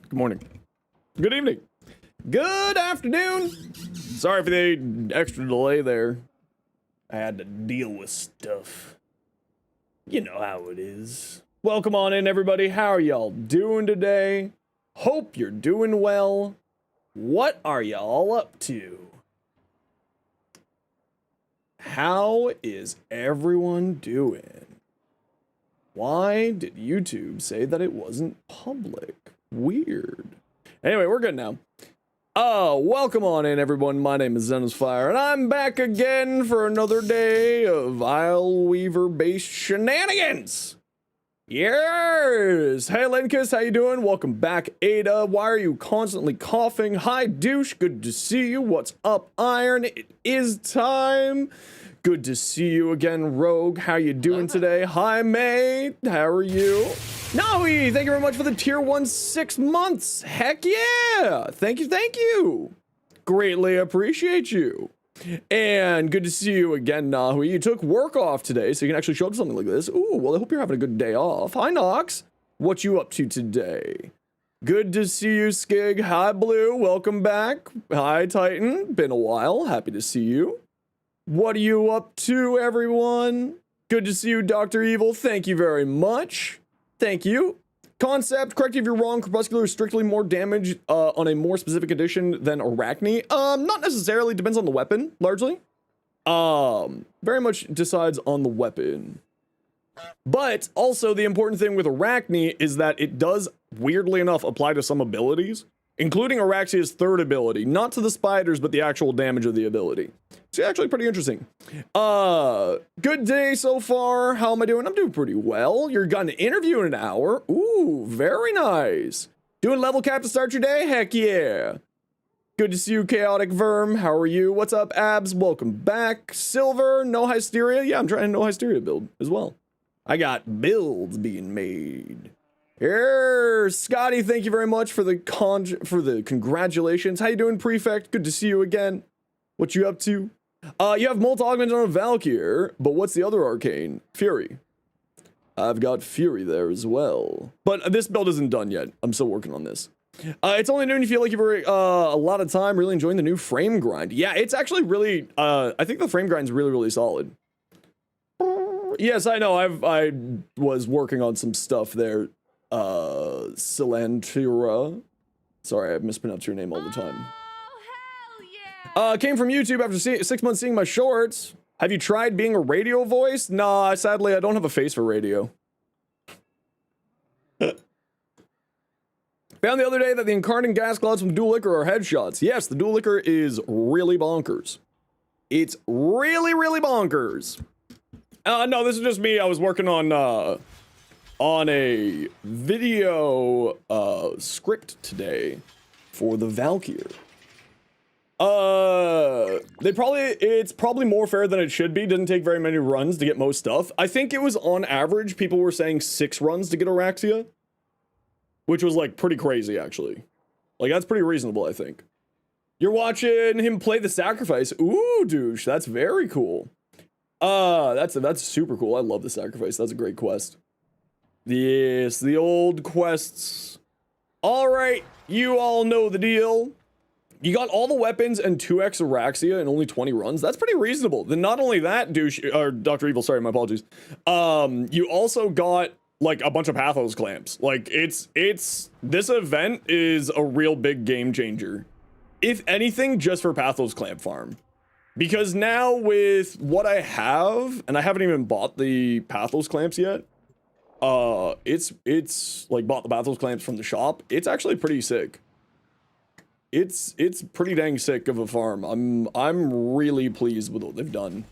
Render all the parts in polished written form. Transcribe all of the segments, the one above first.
Good morning. Good evening. Good afternoon. Sorry for the extra delay there. I had to deal with stuff. You know how it is. Welcome on in, everybody. How are y'all doing today? Hope you're doing well. What are y'all up to? How is everyone doing? Why did YouTube say that it wasn't public? Weird. Anyway, we're good now. Welcome on in, everyone. My name is Zenosfire, and I'm back again for another day of Isleweaver-based shenanigans. Yes! Hey, Linkus, how you doing? Welcome back, Ada. Why are you constantly coughing? Hi, Douche. Good to see you. What's up, Iron? It is time. Good to see you again, Rogue. How you doing today? Hi, May. How are you? Noe, thank you very much for the tier 1 6 months. Heck yeah. Thank you. Greatly appreciate you. And good to see you again, Nahui. You took work off today, so you can actually show up to something like this. Ooh, well, I hope you're having a good day off. Hi, Nox. What you up to today? Good to see you, Skig. Hi, Blue. Welcome back. Hi, Titan. Been a while. Happy to see you. What are you up to, everyone? Good to see you, Dr. Evil. Thank you very much. Thank you. Concept, correct if you're wrong, Crepuscular is strictly more damage on a more specific edition than Arachnne. Not necessarily, depends on the weapon, largely. Very much decides on the weapon. But also the important thing with Arachnne is that it does, weirdly enough, apply to some abilities, including Araxia's third ability, not to the spiders, but the actual damage of the ability. It's actually pretty interesting. Good day so far. How am I doing? I'm doing pretty well. You're got an interview in an hour. Ooh, very nice. Doing level cap to start your day? Heck yeah. Good to see you, Chaotic Verm. How are you? What's up, Abs? Welcome back. Silver, no hysteria. Yeah, I'm trying a no hysteria build as well. I got builds being made. Here, Scotty, thank you very much for the congratulations. How you doing, Prefect? Good to see you again. What you up to? You have multi-augment on a Valkyr, but what's the other arcane? Fury. I've got Fury there as well. But this build isn't done yet. I'm still working on this. It's only new when you feel like you've a lot of time really enjoying the new frame grind. Yeah, it's actually really, I think the frame grind's really solid. Yes, I know, I was working on some stuff there. Cilantira. Sorry, I mispronounce your name all the time. Oh, came from YouTube after 6 months seeing my shorts. Have you tried being a radio voice? Nah, sadly, I don't have a face for radio. Found the other day that the incarnate gas clouds from Dual Liquor are headshots. Yes, the Dual Liquor is really bonkers. It's really bonkers. No, this is just me. I was working on a video script today for the Valkyr. It's probably more fair than it should be. Doesn't take very many runs to get most stuff. I think it was on average, people were saying 6 runs to get Araxia, which was like pretty crazy actually. Like that's pretty reasonable, I think. You're watching him play the sacrifice. Ooh, douche, that's very cool. That's super cool. I love the sacrifice. That's a great quest. Yes, the old quests. All right, you all know the deal. You got all the weapons and 2x Araxia in only 20 runs. That's pretty reasonable. Then not only that, douche, or Dr. Evil, sorry, my apologies. You also got like a bunch of Pathos clamps. Like this event is a real big game changer. If anything, just for Pathos clamp farm. Because now with what I have, and I haven't even bought the Pathos clamps yet. It's like bought the Pathos clamps from the shop. It's actually pretty sick. It's pretty dang sick of a farm. I'm really pleased with what they've done.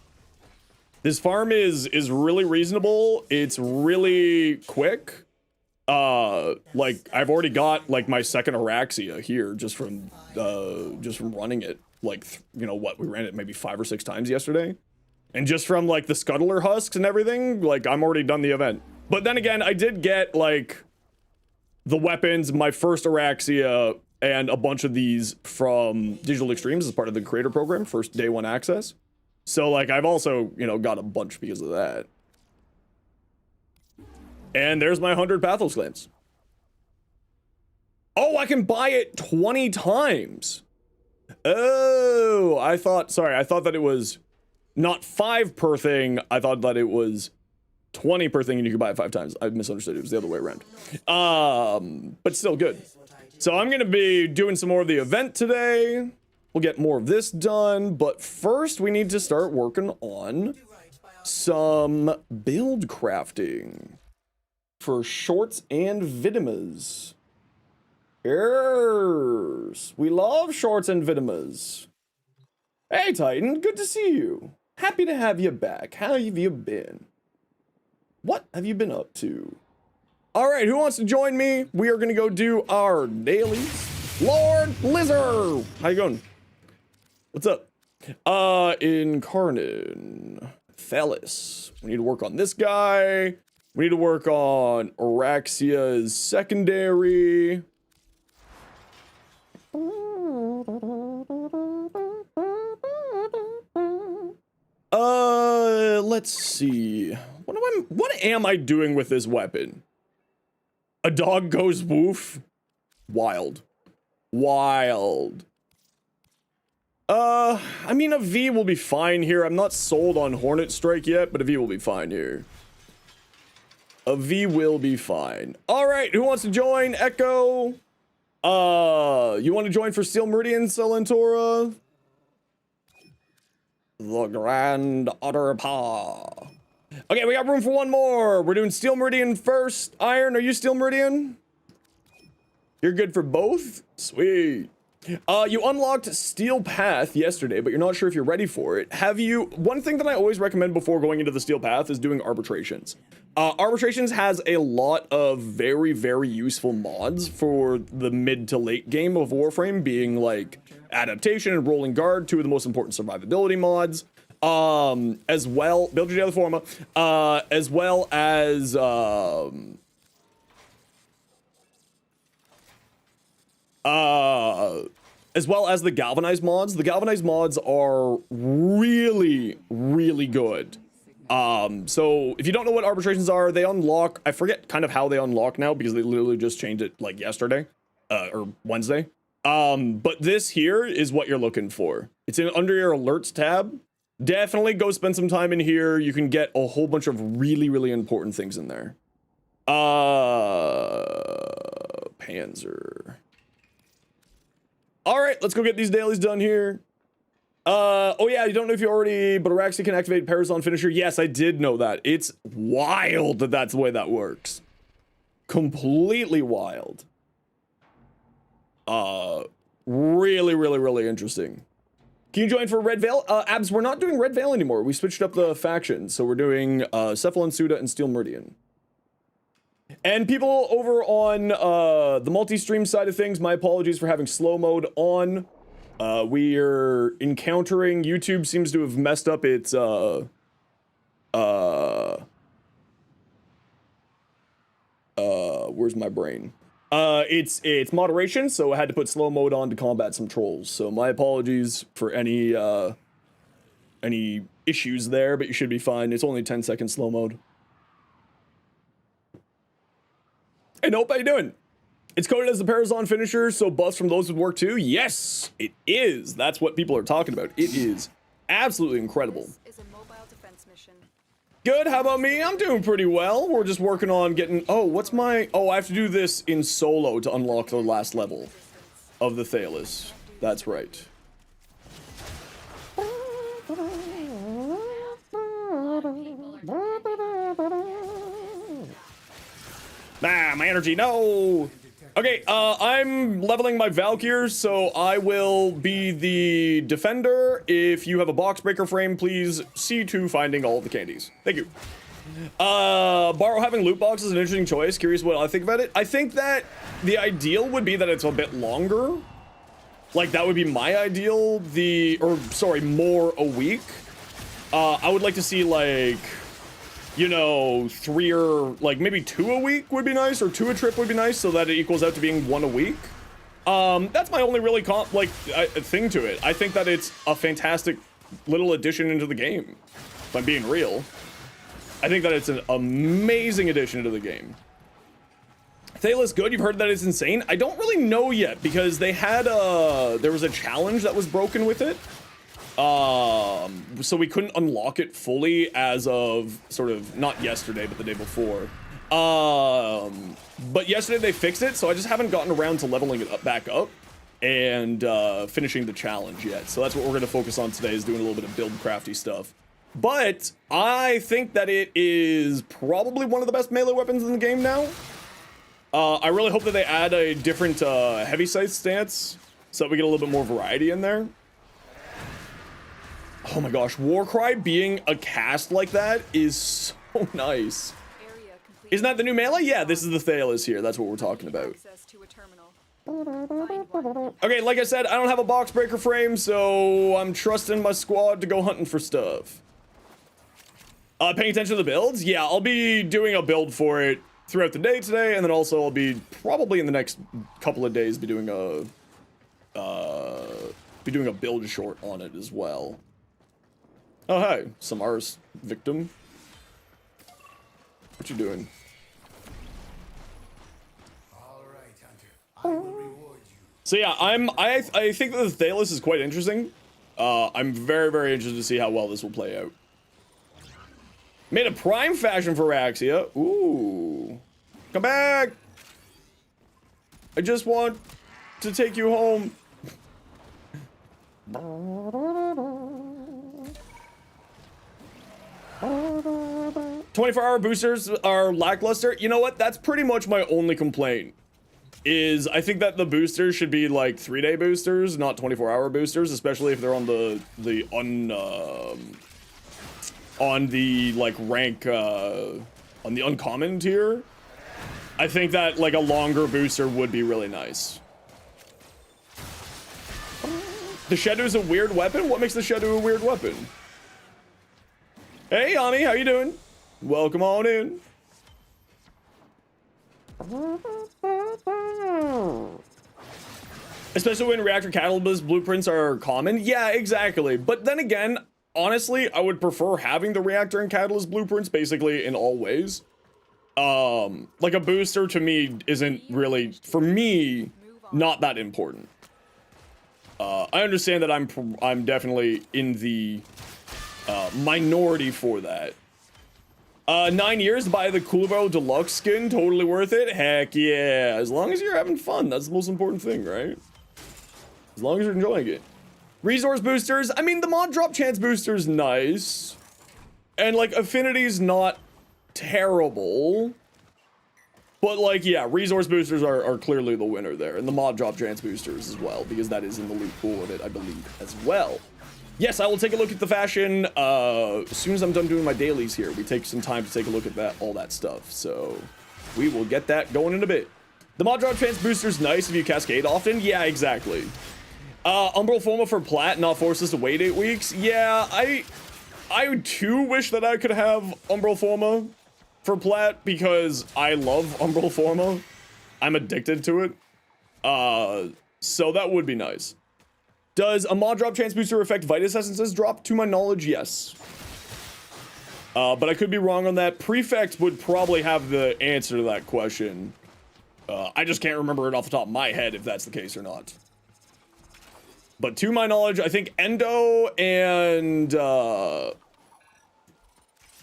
This farm is really reasonable. It's really quick. Like I've already got like my second Araxia here just from running it. Like, you know what, we ran it maybe 5 or 6 times yesterday. And just from like the scuttler husks and everything, like I'm already done the event. But then again, I did get like the weapons, my first Araxia, and a bunch of these from Digital Extremes as part of the creator program, first day 1 access. So like I've also, you know, got a bunch because of that. And there's my 100 Pathos clamps. Oh, I can buy it 20 times. Oh, I thought that it was not 5 per thing. I thought that it was 20 per thing and you could buy it 5 times. I misunderstood. It was the other way around. But still good. So I'm going to be doing some more of the event today. We'll get more of this done. But first, we need to start working on some build crafting for shorts and vitamas. Yes, we love shorts and vitamas. Hey, Titan, good to see you. Happy to have you back. How have you been? What have you been up to? All right, who wants to join me? We are going to go do our dailies. Lord Lizard, how you going? What's up? Incarnate. Thales. We need to work on this guy. We need to work on Araxia's secondary. Let's see. What am I doing with this weapon? A dog goes woof. Wild. Wild. I mean, a V will be fine here. I'm not sold on Hornet Strike yet, but a V will be fine here. A V will be fine. All right, who wants to join? Echo. You want to join for Steel Meridian, Celentora? The Grand Otter Paw. Okay, we got room for one more. We're doing Steel Meridian first. Iron, are you Steel Meridian? You're good for both? Sweet. You unlocked Steel Path yesterday, but you're not sure if you're ready for it. One thing that I always recommend before going into the Steel Path is doing Arbitrations. Arbitrations has a lot of very, very useful mods for the mid to late game of Warframe, being like Adaptation and Rolling Guard, 2 of the most important survivability mods. As well, build your daily forma, as well as, the Galvanized mods. The Galvanized mods are really, really good. So if you don't know what arbitrations are, they unlock, I forget kind of how they unlock now because they literally just changed it like yesterday, or Wednesday. But this here is what you're looking for. It's under your alerts tab. Definitely go spend some time in here. You can get a whole bunch of really, really important things in there. Panzer. All right, let's go get these dailies done here. Oh yeah, you don't know if you already, but Araxi can activate Parazon Finisher. Yes, I did know that. It's wild that that's the way that works. Completely wild. Really, really, really interesting. Can you join for Red Veil? Abs, we're not doing Red Veil anymore. We switched up the factions, so we're doing Cephalon Suda and Steel Meridian. And people over on the multi-stream side of things, my apologies for having slow mode on. We are encountering, YouTube seems to have messed up its where's my brain? It's moderation, so I had to put slow mode on to combat some trolls. So my apologies for any issues there, but you should be fine. It's only 10-second slow mode. Hey, Nope, how you doing? It's coded as the Parazon Finisher, so buffs from those would work too? Yes, it is. That's what people are talking about. It is absolutely incredible. This is a mobile defense mission. Good, how about me? I'm doing pretty well. We're just working on getting... Oh, I have to do this in solo to unlock the last level of the Thalis. That's right. Ah, my energy, no! Okay, I'm leveling my Valkyr, so I will be the defender. If you have a box breaker frame, please see to finding all of the candies. Thank you. Borrow having loot box is an interesting choice. Curious what I think about it. I think that the ideal would be that it's a bit longer. Like, that would be my ideal. More a week. I would like to see, like... you know, 3 or like maybe 2 a week would be nice, or 2 a trip would be nice, so that it equals out to being 1 a week. That's my only really thing to it. I think that it's a fantastic little addition into the game, if I'm being real. I think that it's an amazing addition to the game. Thalos good. You've heard that it's insane. I don't really know yet because they had there was a challenge that was broken with it. So we couldn't unlock it fully as of sort of not yesterday, but the day before. But yesterday they fixed it, so I just haven't gotten around to leveling it back up and finishing the challenge yet. So that's what we're going to focus on today, is doing a little bit of build crafty stuff. But I think that it is probably one of the best melee weapons in the game now. I really hope that they add a different heavy scythe stance so that we get a little bit more variety in there. Oh my gosh, Warcry being a cast like that is so nice. Isn't that the new melee? Yeah, this is the Thalos here. That's what we're talking about. Okay, like I said, I don't have a box breaker frame, so I'm trusting my squad to go hunting for stuff. Paying attention to the builds? Yeah, I'll be doing a build for it throughout the day today, and then also I'll be probably in the next couple of days be doing a build short on it as well. Oh hi, Samar's victim. What you doing? All right, Hunter. I will reward you. So yeah, I think that the Thalos is quite interesting. I'm very, very interested to see how well this will play out. Made a prime fashion for Araxia. Ooh. Come back. I just want to take you home. 24-hour boosters are lackluster. You know what? That's pretty much my only complaint. Is I think that the boosters should be like 3-day boosters, not 24-hour boosters, especially if they're on the like rank on the uncommon tier. I think that like a longer booster would be really nice. The Shedu is a weird weapon? What makes the Shedu a weird weapon? Hey, Yanni, how you doing? Welcome on in. Especially when reactor catalyst blueprints are common. Yeah, exactly. But then again, honestly, I would prefer having the reactor and catalyst blueprints basically in all ways. Like a booster to me isn't really, for me, not that important. I understand that I'm definitely in the minority for that. 9 years to buy the Coolbro Deluxe skin, totally worth it. Heck yeah, as long as you're having fun, that's the most important thing, right? As long as you're enjoying it. Resource boosters, I mean, the mod drop chance booster is nice, and like affinity's not terrible, but like, yeah, resource boosters are clearly the winner there, and the mod drop chance boosters as well, because that is in the loot pool of it, I believe, as well. Yes, I will take a look at the fashion as soon as I'm done doing my dailies here. We take some time to take a look at that, all that stuff, so we will get that going in a bit. The mod drop chance booster's nice if you cascade often. Yeah, exactly. Umbral Foma for Plat, not force us to wait 8 weeks. Yeah, I too wish that I could have Umbral Foma for Plat because I love Umbral Foma. I'm addicted to it. So that would be nice. Does a mod drop chance booster affect Vitus Essences drop? To my knowledge, yes. But I could be wrong on that. Prefect would probably have the answer to that question. I just can't remember it off the top of my head if that's the case or not. But to my knowledge, I think Endo and the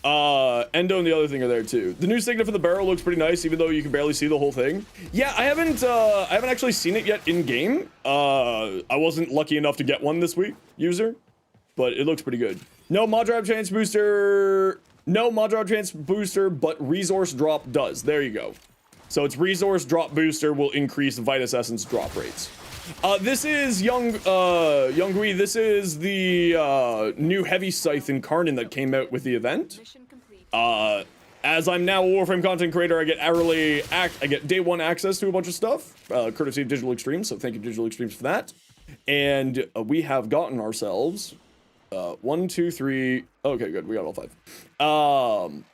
other thing are there too. The new signet for the barrel looks pretty nice, even though you can barely see the whole thing. Yeah, I haven't actually seen it yet in game. I wasn't lucky enough to get one this week, user, but it looks pretty good. No mod drop chance booster. No mod drop chance booster, but resource drop does. There you go. So it's resource drop booster will increase Vitus Essence drop rates. This is Youngui. This is the new heavy scythe incarnate that came out with the event. As I'm now a Warframe content creator, I get day one access to a bunch of stuff, courtesy of Digital Extremes. So thank you, Digital Extremes, for that. And we have gotten ourselves 1, 2, 3. Okay, good. We got all 5.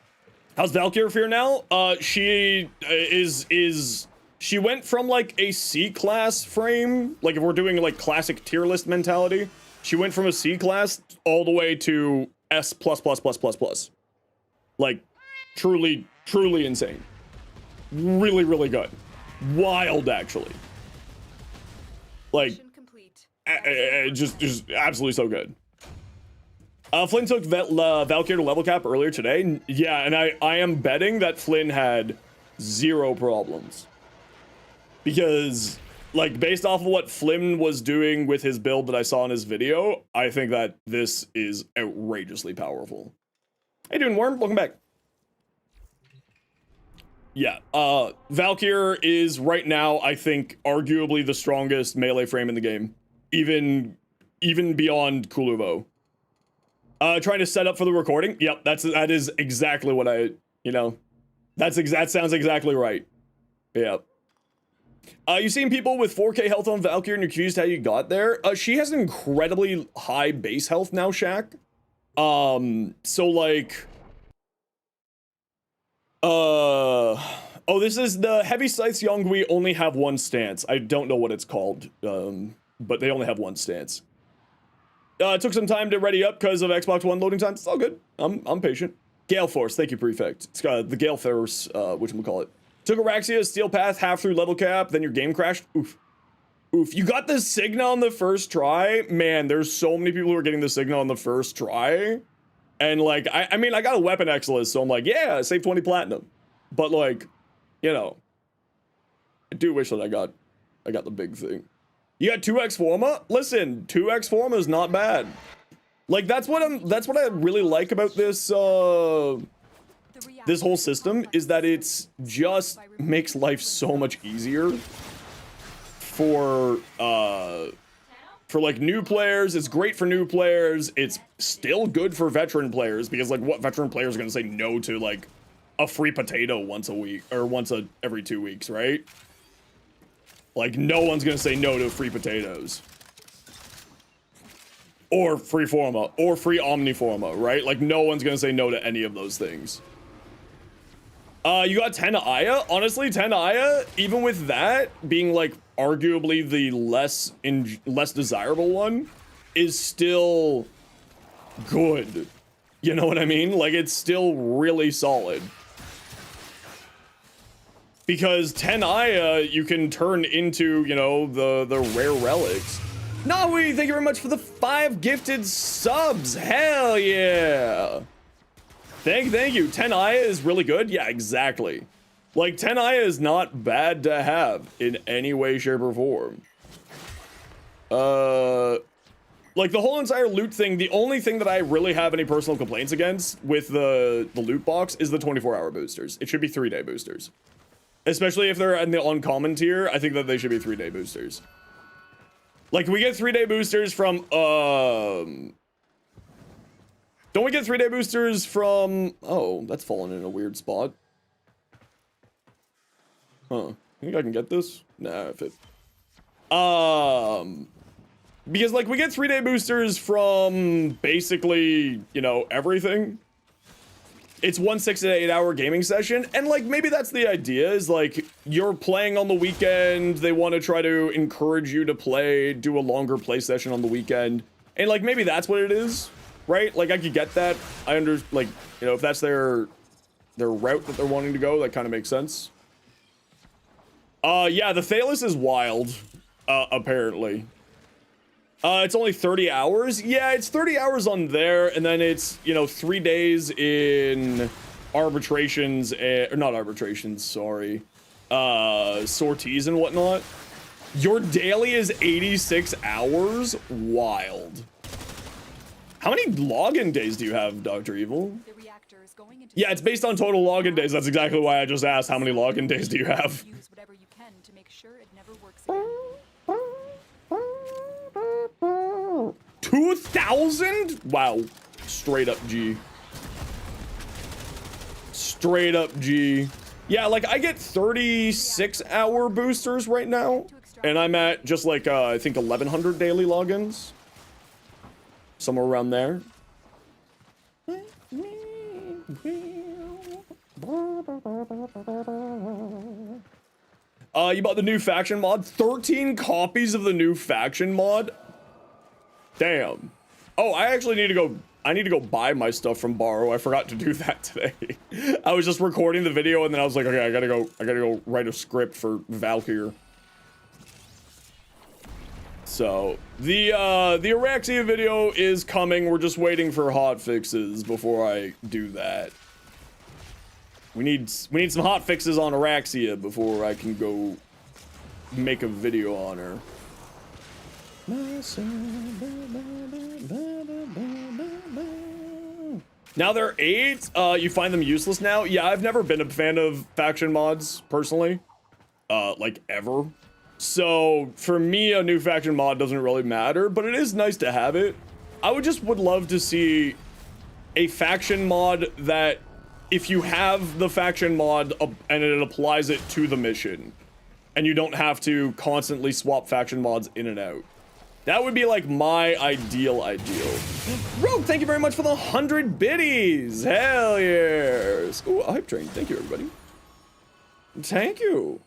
How's Valkyr here now? She is. She went from like a C class frame, like if we're doing like classic tier list mentality, she went from a C class all the way to S+++++. Like truly, truly insane. Really, really good. Wild, actually. Like, Mission complete. just absolutely so good. Flynn took Valkyr to level cap earlier today. Yeah, and I am betting that Flynn had 0 problems. Because, like, based off of what Flynn was doing with his build that I saw in his video, I think that this is outrageously powerful. Hey, doing Worm? Welcome back. Yeah, Valkyr is right now, I think, arguably the strongest melee frame in the game. Even beyond Kuluvo. Trying to set up for the recording. Yep, that is exactly what I, you know, that sounds exactly right. Yep. You've seen people with 4K health on Valkyr and you're confused how you got there. She has an incredibly high base health now, Shaq. So like, oh, this is the Heavy Scythes Yongui only have one stance. I don't know what it's called, but they only have one stance. It took some time to ready up because of Xbox One loading times. It's all good. I'm patient. Gale Force, thank you, Prefect. It's got the Gale Force, whatchamacallit. Took Araxia, Steel Path, half through level cap, then your game crashed. Oof. Oof. You got the Signa on the first try? Man, there's so many people who are getting the Signa on the first try. And like, I mean, I got a weapon X-list, so I'm like, yeah, I saved 20 platinum. But like, you know, I do wish that I got the big thing. You got 2x Forma? Listen, 2x Forma is not bad. Like, that's what I really like about this, this whole system, is that it's just makes life so much easier for like new players. It's great for new players. It's still good for veteran players, because like what veteran players are gonna say no to like a free potato once a week or every 2 weeks, right? Like, no one's gonna say no to free potatoes. Or free Forma, or free Omniforma, right? Like, no one's gonna say no to any of those things. You got 10 Aya? Honestly, 10 Aya, even with that being, like, arguably the less desirable one, is still good. You know what I mean? Like, it's still really solid. Because 10 Aya, you can turn into, you know, the rare relics. Nawi, thank you very much for the 5 gifted subs. Hell yeah. Thank you. 10 Aya is really good. Yeah, exactly. Like, 10 Aya is not bad to have in any way, shape, or form. Like, the whole entire loot thing, the only thing that I really have any personal complaints against with the loot box is the 24-hour boosters. It should be 3-day boosters. Especially if they're in the uncommon tier, I think that they should be 3-day boosters. Like, we get 3-day boosters from, don't we get 3-day boosters from, oh, that's fallen in a weird spot. Huh, think I can get this? Nah, if it, because, like, we get 3-day boosters from basically, you know, everything. It's 1 6 to 8 hour gaming session, and like maybe that's the idea, is like you're playing on the weekend, they want to try to encourage you to do a longer play session on the weekend, and like maybe that's what it is, right? Like I could get that. Like, you know, if that's their route that they're wanting to go, that kind of makes sense. Yeah, the Thalos is wild, apparently. It's only 30 hours. Yeah, it's 30 hours on there, and then it's, you know, 3 days in arbitrations, or not arbitrations, sorry. Sorties and whatnot. Your daily is 86 hours? Wild. How many login days do you have, Dr. Evil? The reactor is going into Yeah, it's based on total login days. That's exactly why I just asked how many login days do you have. use whatever you can to make sure it never works again. 2,000? Wow. Straight up G. Straight up G. Yeah, like I get 36-hour boosters right now, and I'm at just like I think 1,100 daily logins, somewhere around there. You bought the new faction mod? 13 copies of the new faction mod? Damn. Oh, I actually need to go I need to go buy my stuff from Borrow. I forgot to do that today. I was just recording the video and then I was like, okay, I gotta go write a script for Valkyr. So the Arachnne video is coming. We're just waiting for hot fixes before I do that. We need some hot fixes on Arachnne before I can go make a video on her. Now they're 8. You find them useless now? Yeah, I've never been a fan of faction mods personally, like ever. So for me, a new faction mod doesn't really matter, but it is nice to have it. I would love to see a faction mod that if you have the faction mod and it applies it to the mission and you don't have to constantly swap faction mods in and out. That would be like my ideal. Rogue, thank you very much for the 100 biddies. Hell yes. Ooh, a hype train. Thank you, everybody. Thank you.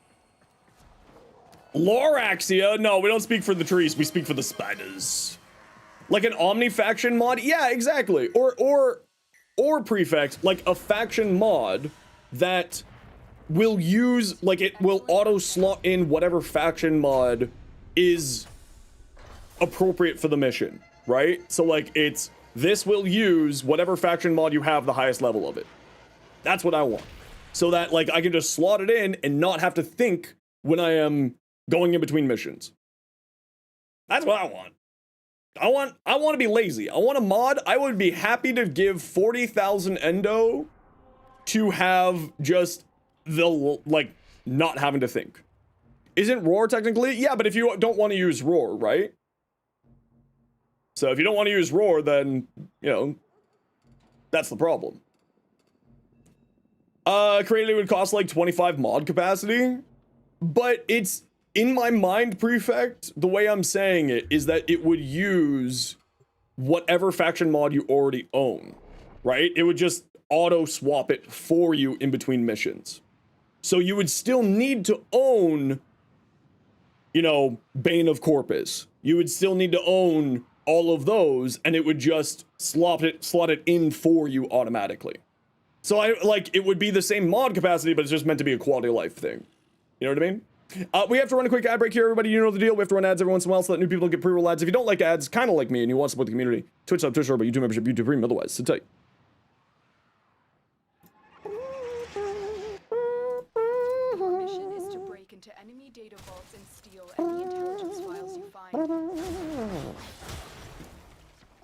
Loraxia. No, we don't speak for the trees. We speak for the spiders. Like an Omni faction mod? Yeah, exactly. Or Prefect, like a faction mod that will use, like it will auto slot in whatever faction mod is appropriate for the mission, right? So like this will use whatever faction mod you have the highest level of it. That's what I want. So that like I can just slot it in and not have to think when I am going in between missions. That's what I want. I want to be lazy. I want a mod. I would be happy to give 40,000 endo to have just the like not having to think. Isn't roar technically? Yeah, but if you don't want to use roar, right? So if you don't want to use roar, then, you know, that's the problem. Creatively would cost like 25 mod capacity, but it's in my mind, Prefect, the way I'm saying it is that it would use whatever faction mod you already own, right? It would just auto swap it for you in between missions. So you would still need to own, you know, Bane of Corpus. You would still need to own all of those, and it would just slot it in for you automatically. So it would be the same mod capacity, but it's just meant to be a quality of life thing. You know what I mean? We have to run a quick ad break here, everybody. You know the deal. We have to run ads every once in a while so that new people don't get pre-roll ads. If you don't like ads, kind of like me, and you want to support the community, Twitch sub, Twitch Orb, YouTube membership, YouTube Premium, otherwise, sit tight. Your mission is to break into enemy data vaults and steal any intelligence files you find.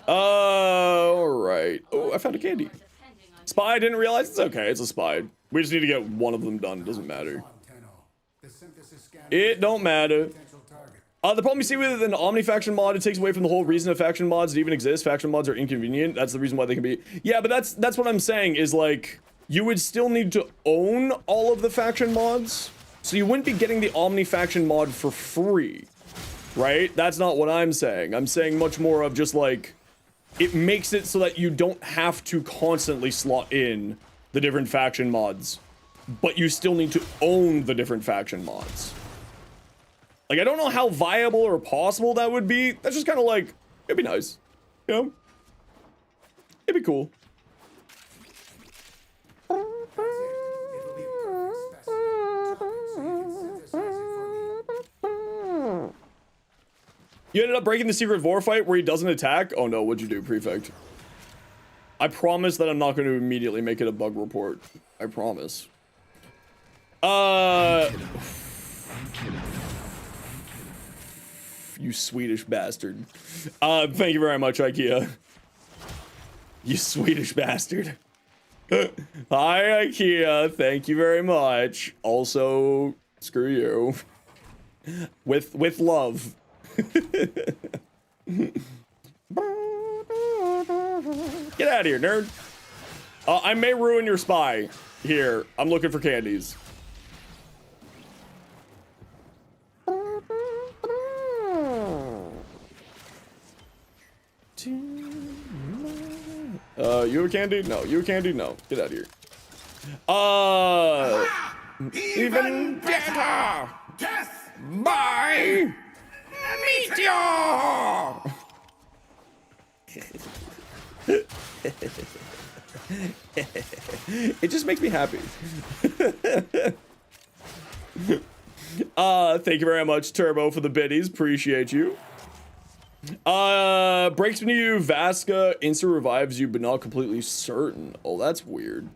Alright. Oh, I found a candy. Spy, I didn't realize. It's okay. It's a spy. We just need to get one of them done. Doesn't matter. It don't matter. The problem you see with an Omni faction mod, it takes away from the whole reason of faction mods to even exist. Faction mods are inconvenient. That's the reason why they can be. Yeah, but that's what I'm saying is like you would still need to own all of the faction mods, so you wouldn't be getting the Omni faction mod for free, right? That's not what I'm saying. I'm saying much more of just like it makes it so that you don't have to constantly slot in the different faction mods, but you still need to own the different faction mods. Like, I don't know how viable or possible that would be. That's just kind of like, it'd be nice. You know? It'd be cool. You ended up breaking the secret Vor fight where he doesn't attack? Oh no, what'd you do, Prefect? I promise that I'm not going to immediately make it a bug report. I promise. You Swedish bastard. Thank you very much, IKEA. You Swedish bastard. Hi, IKEA. Thank you very much. Also, screw you. With love. Get out of here, nerd. I may ruin your spy. Here, I'm looking for candies. You a candy? No. You a candy? No. Get out of here. Even better! Death by meteor! It just makes me happy. Thank you very much, Turbo, for the biddies. Appreciate you. Breaks when you Vasca, instant revives you, but not completely certain. Oh, that's weird.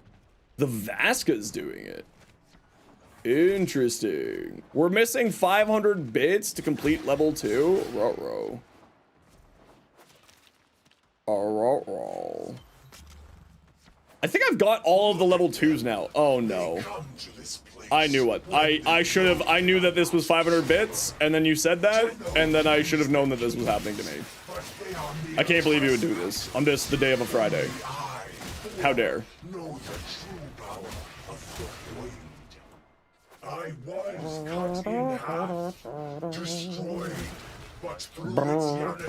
The Vasca's doing it. Interesting. We're missing 500 bits to complete level 2. Ruh-roh. Ruh-roh. I think I've got all of the level 2s now. Oh no. I knew what. I should have. I knew that this was 500 bits, and then you said that, and then I should have known that this was happening to me. I can't believe you would do this on this, the day of a Friday. How dare. I was cut in half, destroyed, but through its Yanis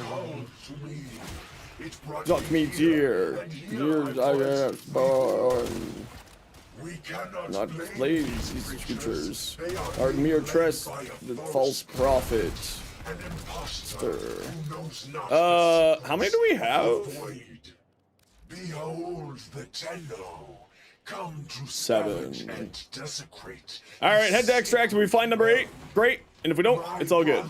called to me. It brought Got me dear. Years I have born. We cannot Not blame slaves, these creatures are mere trust, the false prophet. an imposter who knows not How many do we have? void. Behold the Tenno. Come to 7. savage and desecrate. All right, head to extract. We find number 8. Great. And if we don't, it's all good.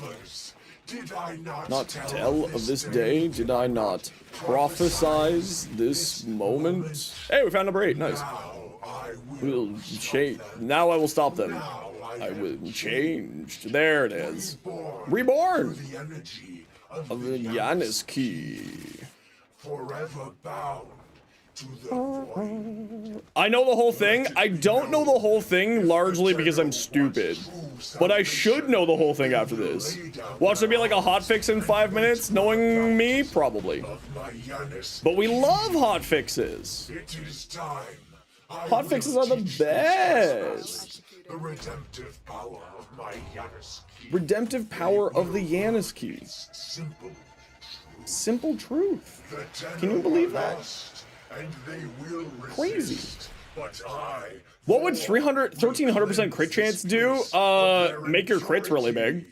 Did I Not tell of this day? Did I not prophesize this moment? Hey, we found number 8. Nice. Now I will Will change. Now I will stop them. I will change. There it is. Reborn the energy of the Yanis key. forever bound to the void. I know the whole thing. I don't know the whole thing largely because I'm stupid. But I should know the whole thing after this. Watch there be like a hotfix in 5 minutes. Knowing me, probably. Of my Yanis, But we love hotfixes. it is time. I Hotfixes will are the teach best. the redemptive power of my Yanis key. Redemptive power of the Yanis key. Simple. Simple truth. The Tenno Can you believe are that? lost, and they will Crazy. resist. But I. What would 1300% crit chance do? Make your crits really big.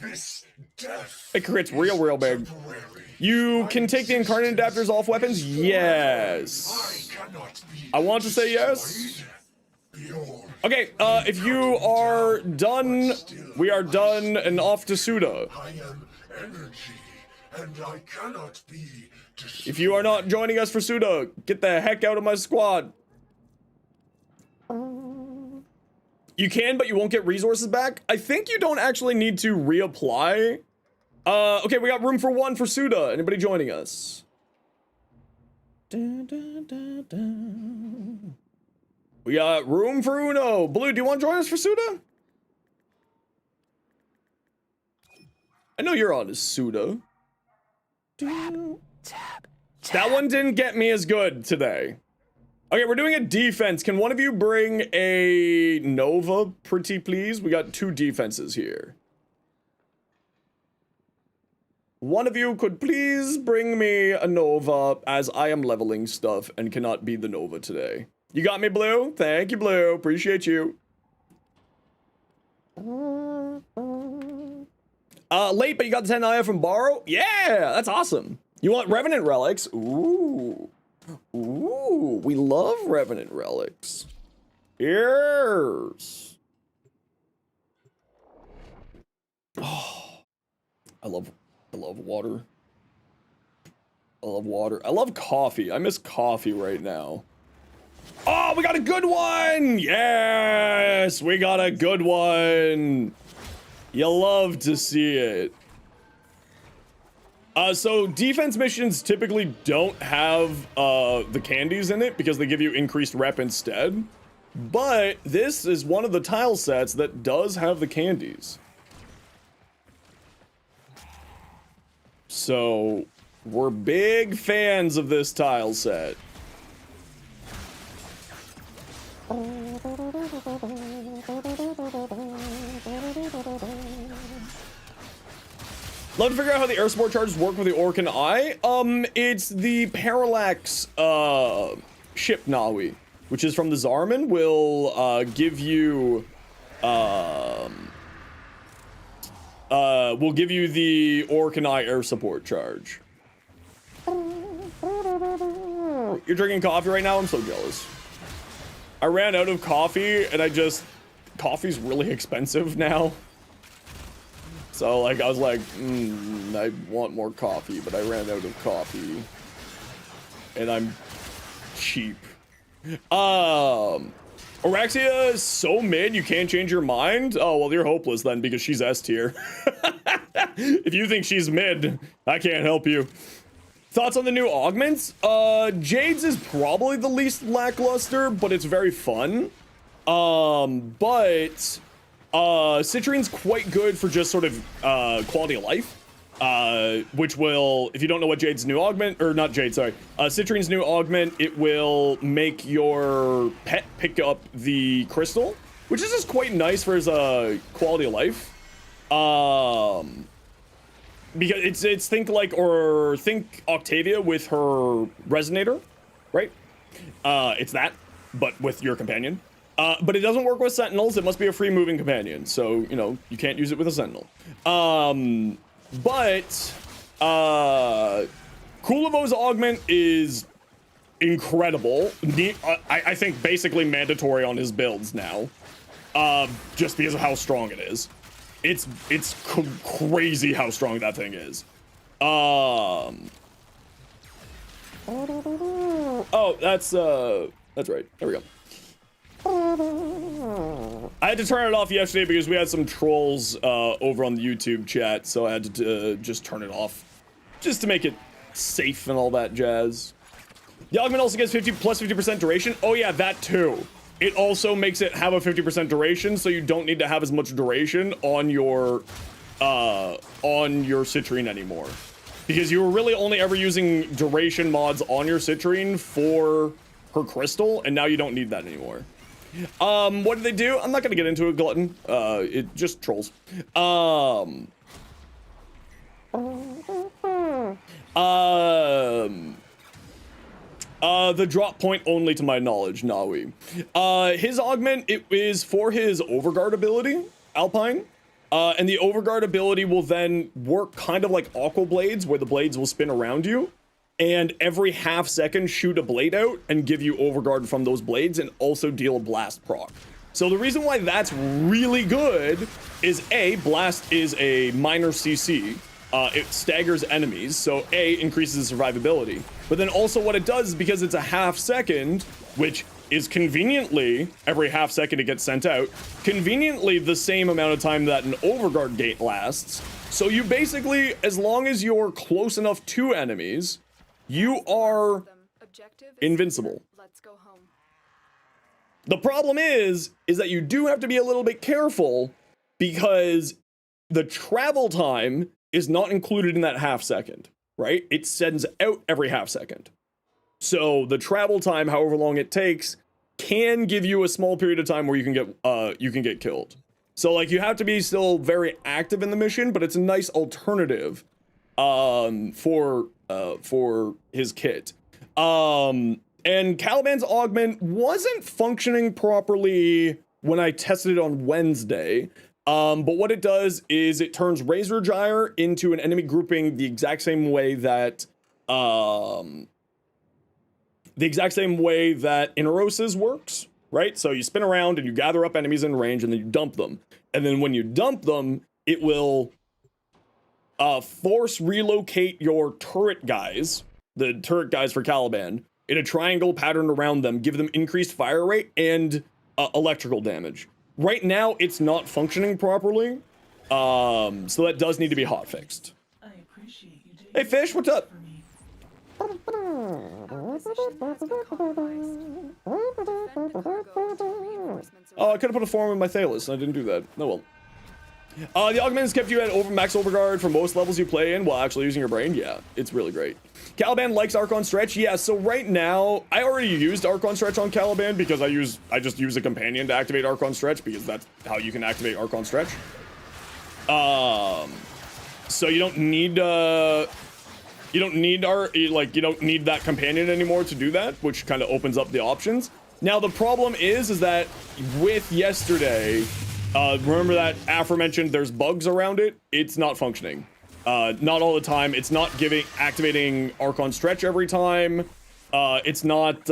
This death Make your crits real big. temporary. You can take the incarnate adapters off weapons? Yes. I cannot be I want to say yes. Behold, Okay, if you are done, we are done and off to Suda. I am energy, and I cannot be destroyed. If you are not joining us for Suda, get the heck out of my squad. You can, but you won't get resources back. I think you don't actually need to reapply. Okay, we got room for 1 for Suda. Anybody joining us? Dun, dun, dun, dun. We got room for Uno. Blue, do you want to join us for Suda? I know you're on to Suda. That one didn't get me as good today. Okay, we're doing a defense. Can one of you bring a Nova, pretty please? We got 2 defenses here. One of you could please bring me a Nova, as I am leveling stuff and cannot be the Nova today. You got me, Blue? Thank you, Blue. Appreciate you. Late, but you got the 10 IF from Borrow? Yeah, that's awesome. You want Revenant Relics? Ooh. Ooh, we love Revenant Relics. Yes. Oh, I love water. I love water. I love coffee. I miss coffee right now. Oh, we got a good one! Yes, we got a good one. You love to see it. So defense missions typically don't have the candies in it because they give you increased rep instead. But this is one of the tile sets that does have the candies. So we're big fans of this tile set. Love to figure out how the air support charges work with the Orcan Eye. It's the Parallax ship Nawi, which is from the Zarman, will give you the Orcan Eye air support charge. you're drinking coffee right now? I'm so jealous. I ran out of coffee, and coffee's really expensive now. So, like, I was like, I want more coffee, but I ran out of coffee. And I'm cheap. Araxia is so mid, you can't change your mind? Oh, well, you're hopeless then, because she's S tier. If you think she's mid, I can't help you. Thoughts on the new augments? Jade's is probably the least lackluster, but it's very fun. Citrune's quite good for just sort of quality of life. Which will, if you don't know what Jade's new augment, or not Jade, sorry, Citrune's new augment, it will make your pet pick up the crystal, which is just quite nice for his quality of life. Because it's think Octavia with her resonator, right? It's that, but with your companion. But it doesn't work with sentinels. It must be a free moving companion, so you know you can't use it with a sentinel. Kulivo's augment is incredible. I think basically mandatory on his builds now, just because of how strong it is. It's crazy how strong that thing is. Oh, that's right. There we go. I had to turn it off yesterday because we had some trolls over on the YouTube chat, so I had to just turn it off, just to make it safe and all that jazz. The augment also gets 50% duration. Oh yeah, that too. It also makes it have a 50% duration, so you don't need to have as much duration on your citrine anymore, because you were really only ever using duration mods on your citrine for her crystal, and now you don't need that anymore. What did they do? I'm not gonna get into it, Glutton. It just trolls. The drop point only to my knowledge, Nawi. His augment, it is for his overguard ability, Alpine. And the overguard ability will then work kind of like Aqua Blades, where the blades will spin around you. And every half second shoot a blade out and give you overguard from those blades and also deal a blast proc. So the reason why that's really good is A, blast is a minor CC. It staggers enemies, so A, increases survivability. But then also what it does is because it's a half second, which is conveniently every half second it gets sent out, conveniently the same amount of time that an overguard gate lasts. So you basically, as long as you're close enough to enemies, you are invincible. Let's go home. The problem is that you do have to be a little bit careful because the travel time is not included in that half second, right? It sends out every half second. So the travel time, however long it takes, can give you a small period of time where you can get killed. So like you have to be still very active in the mission, but it's a nice alternative for his kit. And Caliban's augment wasn't functioning properly when I tested it on Wednesday. But what it does is it turns Razor Gyre into an enemy grouping the exact same way that Ineros's works, right? So you spin around and you gather up enemies in range and then you dump them. And then when you dump them, it will force relocate your turret guys, the turret guys for Caliban, in a triangle pattern around them, give them increased fire rate and electrical damage. Right now, it's not functioning properly, so that does need to be hotfixed. I appreciate you doing Hey, Fish, what's up? Our position has been compromised. Defend the cargo until reinforcements Oh, I arrive. could have put a form in my Thalos, and I didn't do that. Oh well. The augment has kept you at max overguard for most levels you play in while actually using your brain. Yeah, it's really great. Caliban likes Archon Stretch. Yeah, so right now, I already used Archon Stretch on Caliban because I just use a companion to activate Archon Stretch because that's how you can activate Archon Stretch. So you don't need that companion anymore to do that, which kind of opens up the options. Now the problem is that with yesterday, remember that aforementioned there's bugs around it? It's not functioning. Not all the time. It's not activating Archon Stretch every time. It's not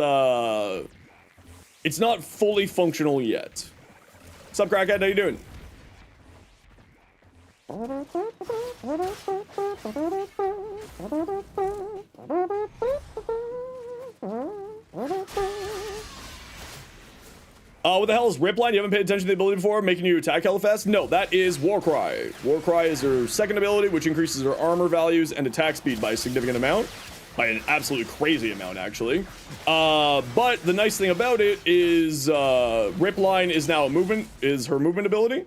fully functional yet. What's up, Crackhead? How you doing? What the hell is Ripline? You haven't paid attention to the ability before, making you attack hella fast? No, that is Warcry. Warcry is her second ability, which increases her armor values and attack speed by a significant amount. By an absolutely crazy amount, actually. But the nice thing about it is Ripline is now her movement ability.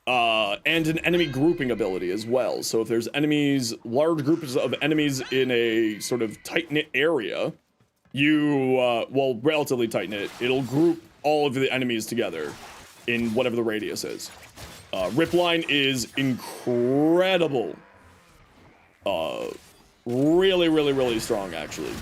And an enemy grouping ability as well. So if there's enemies, large groups of enemies in a sort of tight-knit area, well, relatively tight-knit, it'll group all of the enemies together in whatever the radius is. Ripline is incredible. Really, really, really strong, actually.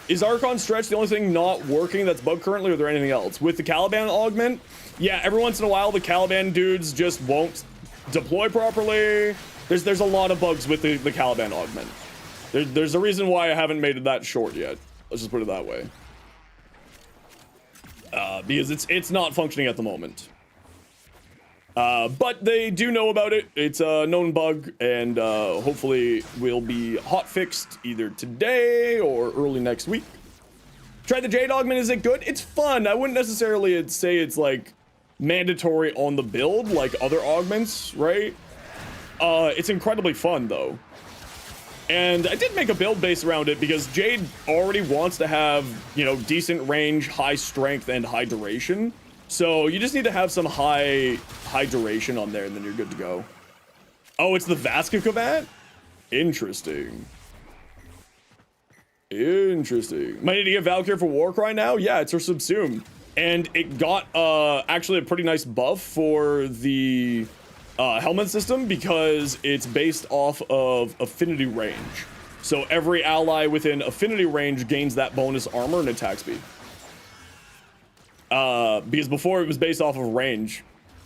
Is Archon Stretch the only thing not working that's bugged currently, or is there anything else? With the Caliban augment, yeah, every once in a while the Caliban dudes just won't deploy properly. There's a lot of bugs with the Caliban augment. There's a reason why I haven't made it that short yet. Let's just put it that way. Because it's not functioning at the moment. But they do know about it. It's a known bug, and hopefully will be hot fixed either today or early next week. Try the Jade Augment. Is it good? It's fun. I wouldn't necessarily say it's like mandatory on the build like other augments, right? It's incredibly fun though. And I did make a build based around it because Jade already wants to have, you know, decent range, high strength, and high duration. So you just need to have some high duration on there, and then you're good to go. Oh, it's the Vaskakuvat? Interesting. Interesting. Might need to get Valkyr for Warcry now? Yeah, it's her Subsume. And it got actually a pretty nice buff for the helmet system because it's based off of affinity range. So every ally within affinity range gains that bonus armor and attack speed. Because before it was based off of range.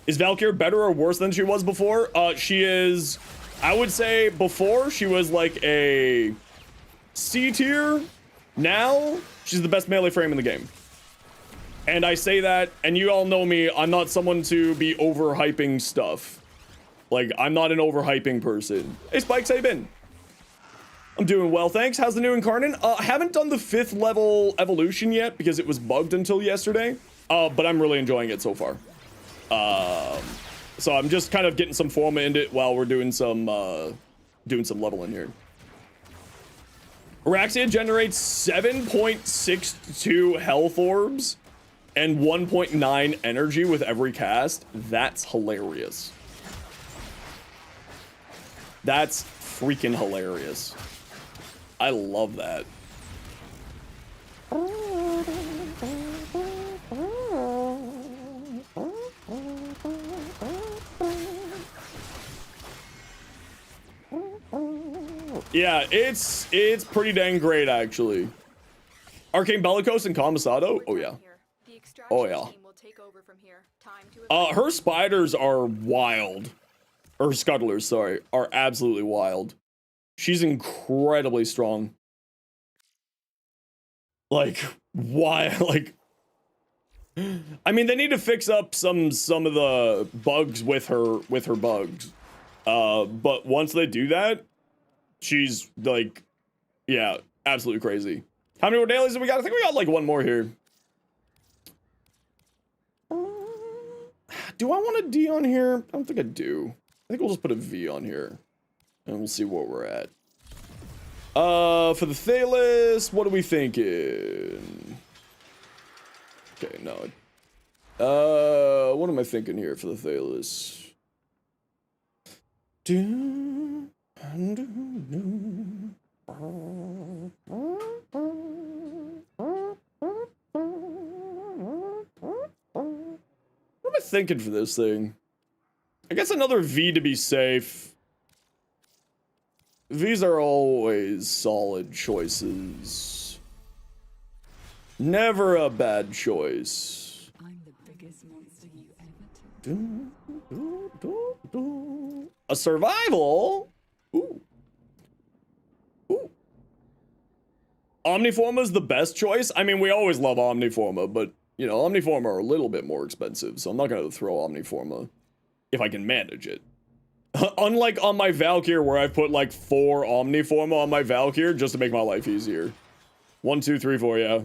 Is Valkyr better or worse than she was before? She is, I would say before she was like a C tier. Now she's the best melee frame in the game. And I say that, and you all know me, I'm not someone to be overhyping stuff. Like, I'm not an overhyping person. Hey Spikes, how you been? I'm doing well, thanks. How's the new Incarnate? I haven't done the 5th level evolution yet because it was bugged until yesterday. But I'm really enjoying it so far. So I'm just kind of getting some form into it while we're doing some leveling here. Arachnne generates 7.62 health orbs and 1.9 energy with every cast. That's hilarious. That's freaking hilarious. I love that. Yeah, it's pretty dang great actually. Arcane Bellicose and Kamisado? Oh yeah. Oh yeah. Her spiders are wild. Or scuttlers, sorry, are absolutely wild. She's incredibly strong. Like, why? Like, I mean, they need to fix up some of the bugs with her bugs. But once they do that, she's like, yeah, absolutely crazy. How many more dailies have we got? I think we got like one more here. Do I want a D on here? I don't think I do. I think we'll just put a V on here, and we'll see what we're at. For the Thalis, what are we thinking? Okay, no. What am I thinking here for the Thalis? What am I thinking for this thing? I guess another V to be safe. V's are always solid choices. Never a bad choice. I'm the biggest monster you ever A survival? Ooh. Omniforma is the best choice. I mean, we always love Omniforma, but, you know, Omniforma are a little bit more expensive, so I'm not going to throw Omniforma if I can manage it. Unlike on my Valkyr, where I've put like 4 Omniforma on my Valkyr just to make my life easier. 1, 2, 3, 4, yeah.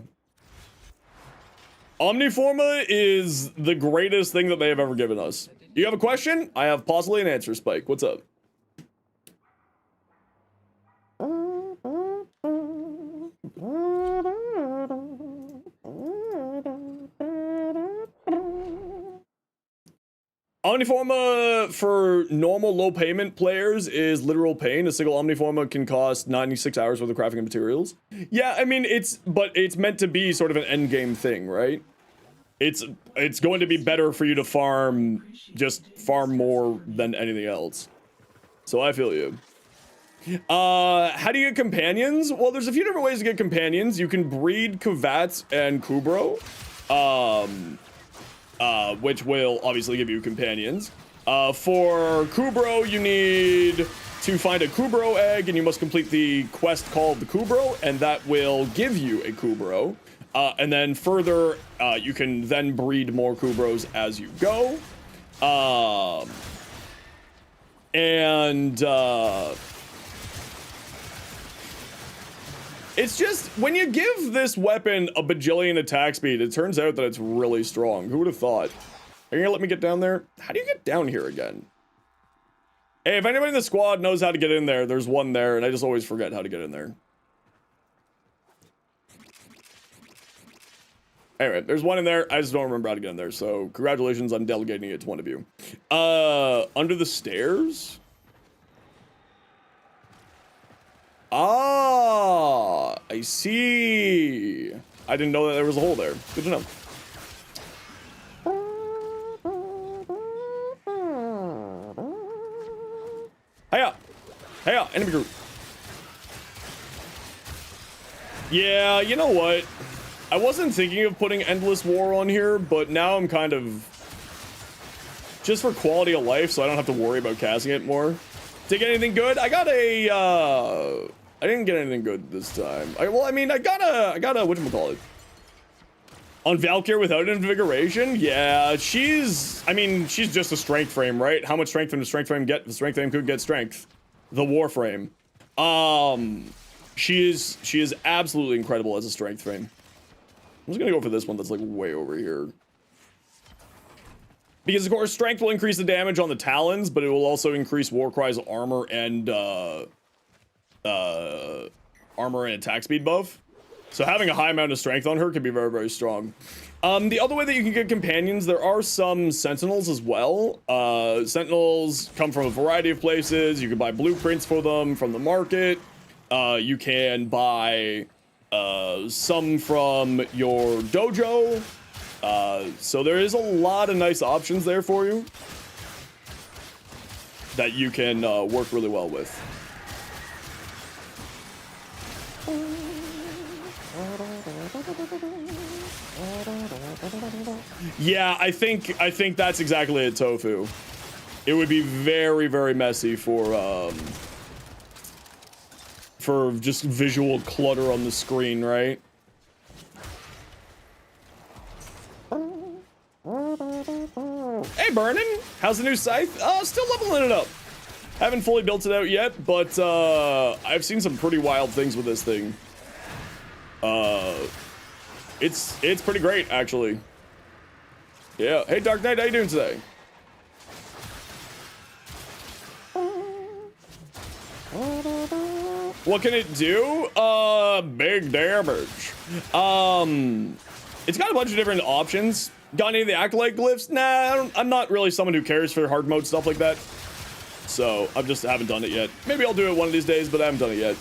Omniforma is the greatest thing that they have ever given us. You have a question? I have possibly an answer, Spike. What's up? Omniforma for normal low payment players is literal pain. A single Omniforma can cost 96 hours worth of crafting and materials. Yeah, I mean, but it's meant to be sort of an end game thing, right? It's going to be better for you to farm more than anything else. So I feel you. How do you get companions? Well, there's a few different ways to get companions. You can breed Kuvats and Kubro. Which will obviously give you companions. For Kubro, you need to find a Kubro egg, and you must complete the quest called the Kubro, and that will give you a Kubro. And then further, you can then breed more Kubros as you go. It's just, when you give this weapon a bajillion attack speed, it turns out that it's really strong. Who would have thought? Are you gonna let me get down there? How do you get down here again? Hey, if anybody in the squad knows how to get in there, there's one there, and I just always forget how to get in there. Anyway, there's one in there. I just don't remember how to get in there, so congratulations on delegating it to one of you. Under the stairs? Ah, I see. I didn't know that there was a hole there. Good to know. Hiya! Hiya, enemy group. Yeah, you know what? I wasn't thinking of putting Endless War on here, but now I'm kind of... just for quality of life, so I don't have to worry about casting it more. Did you get anything good? I got a, I didn't get anything good this time. I got a, whatchamacallit? On Valkyr without invigoration? Yeah, she's just a strength frame, right? How much strength can the strength frame get? The strength frame could get strength. The war frame. She is absolutely incredible as a strength frame. I'm just gonna go for this one that's like way over here. Because of course, strength will increase the damage on the talons, but it will also increase Warcry's armor and attack speed buff. So having a high amount of strength on her can be very, very strong. The other way that you can get companions, there are some sentinels as well. Sentinels come from a variety of places. You can buy blueprints for them from the market. You can buy some from your dojo. So there is a lot of nice options there for you that you can work really well with. Yeah, I think that's exactly it, Tofu. It would be very, very messy for just visual clutter on the screen, right? Hey, Burnin! How's the new scythe? Still leveling it up. Haven't fully built it out yet, but I've seen some pretty wild things with this thing. It's pretty great, actually. Yeah. Hey, Dark Knight, how you doing today? What can it do? Big damage. It's got a bunch of different options. Got any of the Acolyte glyphs? Nah, I'm not really someone who cares for hard mode stuff like that. So, I just haven't done it yet. Maybe I'll do it one of these days, but I haven't done it yet.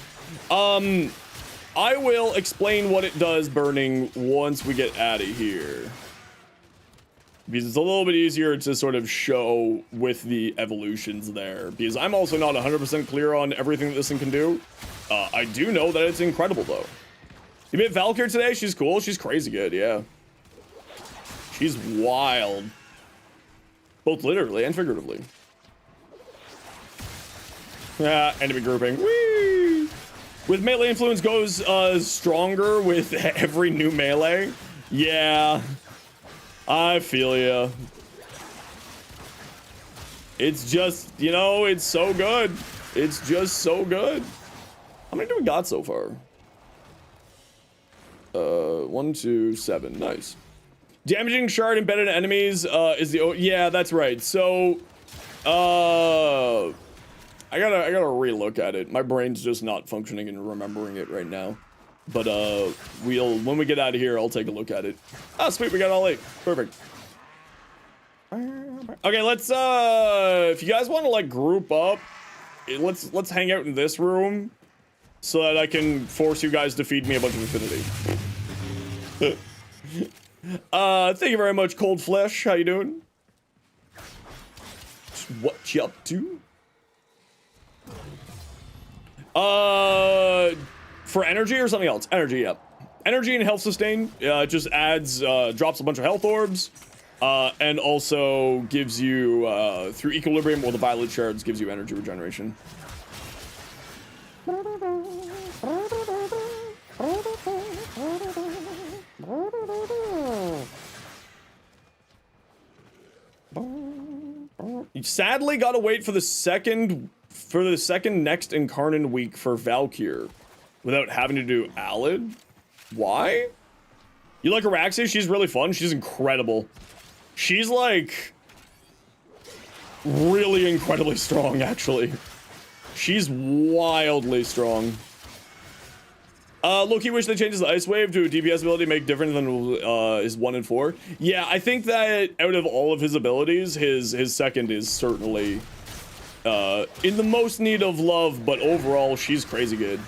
I will explain what it does, Burning, once we get out of here. Because it's a little bit easier to sort of show with the evolutions there. Because I'm also not 100% clear on everything that this thing can do. I do know that it's incredible, though. You met Valkyr today? She's cool. She's crazy good, yeah. She's wild. Both literally and figuratively. Ah, enemy grouping. Whee! With melee influence goes stronger with every new melee. Yeah, I feel ya. It's just, you know, it's so good. It's just so good. How many do we got so far? 1, 2, 7. Nice. Damaging shard embedded in enemies is the yeah, that's right. So I gotta relook at it. My brain's just not functioning and remembering it right now. But when we get out of here, I'll take a look at it. Oh sweet, we got all 8. Perfect. Okay, let's if you guys want to like group up, let's hang out in this room so that I can force you guys to feed me a bunch of affinity. Thank you very much, Cold Flesh. How you doing? What you up to? For energy or something else? Energy, yep. Energy and health sustain. It just adds, drops a bunch of health orbs. And also gives you, through equilibrium or the violet shards, gives you energy regeneration. You sadly gotta wait for the second next Incarnate week for Valkyr without having to do Alid. Why? You like Arachnne? She's really fun. She's incredible. She's like really incredibly strong, actually. She's wildly strong. Loki wish they changed his Ice Wave to a DPS ability make different than his 1 and 4. Yeah, I think that out of all of his abilities, his second is certainly in the most need of love, but overall, she's crazy good.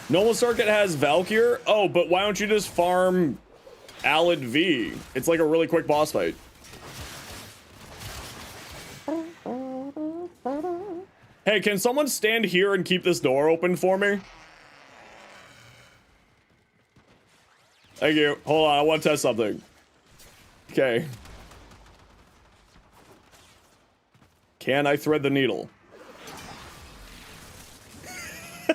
Nolan Circuit has Valkyr. Oh, but why don't you just farm Alid V? It's like a really quick boss fight. Hey, can someone stand here and keep this door open for me? Thank you. Hold on, I want to test something. Okay. Can I thread the needle?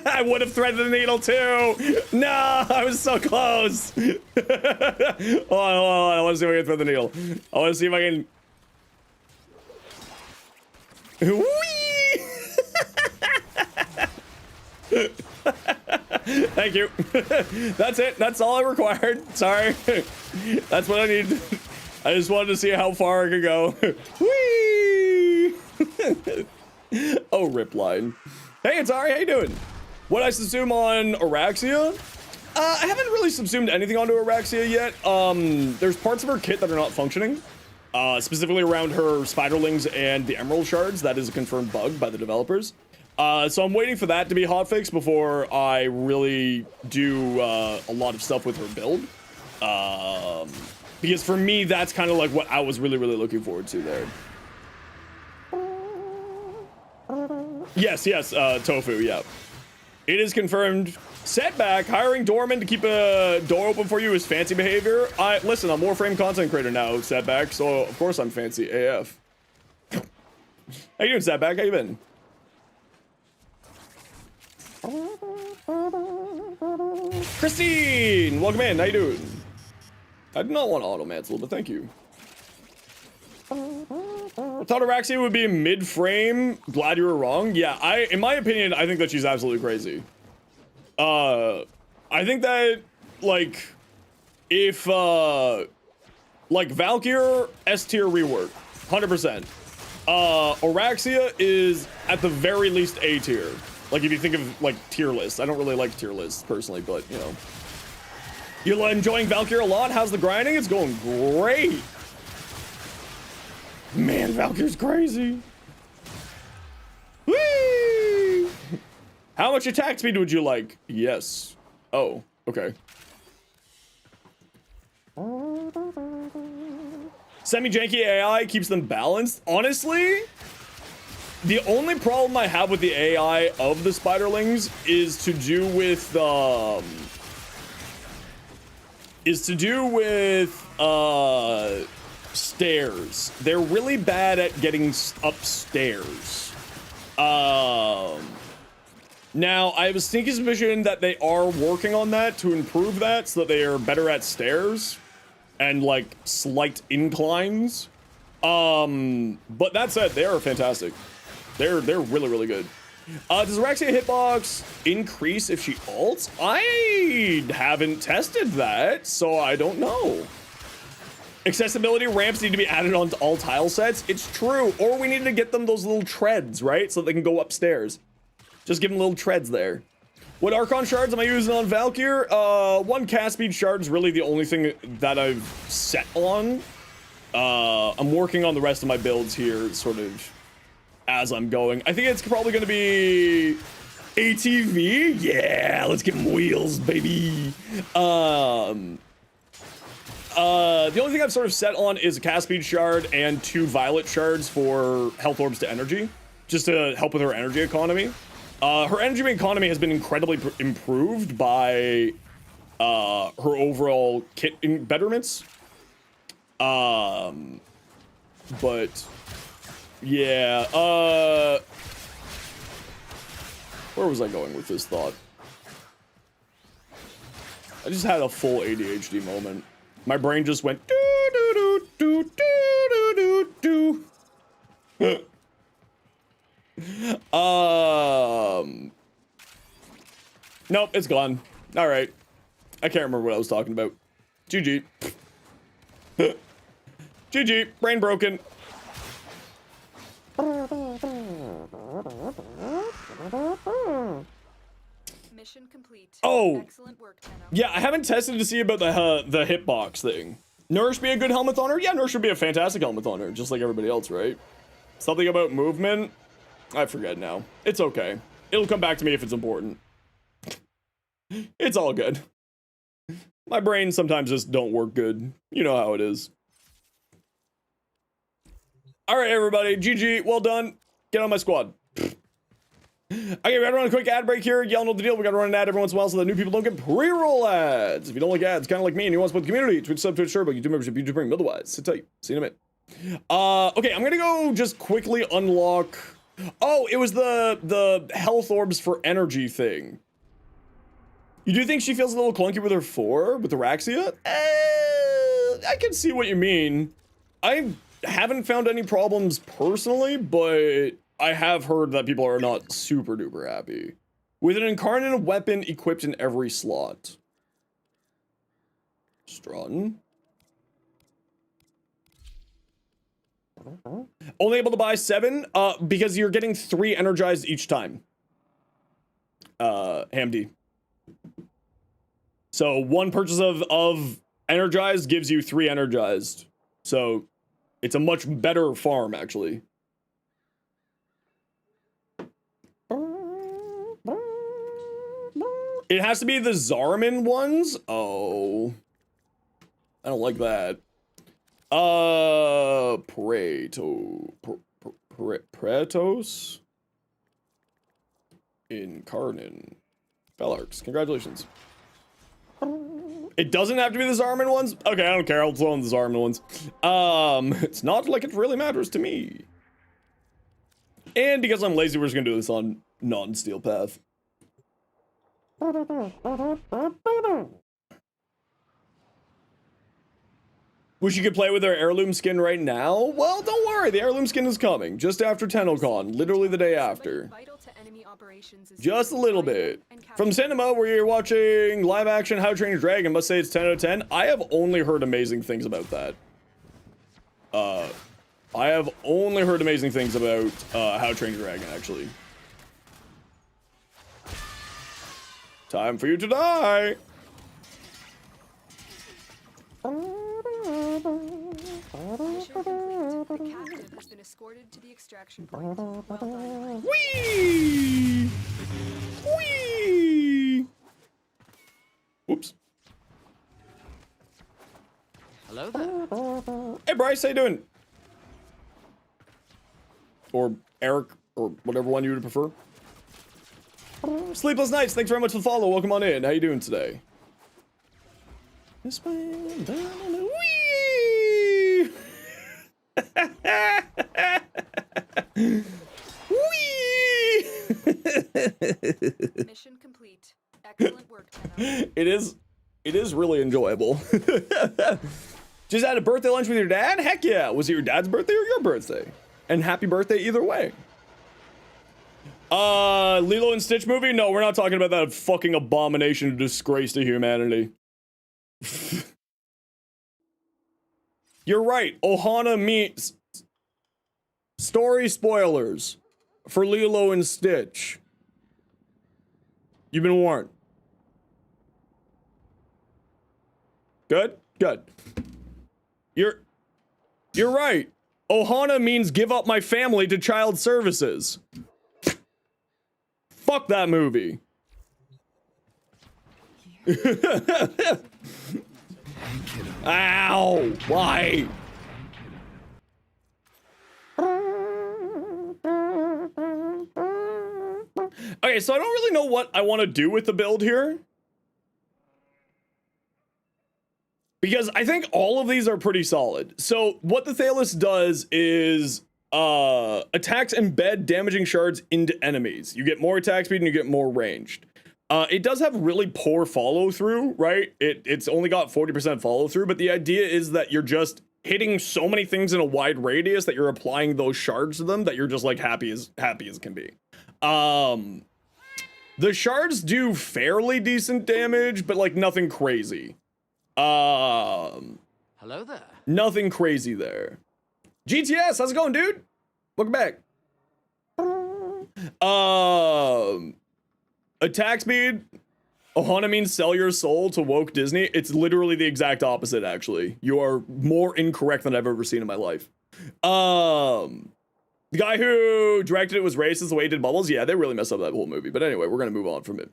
I would have threaded the needle too! No, I was so close! Hold on, I want to see if I can thread the needle. I want to see if I can... Whee! Thank you. That's it. That's all I required. Sorry. That's what I need. I just wanted to see how far I could go. Whee! Oh, rip line. Hey, it's Ari. How you doing? What I subsume on Arachnne? I haven't really subsumed anything onto Arachnne yet. There's parts of her kit that are not functioning. Specifically around her spiderlings and the emerald shards. That is a confirmed bug by the developers. So I'm waiting for that to be hotfixed before I really do a lot of stuff with her build. Because for me, that's kind of like what I was really looking forward to there. Yes, Tofu, yeah. It is confirmed. Setback, hiring doorman to keep a door open for you is fancy behavior. Listen, I'm Warframe content creator now, Setback, so of course I'm fancy AF. How you doing, Setback? How you been? Christine, welcome in. How you doing? I did not want to auto-mansel, but thank you. I thought Arachnne would be mid-frame. Glad you were wrong. Yeah, in my opinion, I think that she's absolutely crazy. I think that, like, if, like, Valkyr, S-tier rework, 100%. Arachnne is, at the very least, A-tier. Like, if you think of, like, tier lists. I don't really like tier lists, personally, but, you know. You're enjoying Valkyr a lot? How's the grinding? It's going great. Man, Valkyr's crazy. Whee! How much attack speed would you like? Yes. Oh, okay. Semi-janky AI keeps them balanced. Honestly, the only problem I have with the AI of the spiderlings is to do with stairs. They're really bad at getting upstairs. Now, I have a sneaky suspicion that they are working on that to improve that so that they are better at stairs and like slight inclines. But that said, they are fantastic. They're really, really good. Does Arachnne hitbox increase if she ults? I haven't tested that, so I don't know. Accessibility ramps need to be added onto all tile sets. It's true. Or we need to get them those little treads, right? So they can go upstairs. Just give them little treads there. What Archon shards am I using on Valkyr? One cast speed shard is really the only thing that I've set on. I'm working on the rest of my builds here, sort of, as I'm going. I think it's probably going to be ATV. Yeah, let's give them wheels, baby. The only thing I've sort of set on is a cast speed shard and 2 violet shards for health orbs to energy, just to help with her energy economy. Her energy economy has been incredibly improved by her overall kit betterments. But yeah, where was I going with this thought? I just had a full ADHD moment. My brain just went doo doo doo doo doo doo doo. Nope, it's gone. All right, I can't remember what I was talking about. GG. GG, brain broken. Mission complete. Oh, Excellent work, Tenno. yeah, I haven't tested to see about the hitbox thing. Nourish be a good helmet on her? Yeah, Nourish would be a fantastic helmet on her, just like everybody else, right? Something about movement? I forget now. It's okay. It'll come back to me if it's important. It's all good. My brain sometimes just don't work good. You know how it is. All right, everybody. GG. Well done. Get on my squad. Okay, we gotta run a quick ad break here. Y'all know the deal. We gotta run an ad every once in a while so that new people don't get pre-roll ads. If you don't like ads, kind of like me, and you want to support the community, Twitch sub, Twitch Turbo, YouTube membership, YouTube Premium. Otherwise, sit tight. See you in a minute. Okay, I'm gonna go just quickly unlock. Oh, it was the health orbs for energy thing. You do think she feels a little clunky with her 4 with Araxia? I can see what you mean. I haven't found any problems personally, but I have heard that people are not super duper happy. With an incarnate weapon equipped in every slot. Strun. Only able to buy 7, because you're getting 3 energized each time. Hamdi. So 1 purchase of energized gives you 3 energized. So it's a much better farm, actually. It has to be the Zarman ones? Oh. I don't like that. Pretos? Incarnin. Bellarks, congratulations. It doesn't have to be the Zarman ones? Okay, I don't care, I'll throw in the Zarman ones. It's not like it really matters to me. And because I'm lazy, we're just gonna do this on non-steel path. Wish you could play with our heirloom skin right now? Well, don't worry, the heirloom skin is coming just after TennoCon, literally the day after. Just a little bit. From cinema, where you're watching live action How to Train Your Dragon, must say it's 10 out of 10. I have only heard amazing things about that. I have only heard amazing things about How to Train Your Dragon, actually. Time for you to die! Mission complete. The captive has been escorted to the extraction point. Well done. Whee! Whee! Whoops. Hello there. Hey Bryce, how you doing? Or Eric, or whatever one you would prefer. Sleepless Nights, thanks very much for the follow. Welcome on in. How you doing today? This man down on the wee. Wee. Mission complete. Excellent work, Tenno. It is really enjoyable. Just had a birthday lunch with your dad? Heck yeah. Was it your dad's birthday or your birthday? And happy birthday either way. Lilo and Stitch movie? No, we're not talking about that fucking abomination of disgrace to humanity. You're right. Ohana meets story spoilers for Lilo and Stitch. You've been warned. Good? Good. You're right. Ohana means give up my family to child services. Fuck that movie. Ow! Why? Okay, so I don't really know what I want to do with the build here. Because I think all of these are pretty solid. So what the Thalos does is attacks embed damaging shards into enemies. You get more attack speed and you get more ranged. It does have really poor follow through, right? It's only got 40% follow through, but the idea is that you're just hitting so many things in a wide radius that you're applying those shards to them that you're just like happy as can be. The shards do fairly decent damage, but like nothing crazy. Hello there. Nothing crazy there. GTS, how's it going, dude? Welcome back. Attack speed. Ohana means sell your soul to woke Disney. It's literally the exact opposite, actually. You are more incorrect than I've ever seen in my life. The guy who directed it was racist the way he did Bubbles. Yeah, they really messed up that whole movie. But anyway, we're gonna move on from it.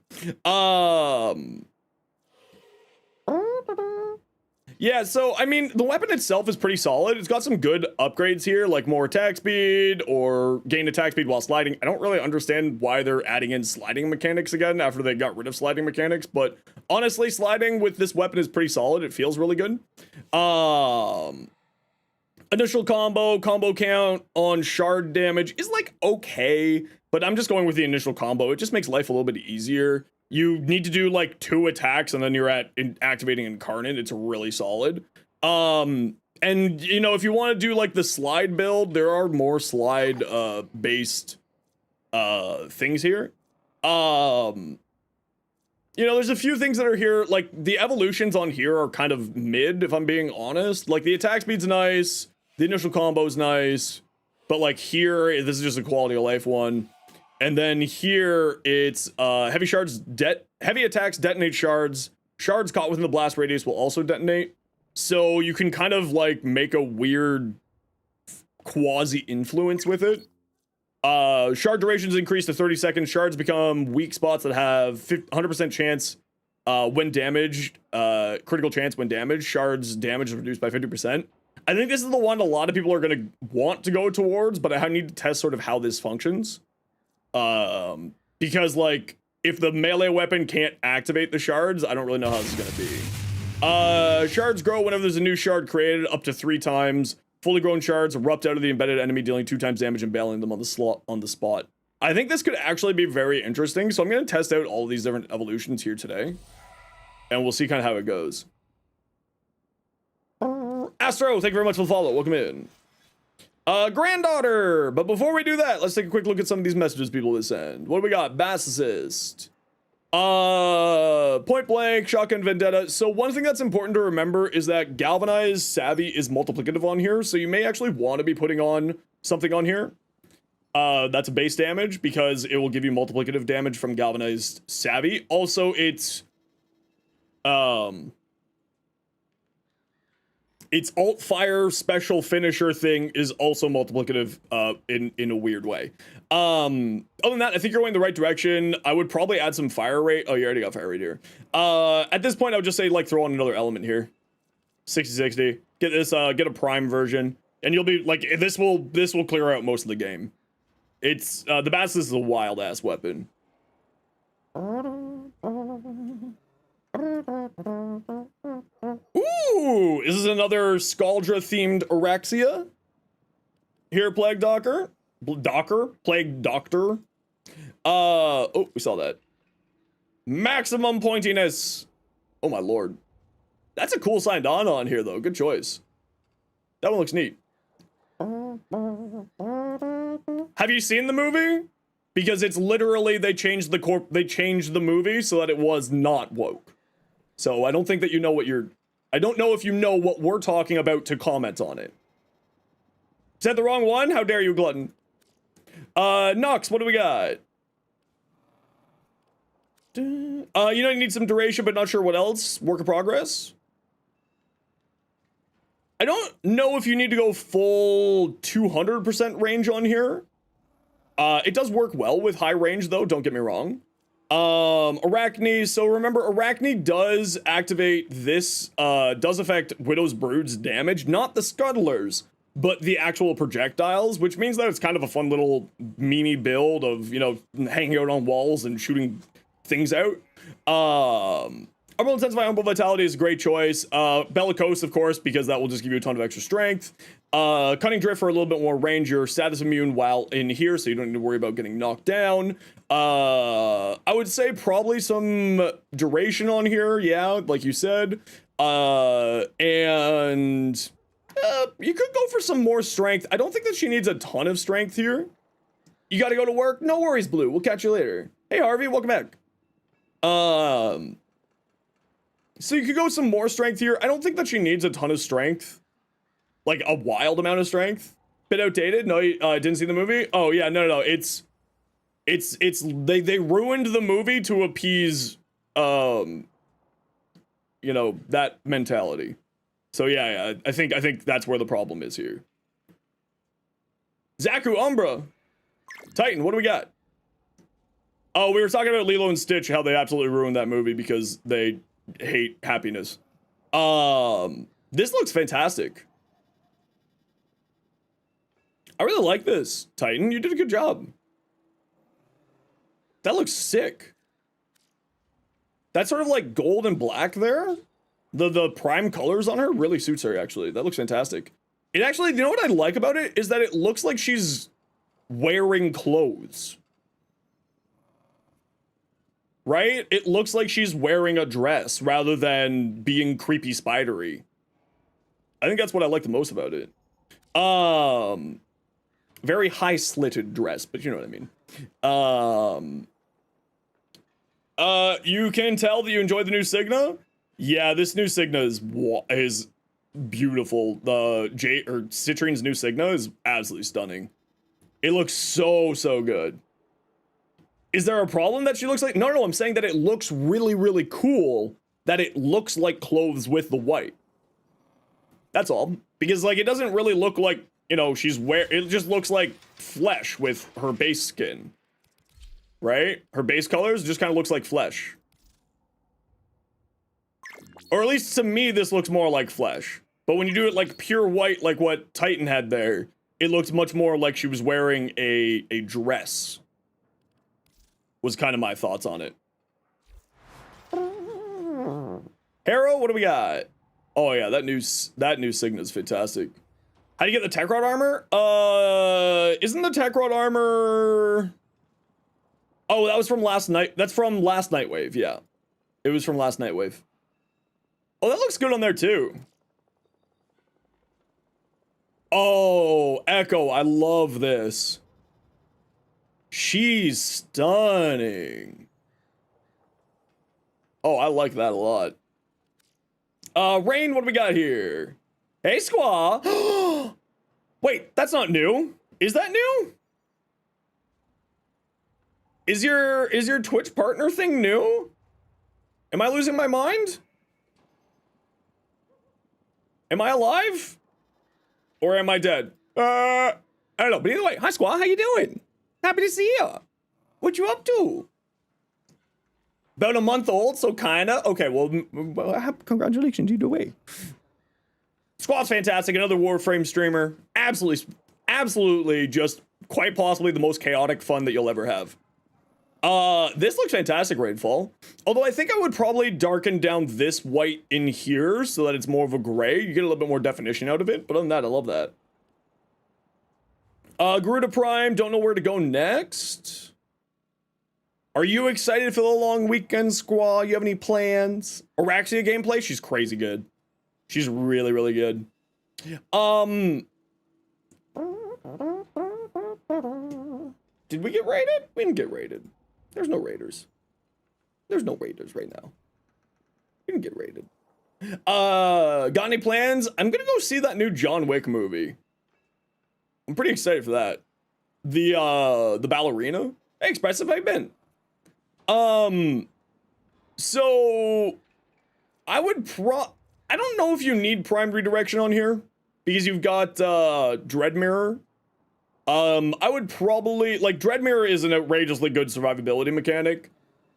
Yeah, so, I mean, the weapon itself is pretty solid. It's got some good upgrades here, like more attack speed or gain attack speed while sliding. I don't really understand why they're adding in sliding mechanics again after they got rid of sliding mechanics, but honestly, sliding with this weapon is pretty solid. It feels really good. Initial combo count on shard damage is like okay, but I'm just going with the initial combo. It just makes life a little bit easier. You need to do like 2 attacks and then you're activating Incarnate. It's really solid. And you know, if you want to do like the slide build, there are more slide based things here. You know, there's a few things that are here, like the evolutions on here are kind of mid, if I'm being honest. Like the attack speed's nice, the initial combo's nice, but like here, this is just a quality of life one. And then here it's heavy attacks detonate shards. Shards caught within the blast radius will also detonate. So you can kind of like make a weird quasi influence with it. Shard durations increase to 30 seconds. Shards become weak spots that have 100% chance when damaged, critical chance when damaged. Shards damage is reduced by 50%. I think this is the one a lot of people are going to want to go towards, but I need to test sort of how this functions. Because like if the melee weapon can't activate the shards, I don't really know how this is gonna be. Shards grow whenever there's a new shard created up to 3 times. Fully grown shards erupt out of the embedded enemy, dealing 2 times damage and bailing them on the spot. I think this could actually be very interesting, so I'm gonna test out all of these different evolutions here today, and we'll see kind of how it goes. Astro, thank you very much for the follow. Welcome in. Granddaughter! But before we do that, let's take a quick look at some of these messages people would send. What do we got? Bass Assist. Point Blank, Shotgun Vendetta. So one thing that's important to remember is that Galvanized Savvy is multiplicative on here, so you may actually want to be putting on something on here. That's a base damage, because it will give you multiplicative damage from Galvanized Savvy. Also, its alt fire special finisher thing is also multiplicative in a weird way. Other than that, I think you're going the right direction. I would probably add some fire rate. Oh, you already got fire rate here. At this point, I would just say like throw on another element here. 60-60. Get this. Get a prime version, and you'll be like this will clear out most of the game. It's the Basilisk is a wild ass weapon. Ooh, this is another Scaldra-themed Araxia. Here, Plague Docker. Plague Doctor. Oh, we saw that. Maximum pointiness. Oh my lord. That's a cool signed on here though. Good choice. That one looks neat. Have you seen the movie? Because it's literally they changed the movie so that it was not woke. So I don't think that you know what I don't know if you know what we're talking about to comment on it. Said the wrong one? How dare you, glutton? Nox, what do we got? You know you need some duration, but not sure what else. Work in progress. I don't know if you need to go full 200% range on here. It does work well with high range though, don't get me wrong. Arachnne, so remember Arachnne does activate this, does affect Widow's Brood's damage, not the scuttlers, but the actual projectiles, which means that it's kind of a fun little meanie build of, you know, hanging out on walls and shooting things out. Orbital Intensify Humble Vitality is a great choice. Bellicose, of course, because that will just give you a ton of extra strength. Cutting Drift for a little bit more range. You're status immune while in here, so you don't need to worry about getting knocked down. I would say probably some duration on here, yeah, like you said. And you could go for some more strength. I don't think that she needs a ton of strength here. You gotta go to work? No worries, Blue. We'll catch you later. Hey, Harvey, welcome back. So you could go some more strength here. I don't think that she needs a ton of strength. Like a wild amount of strength. Bit outdated? No, I didn't see the movie? Oh yeah, no. They ruined the movie to appease, you know, that mentality. So yeah, I think that's where the problem is here. Zaku Umbra. Titan, what do we got? Oh, we were talking about Lilo and Stitch, how they absolutely ruined that movie because they hate happiness. This looks fantastic. I really like this, Titan. You did a good job. That looks sick. That sort of like gold and black there. The prime colors on her really suits her, actually. That looks fantastic. It actually, you know what I like about it? Is that it looks like she's wearing clothes. Right? It looks like she's wearing a dress rather than being creepy spidery. I think that's what I like the most about it. Very high slitted dress, but you know what I mean. You can tell that you enjoyed the new Signa? Yeah, this new Signa is beautiful. The Citrine's new Signa is absolutely stunning. It looks so good. Is there a problem that she looks like? No, I'm saying that it looks really cool that it looks like clothes with the white. That's all. Because like it doesn't really look like, you know, it just looks like flesh with her base skin. Right? Her base colors just kind of looks like flesh. Or at least to me, this looks more like flesh. But when you do it like pure white, like what Titan had there, it looks much more like she was wearing a dress. Was kind of my thoughts on it. Harrow, what do we got? Oh yeah, that new Signa is fantastic. How do you get the Tech Rod armor? Isn't the Tech Rod armor? Oh, that was from last night. That's from last Nightwave, yeah. It was from last Nightwave. Oh, that looks good on there too. Oh, Echo, I love this. She's stunning. Oh, I like that a lot. Rain, what do we got here? Hey, Squaw. Wait, that's not new. Is that new? Is your Twitch partner thing new? Am I losing my mind? Am I alive? Or am I dead? I don't know, but either way, hi Squaw, how you doing? Happy to see you. What you up to? About a month old, so kinda. Okay, well congratulations, either way. Squaw's fantastic, another Warframe streamer. Absolutely just quite possibly the most chaotic fun that you'll ever have. This looks fantastic, Rainfall. Although I think I would probably darken down this white in here so that it's more of a gray. You get a little bit more definition out of it, but other than that, I love that. Garuda Prime, don't know where to go next. Are you excited for the long weekend, squaw? You have any plans? Arachnne gameplay? She's crazy good. She's really, really good. Did we get raided? We didn't get raided. There's no raiders. There's no raiders right now. We didn't get raided. Got any plans? I'm gonna go see that new John Wick movie. I'm pretty excited for that. The ballerina? Hey, Expressive, how you been? So I don't know if you need primed redirection on here because you've got Dread Mirror. I would probably like Dread Mirror is an outrageously good survivability mechanic.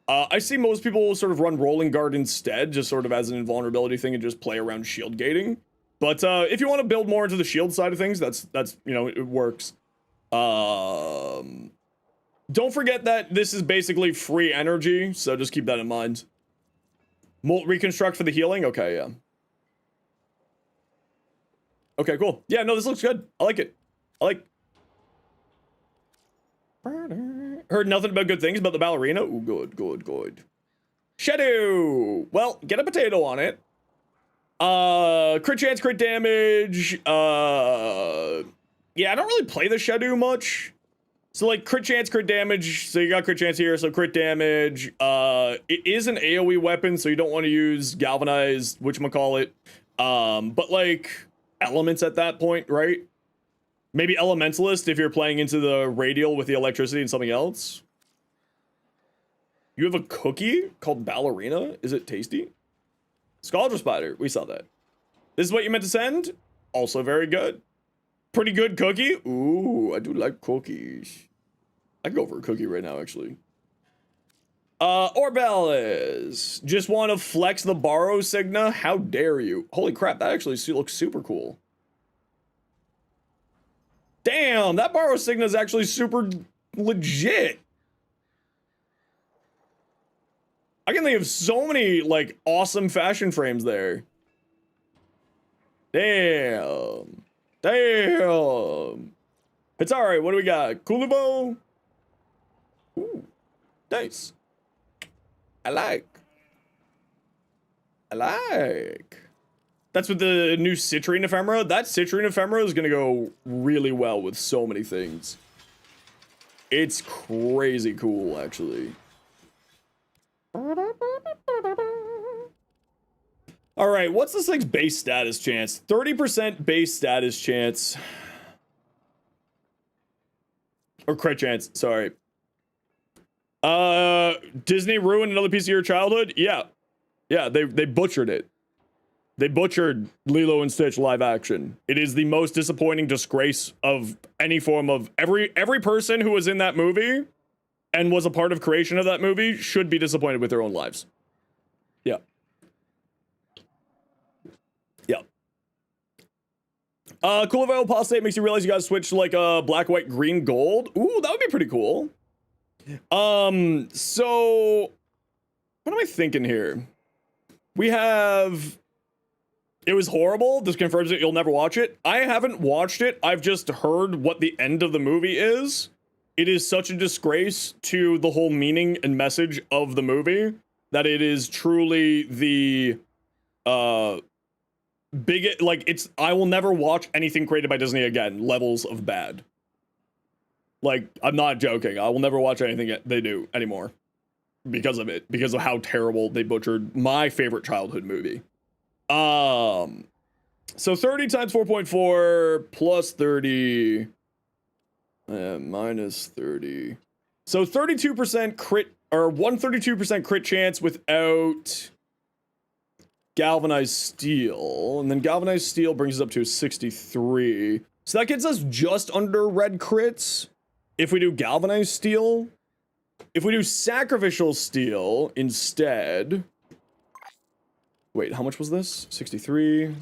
I see most people sort of run Rolling Guard instead, just sort of as an invulnerability thing and just play around shield gating. But if you want to build more into the shield side of things, that's you know, it works. Don't forget that this is basically free energy, so just keep that in mind. Molt reconstruct for the healing? Okay, yeah. Okay, cool. Yeah, no, this looks good. I like it. Heard nothing but good things about the ballerina. Ooh, good. Shadow! Well, get a potato on it. Crit chance, crit damage. Yeah, I don't really play the Shadow much. So like crit chance, crit damage. So you got crit chance here, so crit damage. It is an AoE weapon, so you don't want to use galvanized, whatchamacallit. But like elements at that point, right? Maybe elementalist if you're playing into the radial with the electricity and something else. You have a cookie called ballerina? Is it tasty? Scaldra spider, we saw that. This is what you meant to send? Also very good. Pretty good cookie? Ooh, I do like cookies. I'd go for a cookie right now, actually. Orbellis. Just want to flex the borrow Signa? How dare you? Holy crap, that actually looks super cool. Damn, that borrow Signa is actually super legit. I can think of so many, like, awesome fashion frames there. Damn. It's alright, what do we got? Kulubo? Ooh, nice. I like. That's with the new Citrine Ephemera. That Citrine Ephemera is gonna go really well with so many things. It's crazy cool, actually. Alright, what's this thing's base status chance? 30% base status chance. Or crit chance, sorry. Disney ruined another piece of your childhood? Yeah. Yeah, they butchered it. They butchered Lilo and Stitch live action. It is the most disappointing disgrace of any form of every person who was in that movie and was a part of creation of that movie should be disappointed with their own lives. Yeah. Yeah. Cool available apostate makes you realize you gotta switch to like a black, white, green, gold. Ooh, that would be pretty cool. So what am I thinking here? We have It was horrible. This confirms that you'll never watch it. I haven't watched it. I've just heard what the end of the movie is. It is such a disgrace to the whole meaning and message of the movie that it is truly the biggest, like, it's, I will never watch anything created by Disney again, levels of bad. Like, I'm not joking. I will never watch anything they do anymore because of it, because of how terrible they butchered my favorite childhood movie. So 30 times 4.4 plus 30 minus 30. So 32% crit, or 132% crit chance without galvanized steel, and then galvanized steel brings us up to 63. So that gets us just under red crits if we do galvanized steel. If we do sacrificial steel instead, wait, how much was this? 63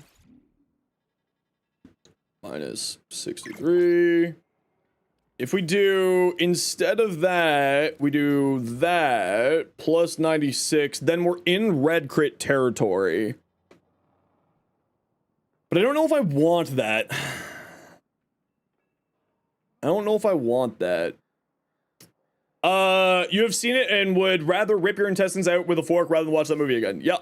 minus 63. If we do, instead of that, we do that plus 96, then we're in red crit territory. But I don't know if I want that. I don't know if I want that. You have seen it and would rather rip your intestines out with a fork rather than watch that movie again. Yeah.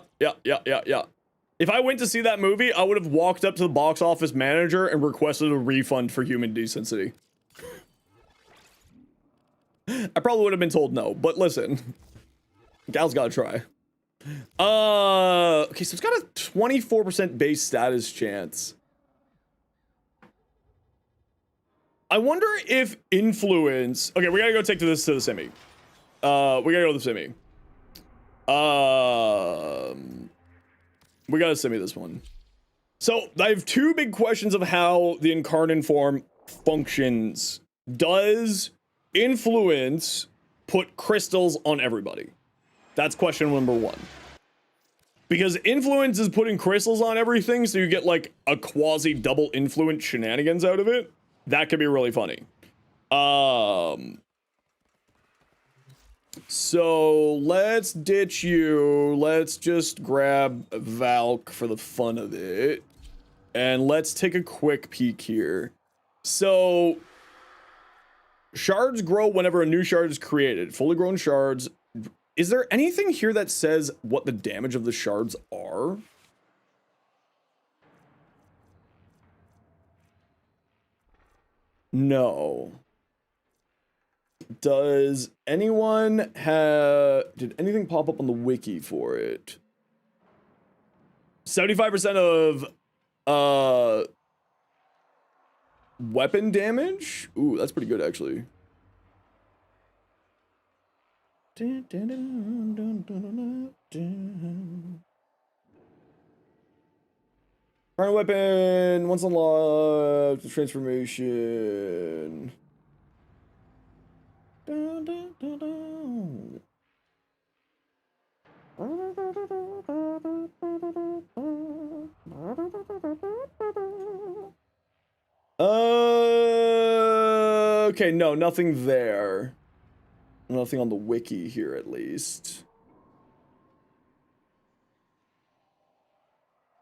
If I went to see that movie, I would have walked up to the box office manager and requested a refund for human decency. I probably would have been told no, but listen. Gal's gotta try. Okay, so it's got a 24% base status chance. I wonder if influence... Okay, we gotta go take this to the semi. We gotta go to the semi. We gotta semi this one. So, I have two big questions of how the incarnate form functions. Does influence put crystals on everybody? That's question number one. Because influence is putting crystals on everything, so you get like a quasi double influence shenanigans out of it. That could be really funny. So let's ditch you. Let's just grab Valk for the fun of it. And let's take a quick peek here. So shards grow whenever a new shard is created. Fully grown shards. Is there anything here that says what the damage of the shards are? No. Does anyone have... Did anything pop up on the wiki for it? 75% of weapon damage? Ooh, that's pretty good actually. Current weapon, once unlocked, transformation. Okay, no, nothing there. Nothing on the wiki here, at least.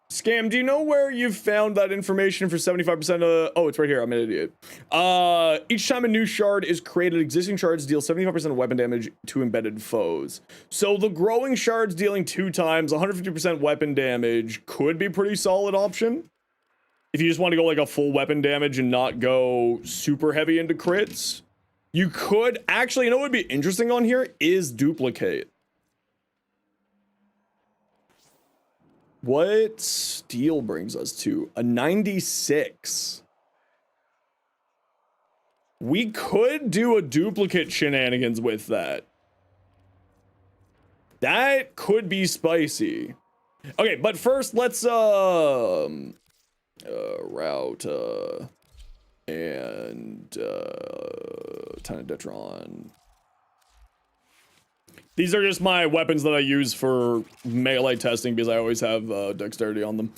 Scam, do you know where you've found that information for 75% of... Oh, it's right here. I'm an idiot. Each time a new shard is created, existing shards deal 75% of weapon damage to embedded foes. So the growing shards dealing 2 times, 150% weapon damage could be pretty solid option. If you just want to go like a full weapon damage and not go super heavy into crits. You could... Actually, you know what would be interesting on here is duplicate. What steel brings us to? A 96. We could do a duplicate shenanigans with that. That could be spicy. Okay, but first let's route and Tynadetron. These are just my weapons that I use for melee testing because I always have dexterity on them.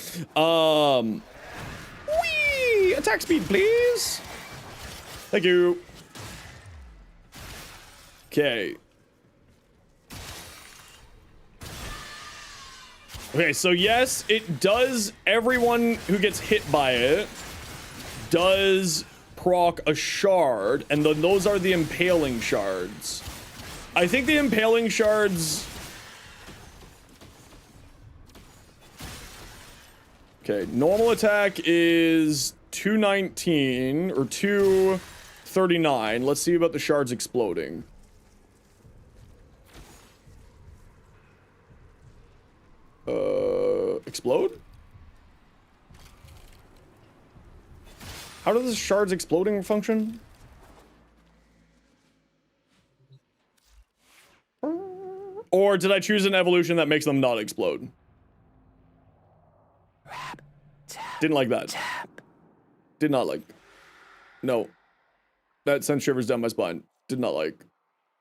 Whee! Attack speed, please. Thank you. Okay. Okay, so yes, it does. Everyone who gets hit by it does proc a shard, and then those are the impaling shards. I think the impaling shards... Okay, normal attack is 219 or 239. Let's see about the shards exploding. Explode? How does the shards exploding function? Or did I choose an evolution that makes them not explode? Didn't like that. Did not like. No. That sent shivers down my spine. Did not like.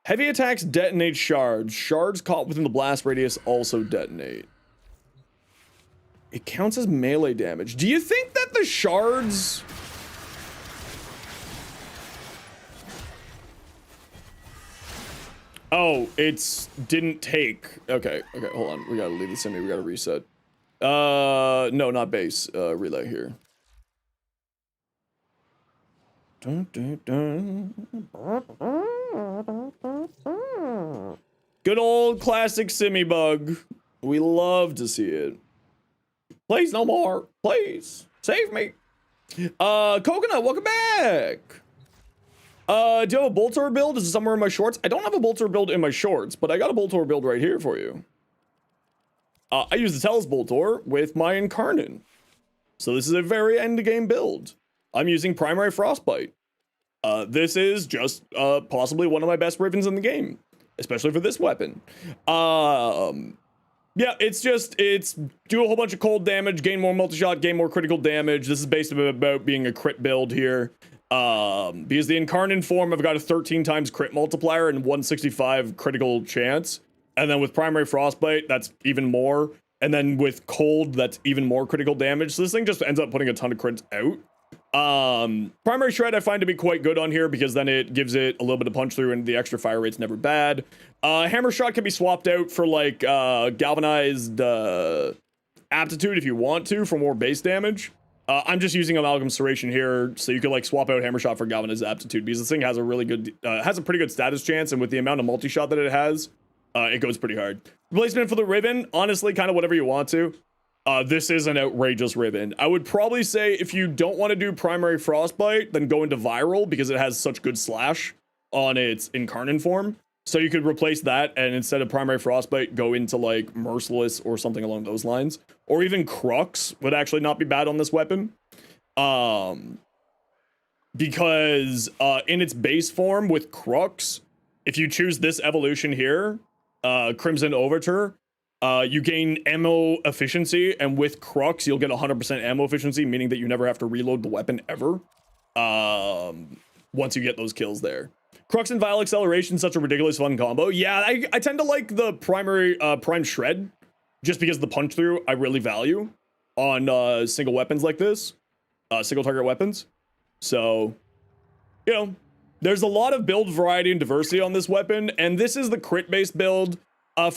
Heavy attacks detonate shards. Shards caught within the blast radius also detonate. It counts as melee damage. Do you think that the shards... Oh, it's didn't take. Okay, hold on. We gotta leave the semi. We gotta reset. No, not base. Relay here. Dun, dun, dun. Good old classic Simmy bug. We love to see it. Please, no more. Please. Save me. Coconut, welcome back. Do you have a Boltor build? Is it somewhere in my shorts? I don't have a Boltor build in my shorts, but I got a Boltor build right here for you. I use the Tellus Boltor with my Incarnate. So this is a very end game build. I'm using Primary Frostbite. This is just possibly one of my best Rivens in the game, especially for this weapon. Yeah, it's do a whole bunch of cold damage, gain more multi-shot, gain more critical damage. This is basically about being a crit build here. Because the Incarnate form, I've got a 13 times crit multiplier and 165 critical chance. And then with Primary Frostbite, that's even more. And then with Cold, that's even more critical damage. So this thing just ends up putting a ton of crits out. Primary Shred I find to be quite good on here because then it gives it a little bit of punch through and the extra fire rate's never bad. Hammer Shot can be swapped out for like Galvanized Aptitude if you want to for more base damage. I'm just using Amalgam Serration here, so you could like swap out Hammer Shot for Galvanized Aptitude because this thing has a really good, has a pretty good status chance, and with the amount of multi-shot that it has, it goes pretty hard. Replacement for the Riven, honestly, kind of whatever you want to. This is an outrageous Riven. I would probably say if you don't want to do Primary Frostbite, then go into Viral because it has such good slash on its Incarnate form. So you could replace that and instead of Primary Frostbite, go into like Merciless or something along those lines. Or even Crux would actually not be bad on this weapon. Because in its base form with Crux, if you choose this evolution here, Crimson Overture, you gain ammo efficiency, and with Crux, you'll get 100% ammo efficiency, meaning that you never have to reload the weapon ever. Once you get those kills there. Crux and Vile Acceleration, such a ridiculous fun combo. Yeah, I tend to like the primary Prime Shred, just because the punch through I really value on single weapons like this, single target weapons. So, you know, there's a lot of build variety and diversity on this weapon, and this is the crit based build. For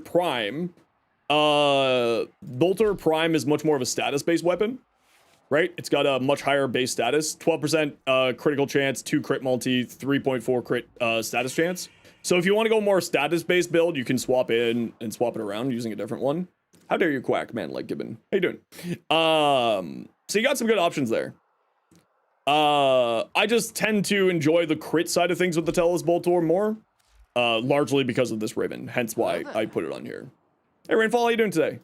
Prime, Bolter Prime is much more of a status based weapon. Right? It's got a much higher base status, 12% critical chance, 2 crit multi, 3.4 crit status chance. So if you want to go more status-based build, you can swap in and swap it around using a different one. How dare you quack, man, like Gibbon. How you doing? So you got some good options there. I just tend to enjoy the crit side of things with the Tellus Boltor more, largely because of this Riven, hence why I put it on here. Hey, Rainfall, how you doing today?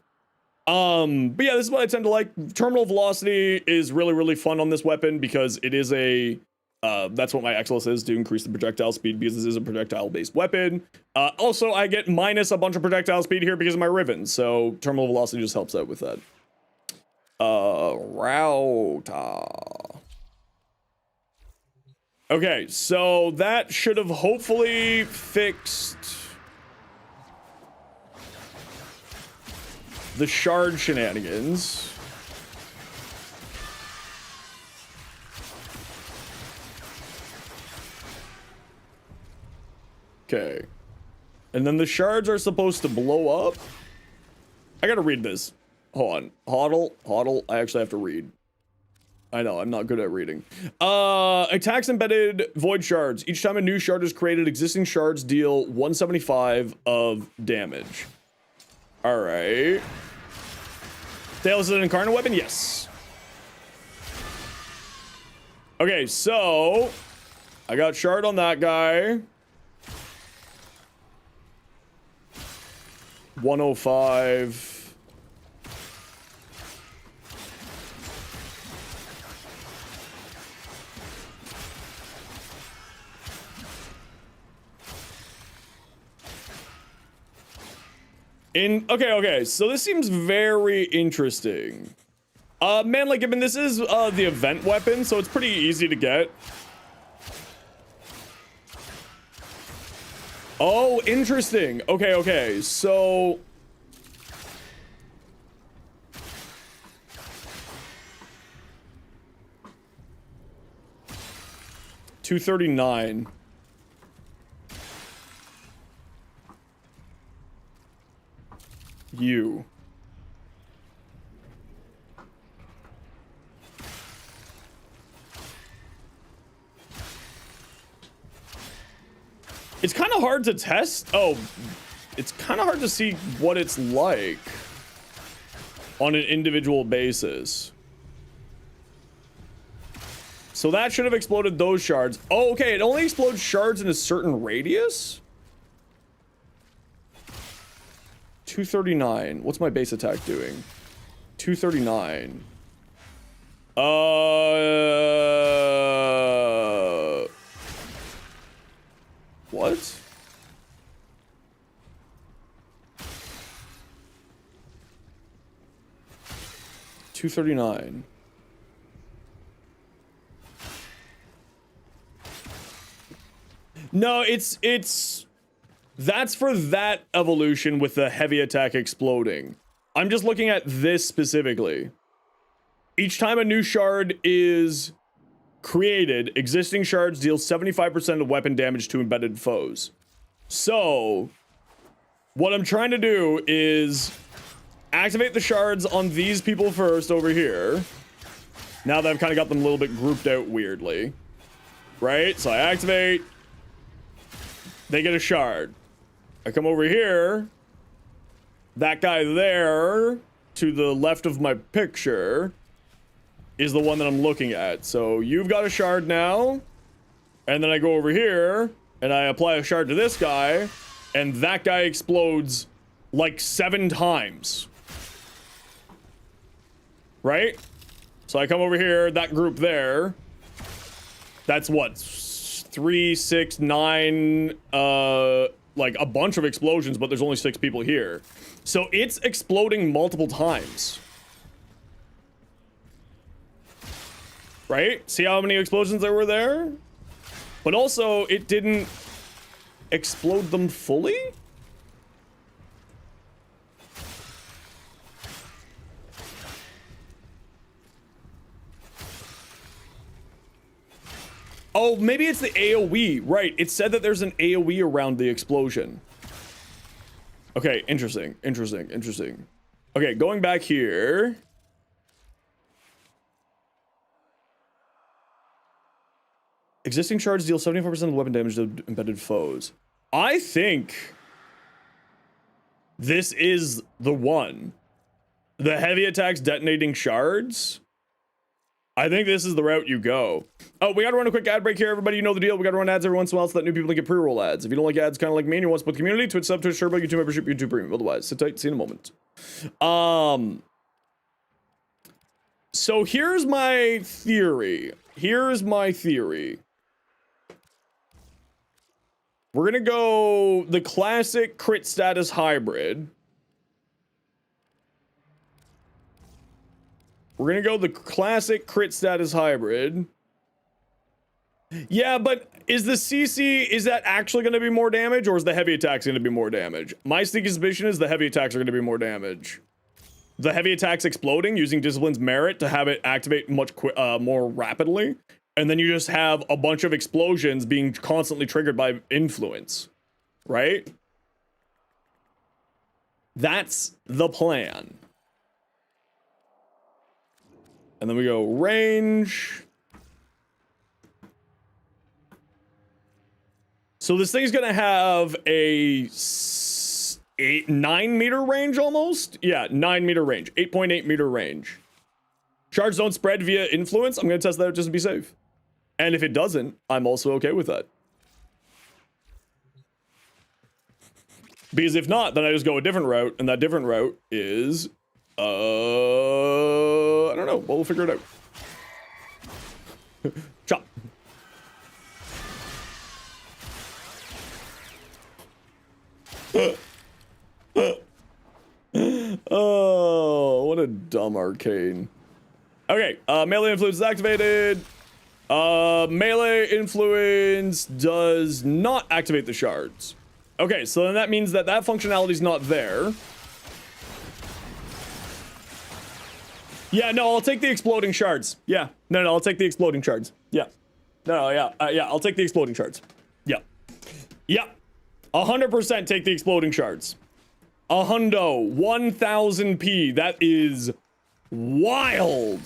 But yeah, this is what I tend to like. Terminal velocity is really, really fun on this weapon because it is a, that's what my Exilus is, to increase the projectile speed because this is a projectile-based weapon. Also, I get minus a bunch of projectile speed here because of my Riven, so terminal velocity just helps out with that. Router. Okay, so that should have hopefully fixed the shard shenanigans. Okay. And then the shards are supposed to blow up. I gotta read this. Hold on. Hodl. I actually have to read. I know, I'm not good at reading. Attacks embedded void shards. Each time a new shard is created, existing shards deal 175 of damage. Alright. Tails is an Incarnate weapon? Yes. Okay, so I got shard on that guy. 105. Okay, so this seems very interesting. Man, like, I mean, this is the event weapon, so it's pretty easy to get. Oh, interesting. Okay, so $239. You. It's kind of hard to test. Oh, it's kind of hard to see what it's like on an individual basis. So that should have exploded those shards. Oh, okay, it only explodes shards in a certain radius? 239. What's my base attack doing? 239. What? $239. No, that's for that evolution with the heavy attack exploding. I'm just looking at this specifically. Each time a new shard is created, existing shards deal 75% of weapon damage to embedded foes. So, what I'm trying to do is activate the shards on these people first over here. Now that I've kind of got them a little bit grouped out weirdly. Right? So I activate. They get a shard. I come over here. That guy there, to the left of my picture, is the one that I'm looking at. So you've got a shard now. And then I go over here, and I apply a shard to this guy, and that guy explodes like 7 times. Right? So I come over here, that group there. That's what? 3, 6, 9, like a bunch of explosions, but there's only 6 people here. So it's exploding multiple times. Right? See how many explosions there were there? But also, it didn't explode them fully? Oh, maybe it's the AoE. Right, it said that there's an AoE around the explosion. Okay, interesting. Okay, going back here. Existing shards deal 75% of weapon damage to embedded foes. I think this is the one. The heavy attacks detonating shards. I think this is the route you go. Oh, we gotta run a quick ad break here, everybody. You know the deal. We gotta run ads every once in a while so that new people can get pre-roll ads. If you don't like ads, kind of like me, and you want to support the community, Twitch sub, Twitch turbo, YouTube membership, YouTube premium. Otherwise, sit tight. See you in a moment. So here's my theory. We're gonna go the classic crit status hybrid. Yeah, but is the CC, is that actually going to be more damage, or is the heavy attacks going to be more damage? My sneaky suspicion is the heavy attacks are going to be more damage. The heavy attacks exploding using Discipline's merit to have it activate much more rapidly, and then you just have a bunch of explosions being constantly triggered by influence, right? That's the plan. And then we go range. So this thing's gonna have a 9 meter range almost? Yeah, 9 meter range, 8.8 meter range. Shards don't spread via influence. I'm gonna test that out just to be safe. And if it doesn't, I'm also okay with that. Because if not, then I just go a different route, and that different route is, I don't know, but we'll figure it out. Chop. Oh, what a dumb arcane. Okay, melee influence is activated. Melee influence does not activate the shards. Okay, so then that means that that functionality is not there. Yeah, no, I'll take the exploding shards. Yeah, no, I'll take the exploding shards. Yeah, yeah, I'll take the exploding shards. Yeah, 100% take the exploding shards. 1000p. That is wild.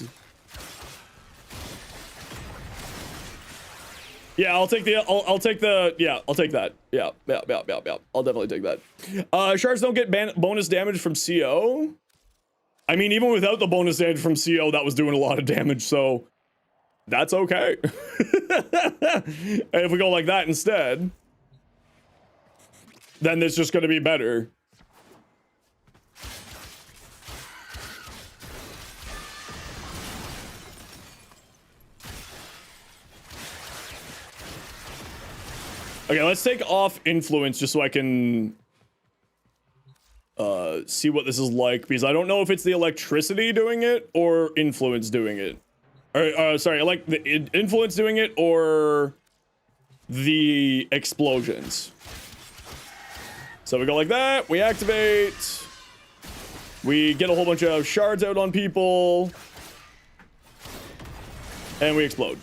Yeah, I'll take the, I'll take the, yeah, I'll take that. Yeah. I'll definitely take that. Shards don't get bonus damage from CO. I mean, even without the bonus damage from CO, that was doing a lot of damage, so that's okay. And if we go like that instead, then it's just gonna be better. Okay, let's take off influence just so I can see what this is like, because I don't know if it's the electricity doing it or influence doing it. Or, sorry, like the influence doing it or the explosions. So we go like that, we activate, we get a whole bunch of shards out on people, and we explode.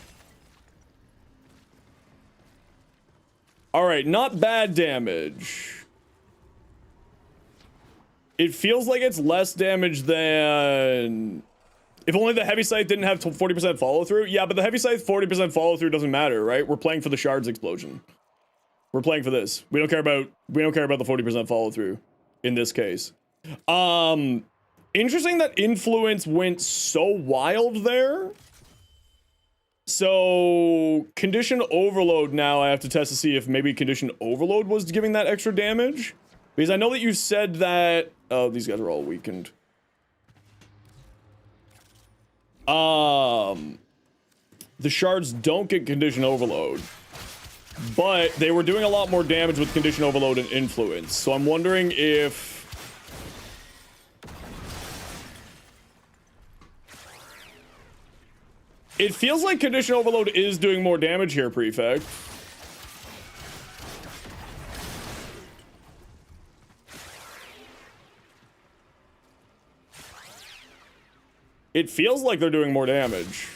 All right, not bad damage. It feels like it's less damage than... If only the heavy scythe didn't have 40% follow through. Yeah, but the heavy scythe 40% follow through doesn't matter, right? We're playing for the shards explosion. We're playing for this. We don't care about the 40% follow through in this case. Interesting that influence went so wild there. So condition overload now I have to test to see if maybe condition overload was giving that extra damage. Because I know that you said that... Oh, these guys are all weakened. The shards don't get condition overload. But they were doing a lot more damage with condition overload and influence. So I'm wondering if... It feels like condition overload is doing more damage here, Prefect. It feels like they're doing more damage.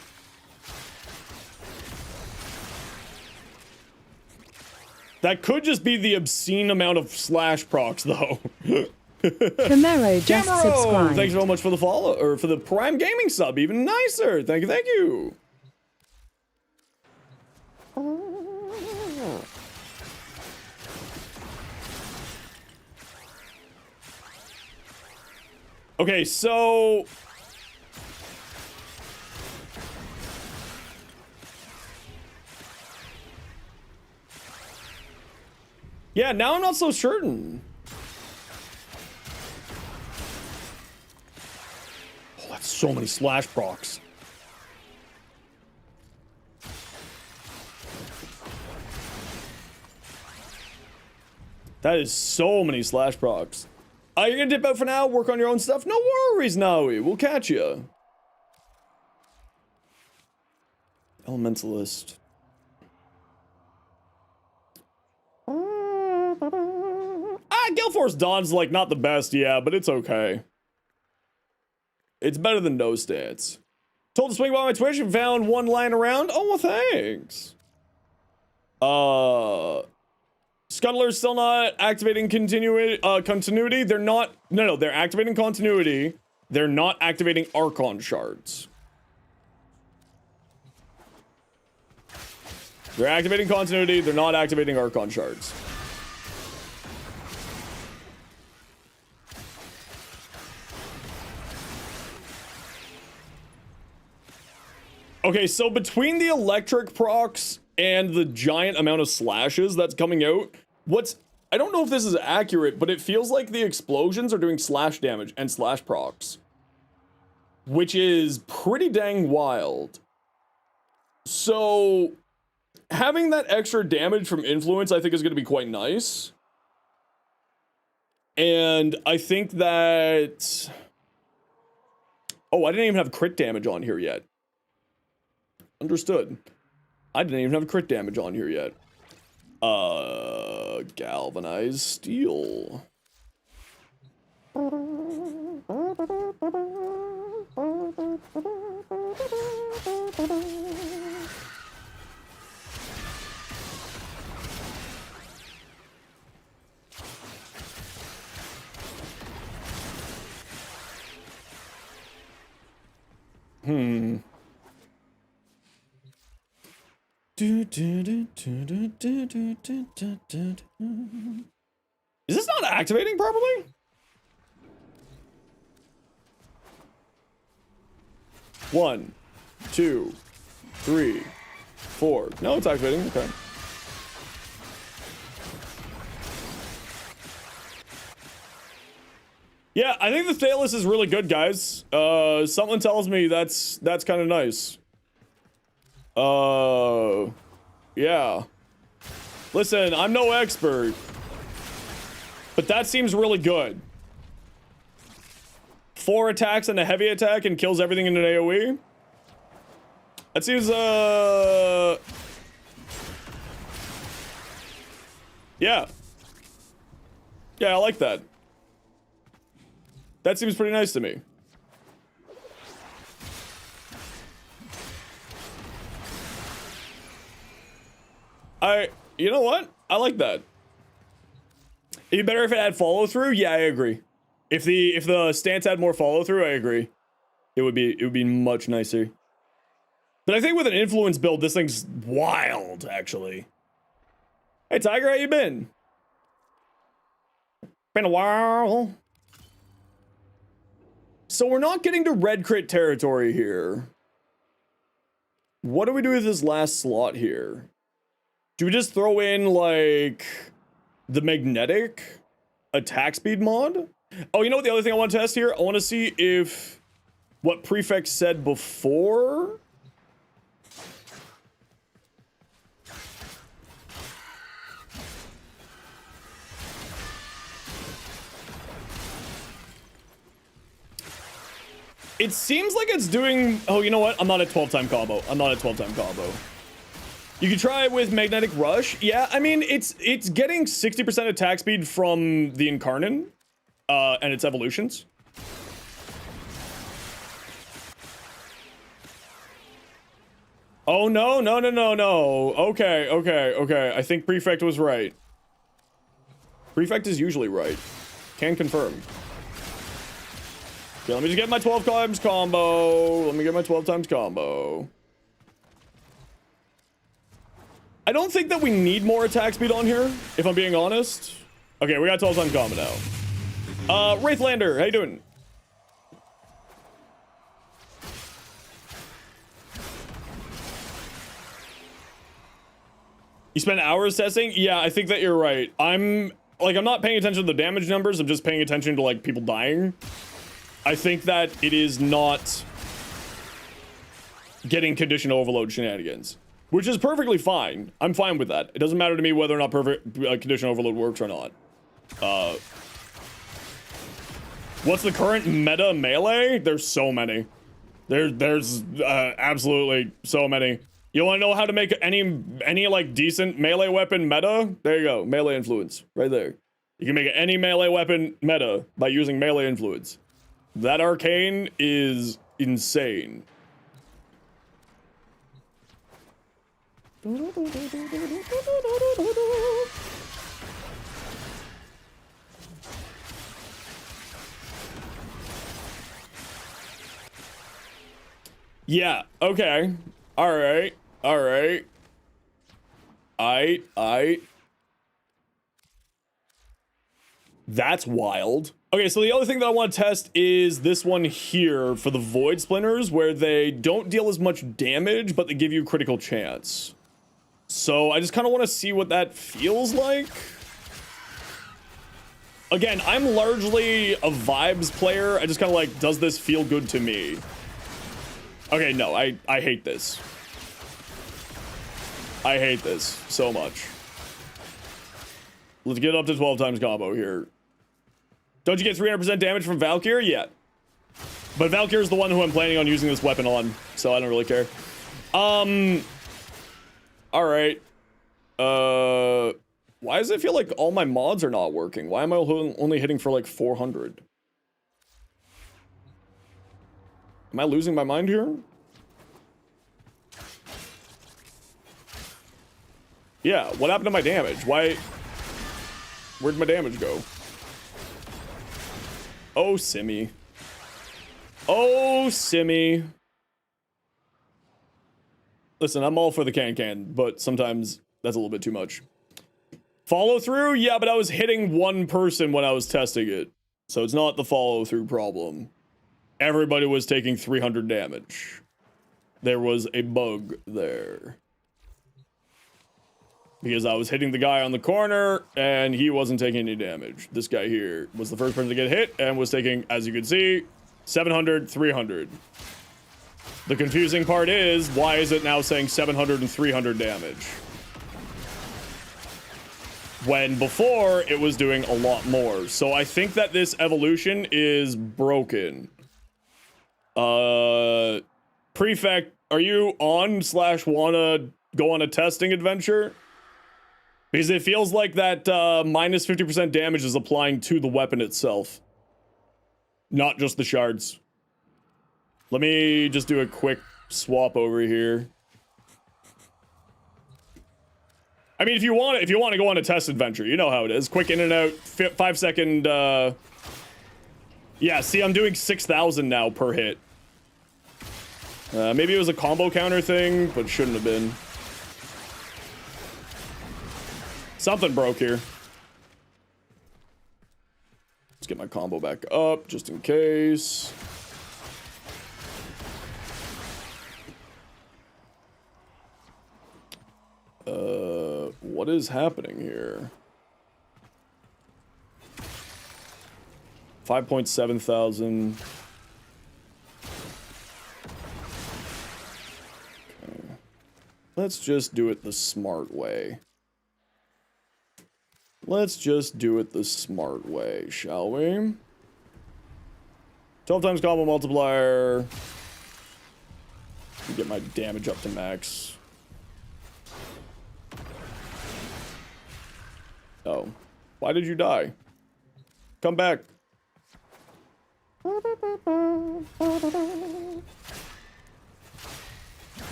That could just be the obscene amount of slash procs, though. Camaro just subscribed. Thanks so much for the follow, or for the Prime Gaming sub. Even nicer. Thank you, thank you. Okay, so... Yeah, now I'm not so certain. Oh, that's so many slash procs. That is so many slash procs. You're gonna dip out for now, work on your own stuff? No worries, Naui. We'll catch you. Elementalist. Gale Force Dawn's like not the best, yeah, but it's okay. It's better than no stats. Told to swing by my Twitch and found one lying around. Oh, well, thanks. Scuttler's still not activating continuity. They're not, no, they're activating continuity. They're not activating Archon shards. They're activating continuity. They're not activating Archon shards. Okay, so between the electric procs and the giant amount of slashes that's coming out, I don't know if this is accurate, but it feels like the explosions are doing slash damage and slash procs, which is pretty dang wild. So having that extra damage from influence, I think, is going to be quite nice. And I think that... Oh, I didn't even have crit damage on here yet. Understood. I didn't even have crit damage on here yet. Galvanized steel. Is this not activating properly? One, two, three, four. No, it's activating. Okay. Yeah, I think the Thalos is really good, guys. Someone tells me that's kind of nice. Yeah. Listen, I'm no expert, but that seems really good. 4 attacks and a heavy attack and kills everything in an AoE. That seems, yeah. Yeah, I like that. That seems pretty nice to me. You know what? I like that. It'd be better if it had follow through. Yeah, I agree. If the stance had more follow through, I agree. It would be much nicer. But I think with an influence build, this thing's wild, actually. Hey, Tiger, how you been? Been a while. So we're not getting to red crit territory here. What do we do with this last slot here? Do we just throw in, like, the magnetic attack speed mod? Oh, you know what the other thing I want to test here? I want to see if what Prefect said before. It seems like it's doing... Oh, you know what? I'm not a 12-time combo. I'm not a 12-time combo. You can try it with Magnetic Rush. Yeah, I mean, it's getting 60% attack speed from the Incarnate and its evolutions. Oh, no. Okay. I think Prefect was right. Prefect is usually right. Can confirm. Okay, let me just get my 12 times combo. I don't think that we need more attack speed on here, if I'm being honest. Okay, we got 12 times combo now. Wraithlander, how you doing? You spend hours testing? Yeah, I think that you're right. I'm not paying attention to the damage numbers. I'm just paying attention to, like, people dying. I think that it is not getting condition overload shenanigans, which is perfectly fine. I'm fine with that. It doesn't matter to me whether or not condition overload works or not. What's the current meta melee? There's so many. There's absolutely so many. You want to know how to make any like decent melee weapon meta? There you go. Melee influence right there. You can make any melee weapon meta by using melee influence. That arcane is insane. Yeah, okay. Alright. That's wild. Okay, so the other thing that I want to test is this one here for the Void Splinters, where they don't deal as much damage, but they give you critical chance. So I just kind of want to see what that feels like. Again, I'm largely a vibes player. I just kind of like, does this feel good to me? Okay, no, I hate this. I hate this so much. Let's get up to 12 times combo here. Don't you get 300% damage from Valkyr? Yeah. But Valkyr is the one who I'm planning on using this weapon on, so I don't really care. Alright. Why does it feel like all my mods are not working? Why am I only hitting for like 400? Am I losing my mind here? Yeah, what happened to my damage? Where'd my damage go? Oh, Simmy. Oh, Simmy. Listen, I'm all for the can, but sometimes that's a little bit too much. Follow through? Yeah, but I was hitting one person when I was testing it. So it's not the follow through problem. Everybody was taking 300 damage. There was a bug there. Because I was hitting the guy on the corner, and he wasn't taking any damage. This guy here was the first person to get hit, and was taking, as you can see, 700, 300. The confusing part is, why is it now saying 700 and 300 damage? When before, it was doing a lot more. So I think that this evolution is broken. Prefect, are you on / wanna go on a testing adventure? Because it feels like that minus 50% damage is applying to the weapon itself. Not just the shards. Let me just do a quick swap over here. I mean, if you want to go on a test adventure, you know how it is. Quick in and out, 5 second, yeah, see, I'm doing 6,000 now per hit. Maybe it was a combo counter thing, but shouldn't have been. Something broke here. Let's get my combo back up, just in case. What is happening here? 5.7 thousand. Okay. Let's just do it the smart way. Let's just do it the smart way, shall we? 12 times combo multiplier. Get my damage up to max. Oh. Why did you die? Come back.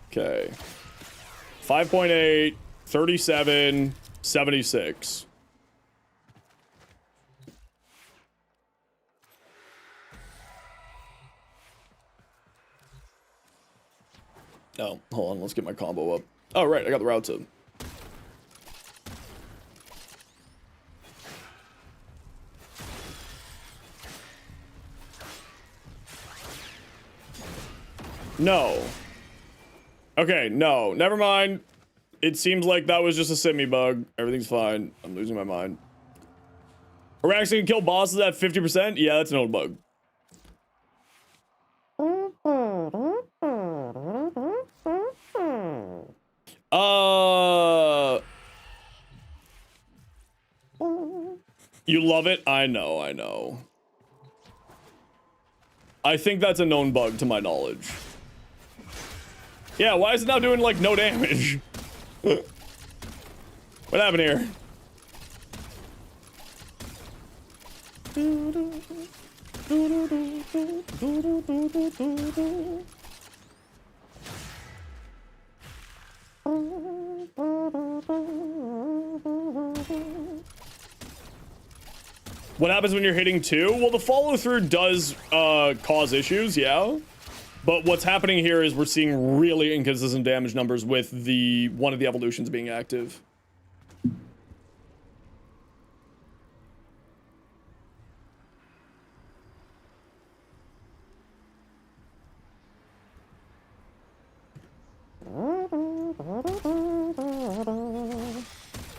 Okay. 5.8, 37, 76. Oh, hold on. Let's get my combo up. Oh, right. I got the routes up. No. Okay, no. Never mind. It seems like that was just a simi bug. Everything's fine. I'm losing my mind. Arachnne can kill bosses at 50%? Yeah, that's an old bug. You love it? I know, I know. I think that's a known bug to my knowledge. Yeah, why is it now doing, like, no damage? What happened here? What happens when you're hitting 2? Well, the follow through does cause issues, yeah. But what's happening here is we're seeing really inconsistent damage numbers with one of the evolutions being active.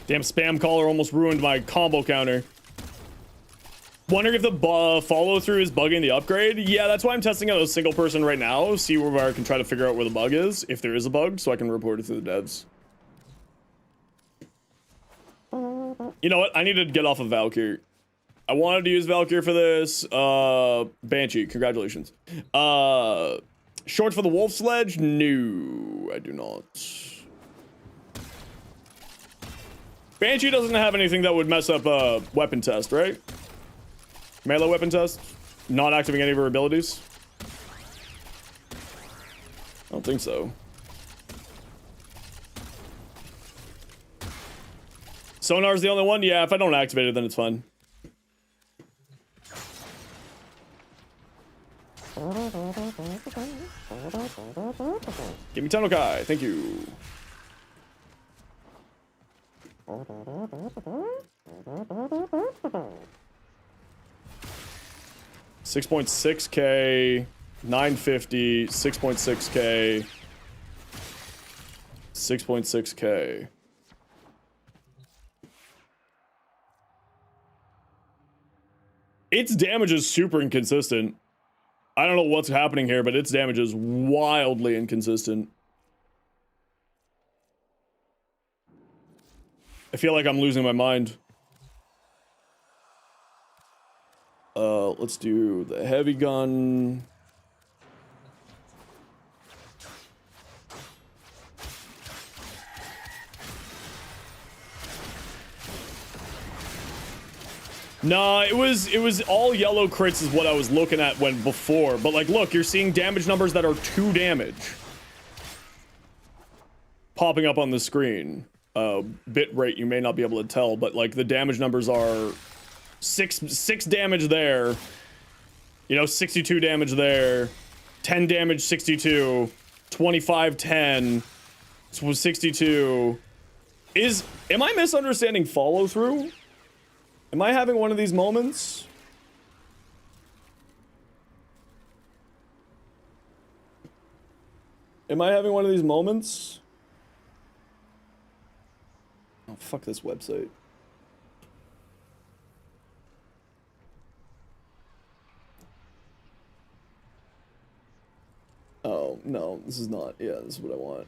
Damn, spam caller almost ruined my combo counter. Wondering if the follow through is bugging the upgrade. Yeah, that's why I'm testing out a single person right now. See where I can try to figure out where the bug is, if there is a bug, so I can report it to the devs. You know what? I need to get off of Valkyr. I wanted to use Valkyr for this. Banshee, congratulations. Short for the wolf sledge? No, I do not. Banshee doesn't have anything that would mess up a weapon test, right? Melee weapon test? Not activating any of her abilities? I don't think so. Sonar's the only one? Yeah, if I don't activate it, then it's fine. Give me Tenokai, thank you. 6.6K, 950, 6.6K, 6.6K. Its damage is super inconsistent. I don't know what's happening here, but its damage is wildly inconsistent. I feel like I'm losing my mind. Let's do the heavy gun. Nah, it was all yellow crits is what I was looking at when before. But like, look, you're seeing damage numbers that are 2 damage popping up on the screen. Bit rate you may not be able to tell, but like the damage numbers are 6 damage there, you know, 62 damage there, 10 damage 62, 25 10, 62. Am I misunderstanding follow through? Am I having one of these moments? Am I having one of these moments? Oh, fuck this website. Oh, no, this is not. Yeah, this is what I want.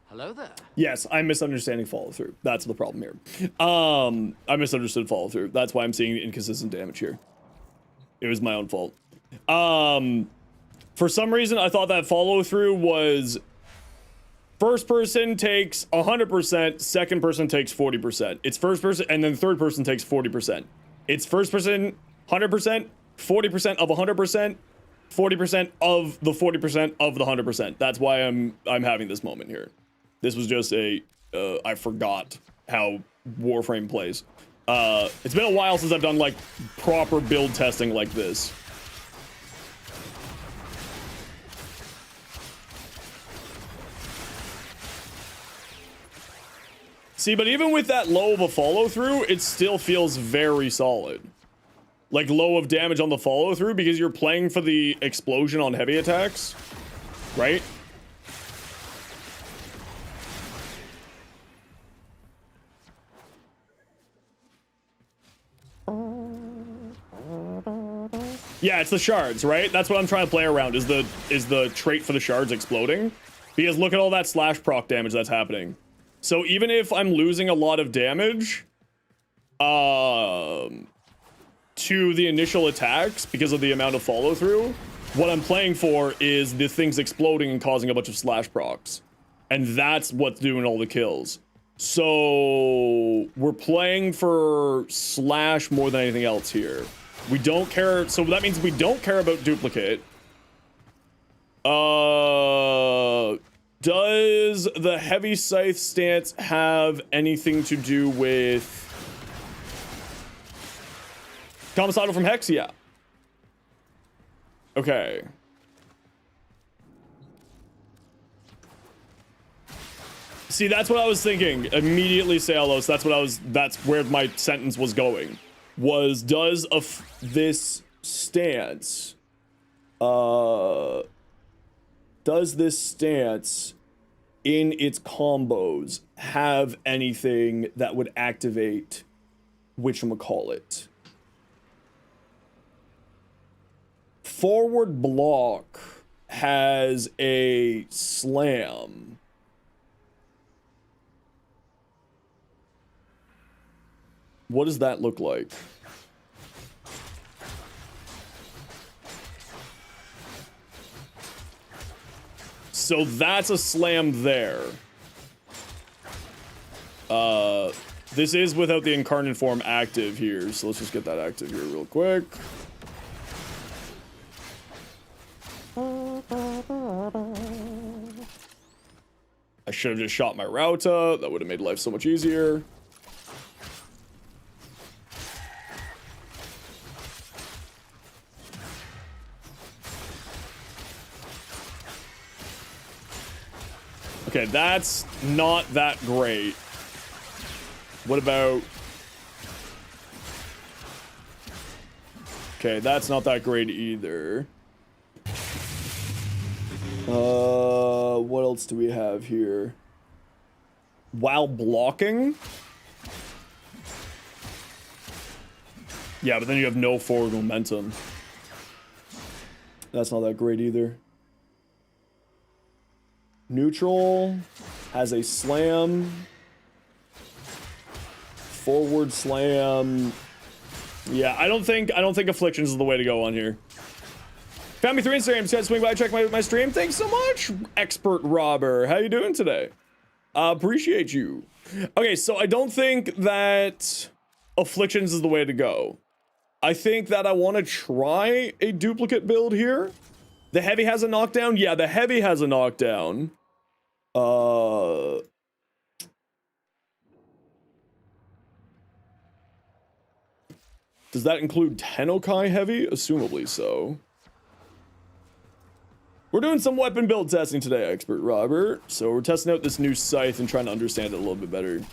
Hello there. Yes, I'm misunderstanding follow through. That's the problem here. I misunderstood follow through. That's why I'm seeing inconsistent damage here. It was my own fault. For some reason, I thought that follow through was first person takes 100%, second person takes 40%. It's first person, and then third person takes 40%. It's first person 100%, 40% of 100%, 40% of the 40% of the 100%. That's why I'm having this moment here. This was just I forgot how Warframe plays. It's been a while since I've done like proper build testing like this. See, but even with that low of a follow through, it still feels very solid. Like low of damage on the follow through because you're playing for the explosion on heavy attacks, right? Yeah, it's the shards, right? That's what I'm trying to play around, is the trait for the shards exploding. Because look at all that slash proc damage that's happening. So even if I'm losing a lot of damage to the initial attacks because of the amount of follow through, what I'm playing for is the things exploding and causing a bunch of slash procs. And that's what's doing all the kills. So we're playing for slash more than anything else here. We don't care, so that means we don't care about duplicate. Does the heavy scythe stance have anything to do with Commissado from Hex? Yeah. Okay. See, that's what I was thinking. Immediately say Alos. That's where my sentence was going. Does this stance in its combos have anything that would activate whatchamacallit? Forward block has a slam. What does that look like? So that's a slam there. This is without the incarnate form active here, so let's just get that active here real quick. I should have just shot my Rauta. That would have made life so much easier. Okay, that's not that great. What about... Okay, that's not that great either. What else do we have here? While blocking? Yeah, but then you have no forward momentum. That's not that great either. Neutral has a slam. Forward slam. Yeah, I don't think afflictions is the way to go on here. Found me through Instagram, said swing by, check my stream. Thanks so much, Expert Robber. How you doing today? Appreciate you. Okay, so I don't think that afflictions is the way to go. I think that I want to try a duplicate build here. The heavy has a knockdown. Yeah, the heavy has a knockdown. Does that include Tennokai heavy? Assumably so. We're doing some weapon build testing today, Expert Robert. So we're testing out this new scythe and trying to understand it a little bit better.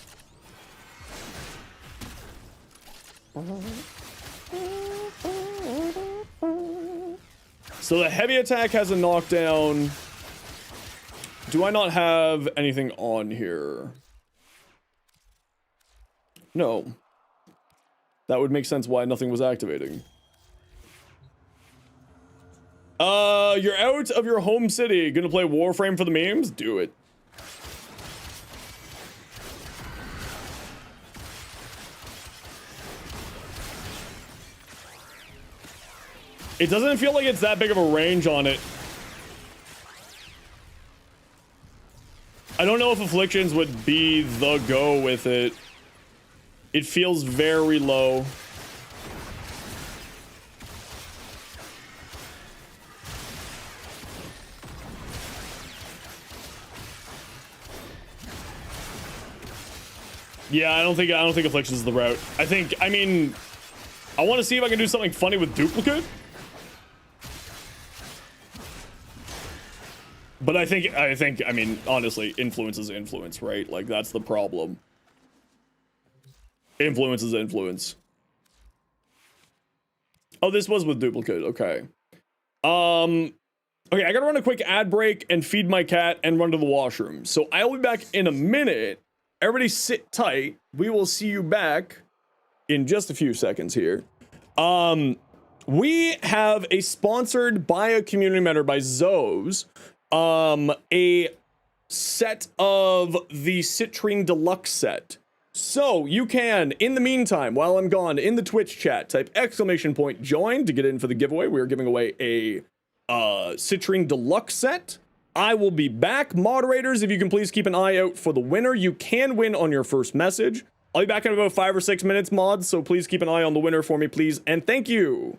So the heavy attack has a knockdown. Do I not have anything on here? No. That would make sense why nothing was activating. You're out of your home city. Gonna play Warframe for the memes? Do it. It doesn't feel like it's that big of a range on it. I don't know if afflictions would be the go with it. It feels very low. Yeah, I don't think afflictions is the route. I mean, I want to see if I can do something funny with duplicate. But I mean, honestly, influence is influence, right? Like, that's the problem. Influence is influence. Oh, this was with duplicate. Okay. Okay, I gotta run a quick ad break and feed my cat and run to the washroom. So I'll be back in a minute. Everybody sit tight. We will see you back in just a few seconds here. We have a sponsored by a community member by Zoes. A set of the Citrine Deluxe set. So you can, in the meantime, while I'm gone, in the Twitch chat, type !join to get in for the giveaway. We are giving away a Citrine Deluxe set. I will be back. Moderators, if you can please keep an eye out for the winner. You can win on your first message. I'll be back in about 5 or 6 minutes, mods, so please keep an eye on the winner for me, please, and thank you.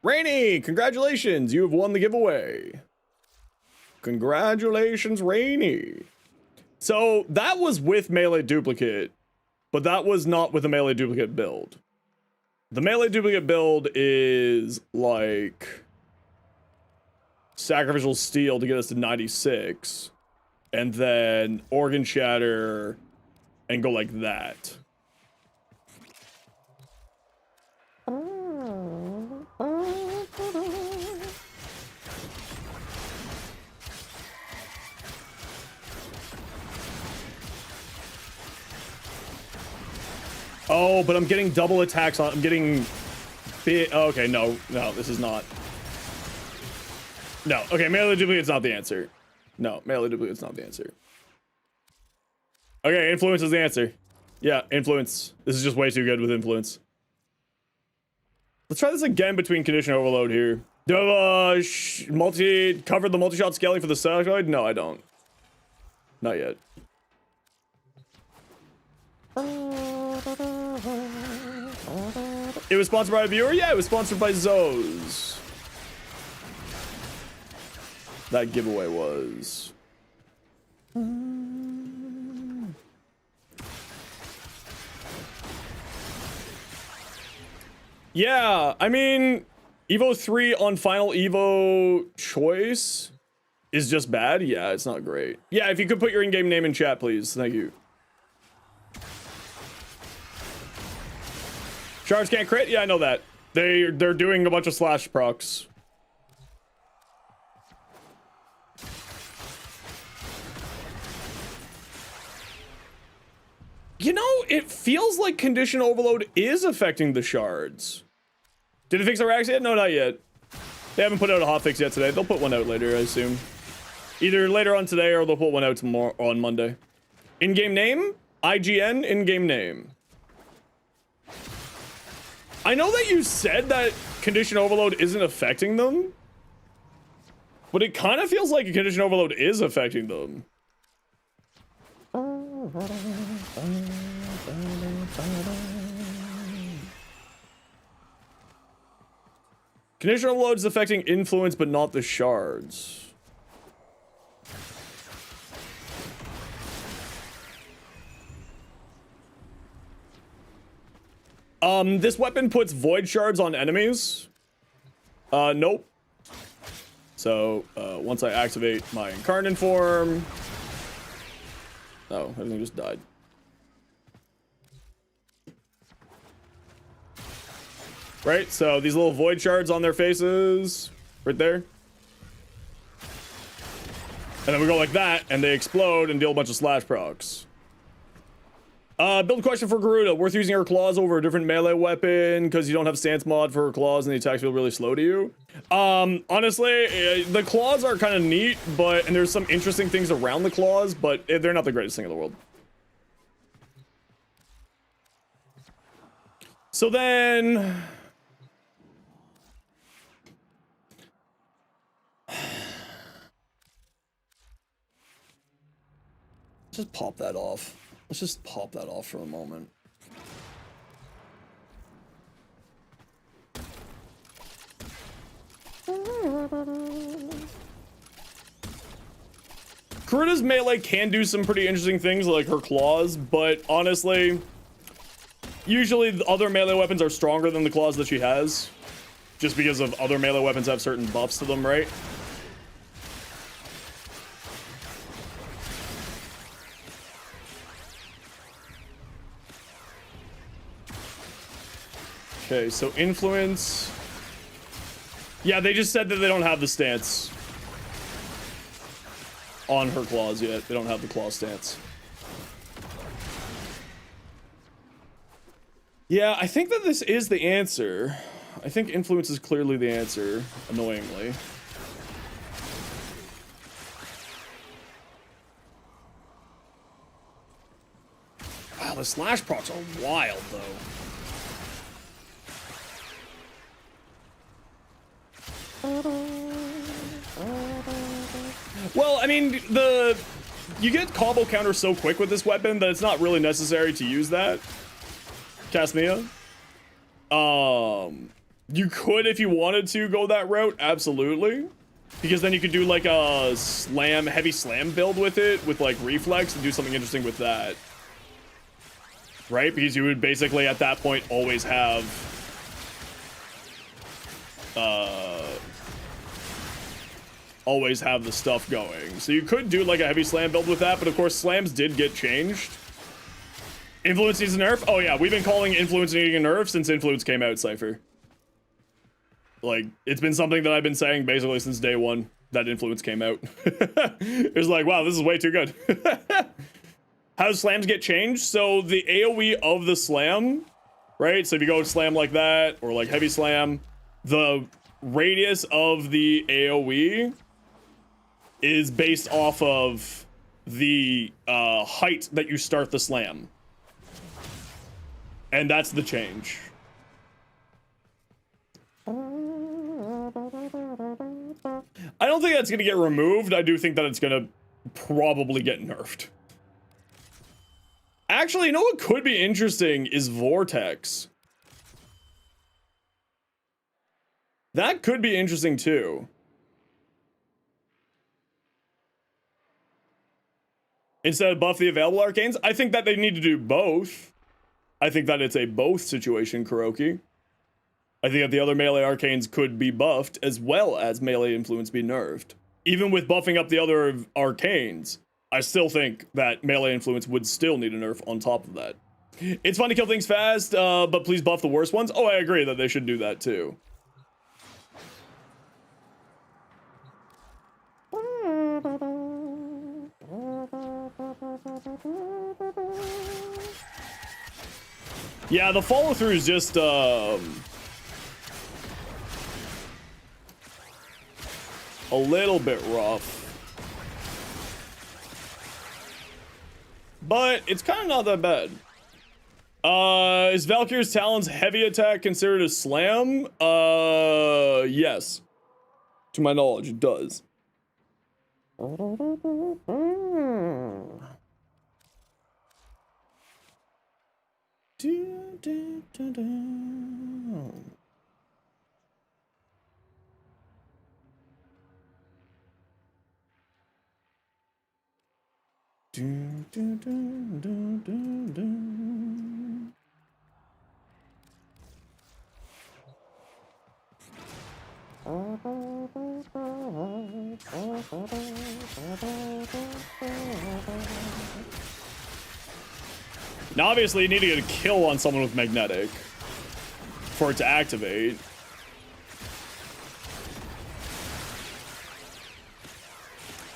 Rainy, congratulations. You have won the giveaway. Congratulations, Rainy. So that was with melee duplicate, but that was not with a melee duplicate build. The melee duplicate build is like sacrificial steel to get us to 96, and then organ shatter and go like that. Oh, but I'm getting double attacks on. I'm getting bit. Okay, no, this is not. No, okay, melee duplicate's not the answer. No, melee duplicate's not the answer. Okay, influence is the answer. Yeah, influence. This is just way too good with influence. Let's try this again between condition overload here. Do I have cover the multi-shot scaling for the satellite? No, I don't. Not yet. It was sponsored by a viewer? Yeah, it was sponsored by Zoes. That giveaway was. Yeah, I mean, Evo 3 on final Evo choice is just bad. Yeah, it's not great. Yeah, if you could put your in-game name in chat, please. Thank you. Shards can't crit? Yeah, I know that. They're doing a bunch of slash procs. You know, it feels like condition overload is affecting the shards. Did it fix Arax yet? No, not yet. They haven't put out a hotfix yet today. They'll put one out later, I assume. Either later on today or they'll put one out tomorrow on Monday. In-game name? IGN in-game name. I know that you said that condition overload isn't affecting them, but it kind of feels like a condition overload is affecting them. Condition overload is affecting influence, but not the shards. This weapon puts void shards on enemies. Nope. So, once I activate my incarnate form... Oh, everything just died. Right, so these little void shards on their faces, right there. And then we go like that, and they explode and deal a bunch of slash procs. Build question for Garuda. Worth using her claws over a different melee weapon because you don't have stance mod for her claws and the attacks feel really slow to you? Honestly, the claws are kind of neat, and there's some interesting things around the claws, but they're not the greatest thing in the world. So then... Just pop that off. Let's just pop that off for a moment. Garuda's melee can do some pretty interesting things like her claws, but honestly, usually the other melee weapons are stronger than the claws that she has. Just because of other melee weapons have certain buffs to them, right? Okay, so influence. Yeah, they just said that they don't have the stance on her claws yet. They don't have the claw stance. Yeah, I think that this is the answer. I think influence is clearly the answer, annoyingly. Wow, the slash procs are wild, though. Well, I mean, you get combo counter so quick with this weapon that it's not really necessary to use that. Casmia. You could, if you wanted to, go that route, absolutely. Because then you could do like a heavy slam build with it, with like reflex, and do something interesting with that. Right? Because you would basically at that point always have the stuff going. So you could do like a heavy slam build with that, but of course slams did get changed. Influence needs a nerf? Oh yeah, we've been calling influence needing a nerf since influence came out, Cypher. Like, it's been something that I've been saying basically since day one that influence came out. It was like, wow, this is way too good. How do slams get changed? So the AoE of the slam, right? So if you go slam like that, or like heavy slam, the radius of the AoE is based off of the height that you start the slam. And that's the change. I don't think that's going to get removed. I do think that it's going to probably get nerfed. Actually, you know what could be interesting is Vortex. That could be interesting too. Instead of buff the available arcanes, I think that they need to do both. I think that it's a both situation, Kuroki. I think that the other melee arcanes could be buffed as well as melee influence be nerfed. Even with buffing up the other arcanes, I still think that melee influence would still need a nerf on top of that. It's fun to kill things fast, but please buff the worst ones. Oh, I agree that they should do that too. Yeah, the follow through is just a little bit rough. But it's kind of not that bad. Is Valkyr's Talon's heavy attack considered a slam? Yes. To my knowledge, it does. Now, obviously, you need to get a kill on someone with magnetic for it to activate.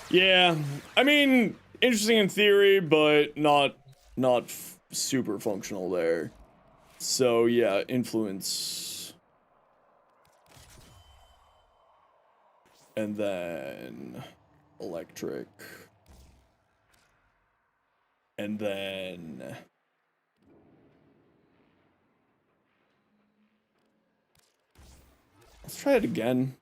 Yeah, I mean, interesting in theory, but not super functional there. So yeah, influence, and then electric, and then let's try it again.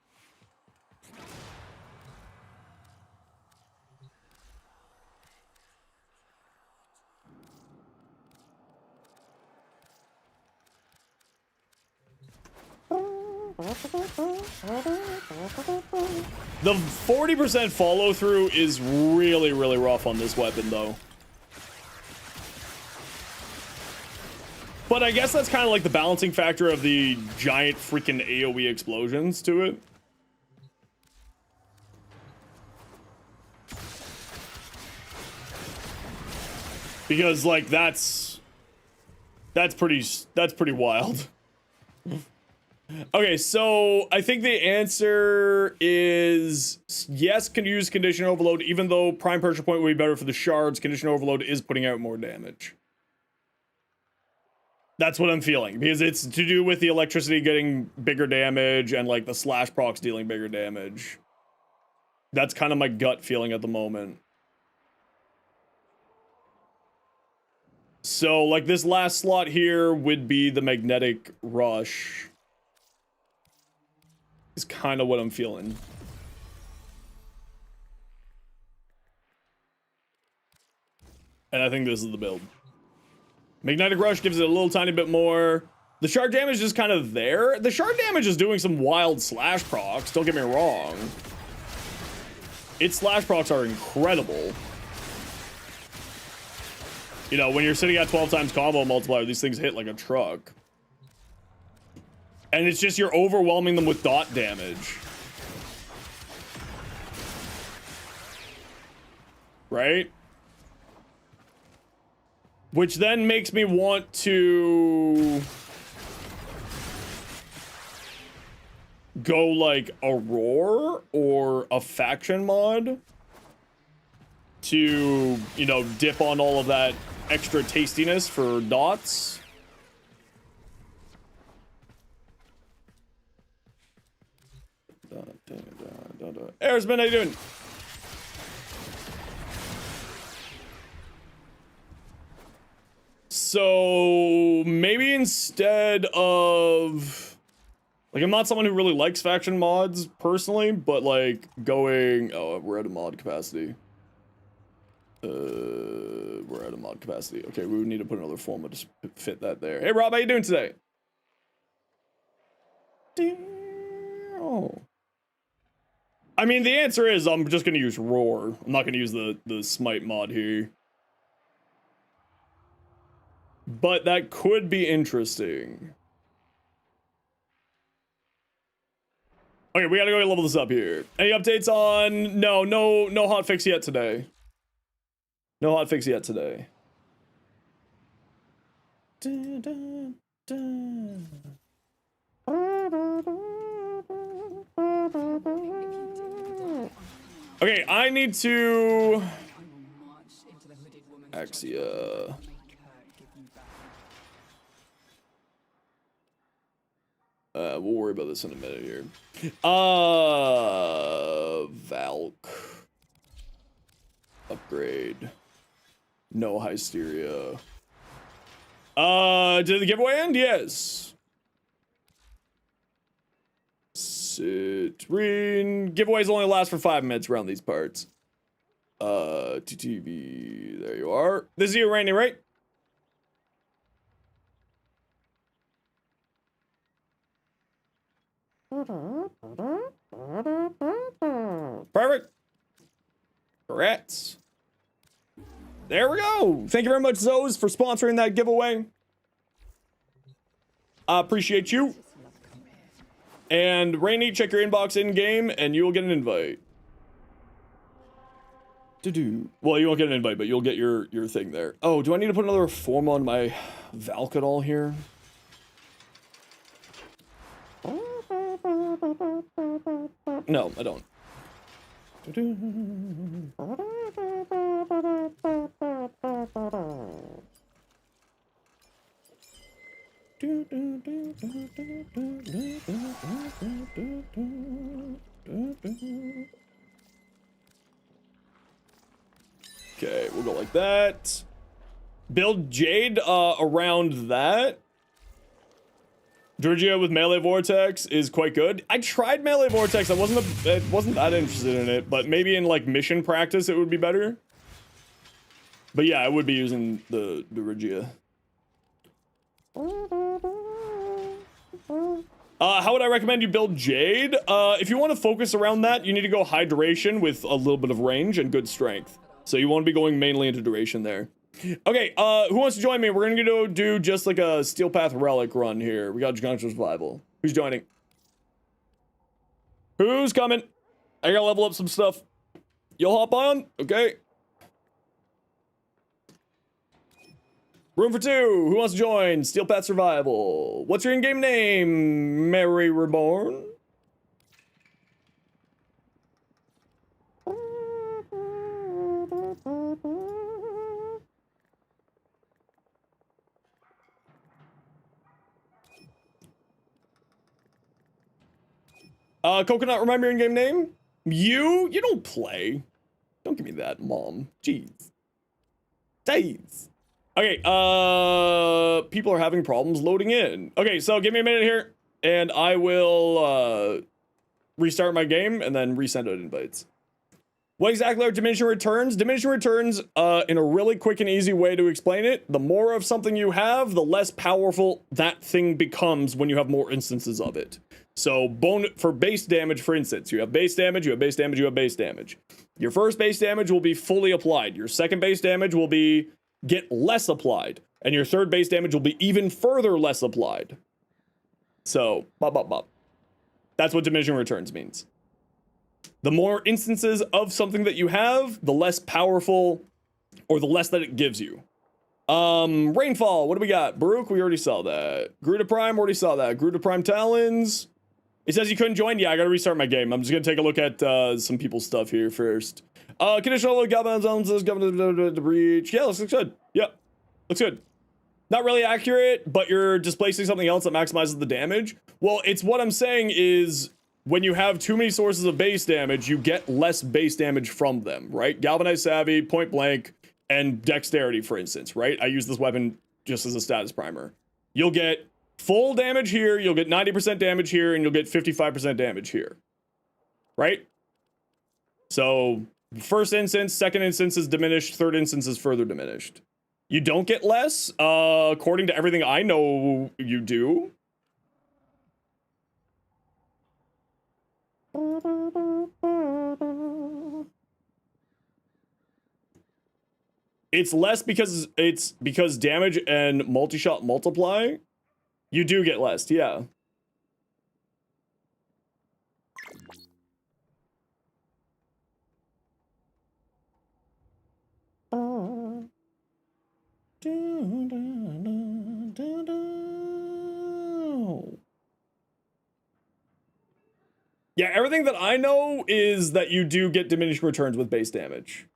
The 40% follow through is really rough on this weapon though. But I guess that's kind of like the balancing factor of the giant freaking AoE explosions to it. Because like that's pretty wild. Okay, so I think the answer is yes, can use Condition Overload, even though Prime Pressure Point would be better for the shards. Condition Overload is putting out more damage. That's what I'm feeling, because it's to do with the electricity getting bigger damage and like the slash procs dealing bigger damage. That's kind of my gut feeling at the moment. So like this last slot here would be the Magnetic Rush. Is kind of what I'm feeling. And I think this is the build. Magnetic Rush gives it a little tiny bit more. The shard damage is kind of there. The shard damage is doing some wild slash procs, don't get me wrong. Its slash procs are incredible. You know, when you're sitting at 12 times combo multiplier, these things hit like a truck. And it's just you're overwhelming them with dot damage. Right? Which then makes me want to go like a roar or a faction mod to, you know, dip on all of that extra tastiness for dots. Airspin, how you doing? So maybe instead of, like, I'm not someone who really likes faction mods personally, but like going, oh, we're out of mod capacity. We're out of mod capacity. Okay, we would need to put another form to fit that there. Hey Rob, how you doing today? I mean, the answer is I'm just gonna use roar. I'm not gonna use the smite mod here. But that could be interesting. Okay, we gotta go level this up here. Any updates on? No hotfix yet today. No hotfix yet today. Okay, I need to Axia. We'll worry about this in a minute here. Valk. Upgrade. No hysteria. Did the giveaway end? Yes. Citrine. Giveaways only last for 5 minutes around these parts. TTV. There you are. This is you, Randy, right? Perfect. Congrats. There we go. Thank you very much, Zoes, for sponsoring that giveaway. I appreciate you. And Rainy, check your inbox in game, and you will get an invite. Well, you won't get an invite, but you'll get your thing there. Oh, do I need to put another form on my Valk at all here? No, I don't. Okay, we'll go like that. Build Jade around that. Georgia with Melee Vortex is quite good. I tried Melee Vortex. I wasn't that interested in it, but maybe in like mission practice it would be better. But yeah, I would be using the Regia. How would I recommend you build Jade? If you want to focus around that, you need to go high duration with a little bit of range and good strength. So you want to be going mainly into duration there. Okay, who wants to join me? We're gonna go do just like a Steel Path Relic run here. We got Gunter Survival. Who's joining? Who's coming? I gotta level up some stuff. You'll hop on? Okay. Room for 2. Who wants to join? Steel Path Survival. What's your in-game name? Mary Reborn? Coconut, remember your in-game name? You don't play. Don't give me that, Mom. Jeez. Jeez. Okay, people are having problems loading in. Okay, so give me a minute here, and I will, restart my game, and then resend out invites. What exactly are diminishing returns? Diminishing returns, in a really quick and easy way to explain it, the more of something you have, the less powerful that thing becomes when you have more instances of it. So for base damage, for instance, you have base damage, you have base damage, you have base damage. Your first base damage will be fully applied. Your second base damage will be get less applied. And your third base damage will be even further less applied. So, bop, bop, bop. That's what diminishing returns means. The more instances of something that you have, the less powerful, or the less that it gives you. Rainfall, what do we got? Baruch, we already saw that. Gruta Prime, already saw that. Gruta Prime Talons. It says you couldn't join. Yeah, I gotta restart my game. I'm just gonna take a look at some people's stuff here first. Conditional Goblin Zones, Goblin the Breach. Yeah, looks good. Yep, looks good. Not really accurate, but you're displacing something else that maximizes the damage. Well, it's what I'm saying is when you have too many sources of base damage, you get less base damage from them, right? Galvanized Savvy, Point Blank, and Dexterity, for instance, right? I use this weapon just as a status primer. You'll get full damage here, you'll get 90% damage here, and you'll get 55% damage here, right? So, first instance, second instance is diminished, third instance is further diminished. You don't get less, according to everything I know you do. It's less because damage and multi-shot multiply. You do get less, yeah. Yeah, everything that I know is that you do get diminished returns with base damage.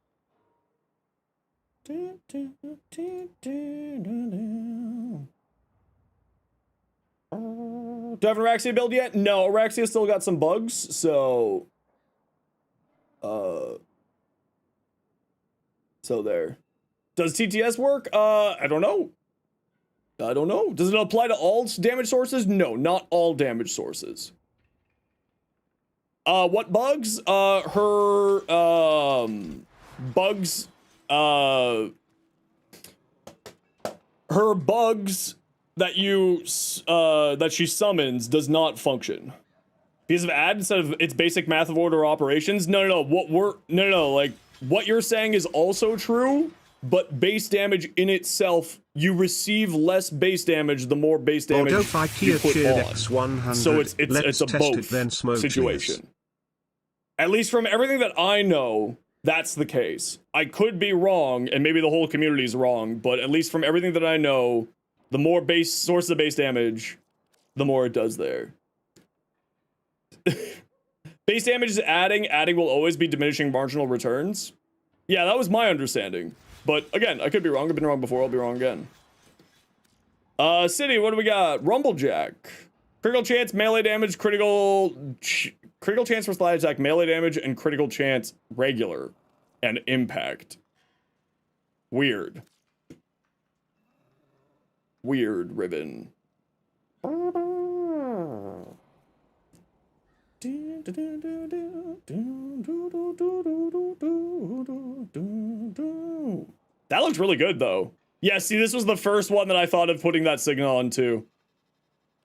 Do you have an Araxia build yet? No, Araxia still got some bugs, so... So there. Does TTS work? I don't know. I don't know. Does it apply to all damage sources? No, not all damage sources. What bugs? Her, bugs, her bugs that that she summons does not function. Because of add instead of its basic math of order operations? No, like, what you're saying is also true, but base damage in itself, you receive less base damage the more base damage you put on. So it's a both situation. At least from everything that I know, that's the case. I could be wrong, and maybe the whole community is wrong, but at least from everything that I know, the more base sources of base damage, the more it does there. Base damage is adding. Adding will always be diminishing marginal returns. Yeah, that was my understanding. But again, I could be wrong. I've been wrong before. I'll be wrong again. City, what do we got? Rumblejack. Critical chance, melee damage, critical chance for slide attack, melee damage, and critical chance regular and impact. Weird. Weird ribbon. That looks really good though. Yeah, see, this was the first one that I thought of putting that signal on too.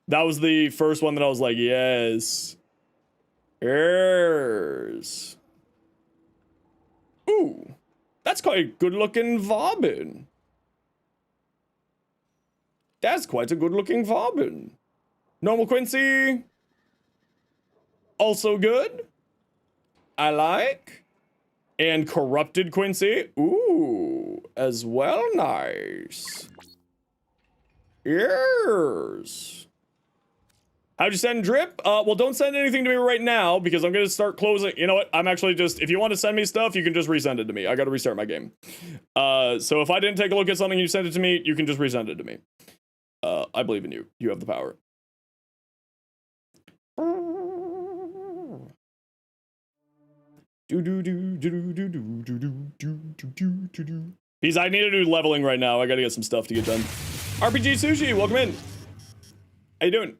That was the first one that I was like, yes. Yes. Ooh. That's quite a good looking Varbin. That's quite a good looking Varbin. Normal Quincy. Also good. I like. And Corrupted Quincy. Ooh. As well, nice. Yes. How'd you send drip? Well, don't send anything to me right now because I'm gonna start closing. You know what? I'm actually just, if you want to send me stuff, you can just resend it to me. I gotta restart my game. So if I didn't take a look at something, you sent it to me, you can just resend it to me. I believe in you. You have the power. Because I need to do leveling right now. I gotta get some stuff to get done. RPG Sushi, welcome in. How you doing?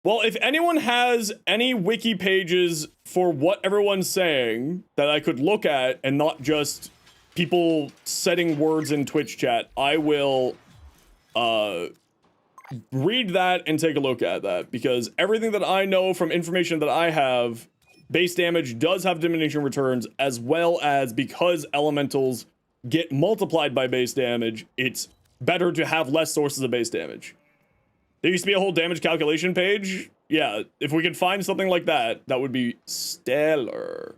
Well, if anyone has any wiki pages for what everyone's saying that I could look at and not just people setting words in Twitch chat, I will read that and take a look at that, because everything that I know from information that I have, base damage does have diminishing returns, as well as because elementals get multiplied by base damage, it's better to have less sources of base damage. There used to be a whole damage calculation page. Yeah, if we could find something like that, that would be stellar.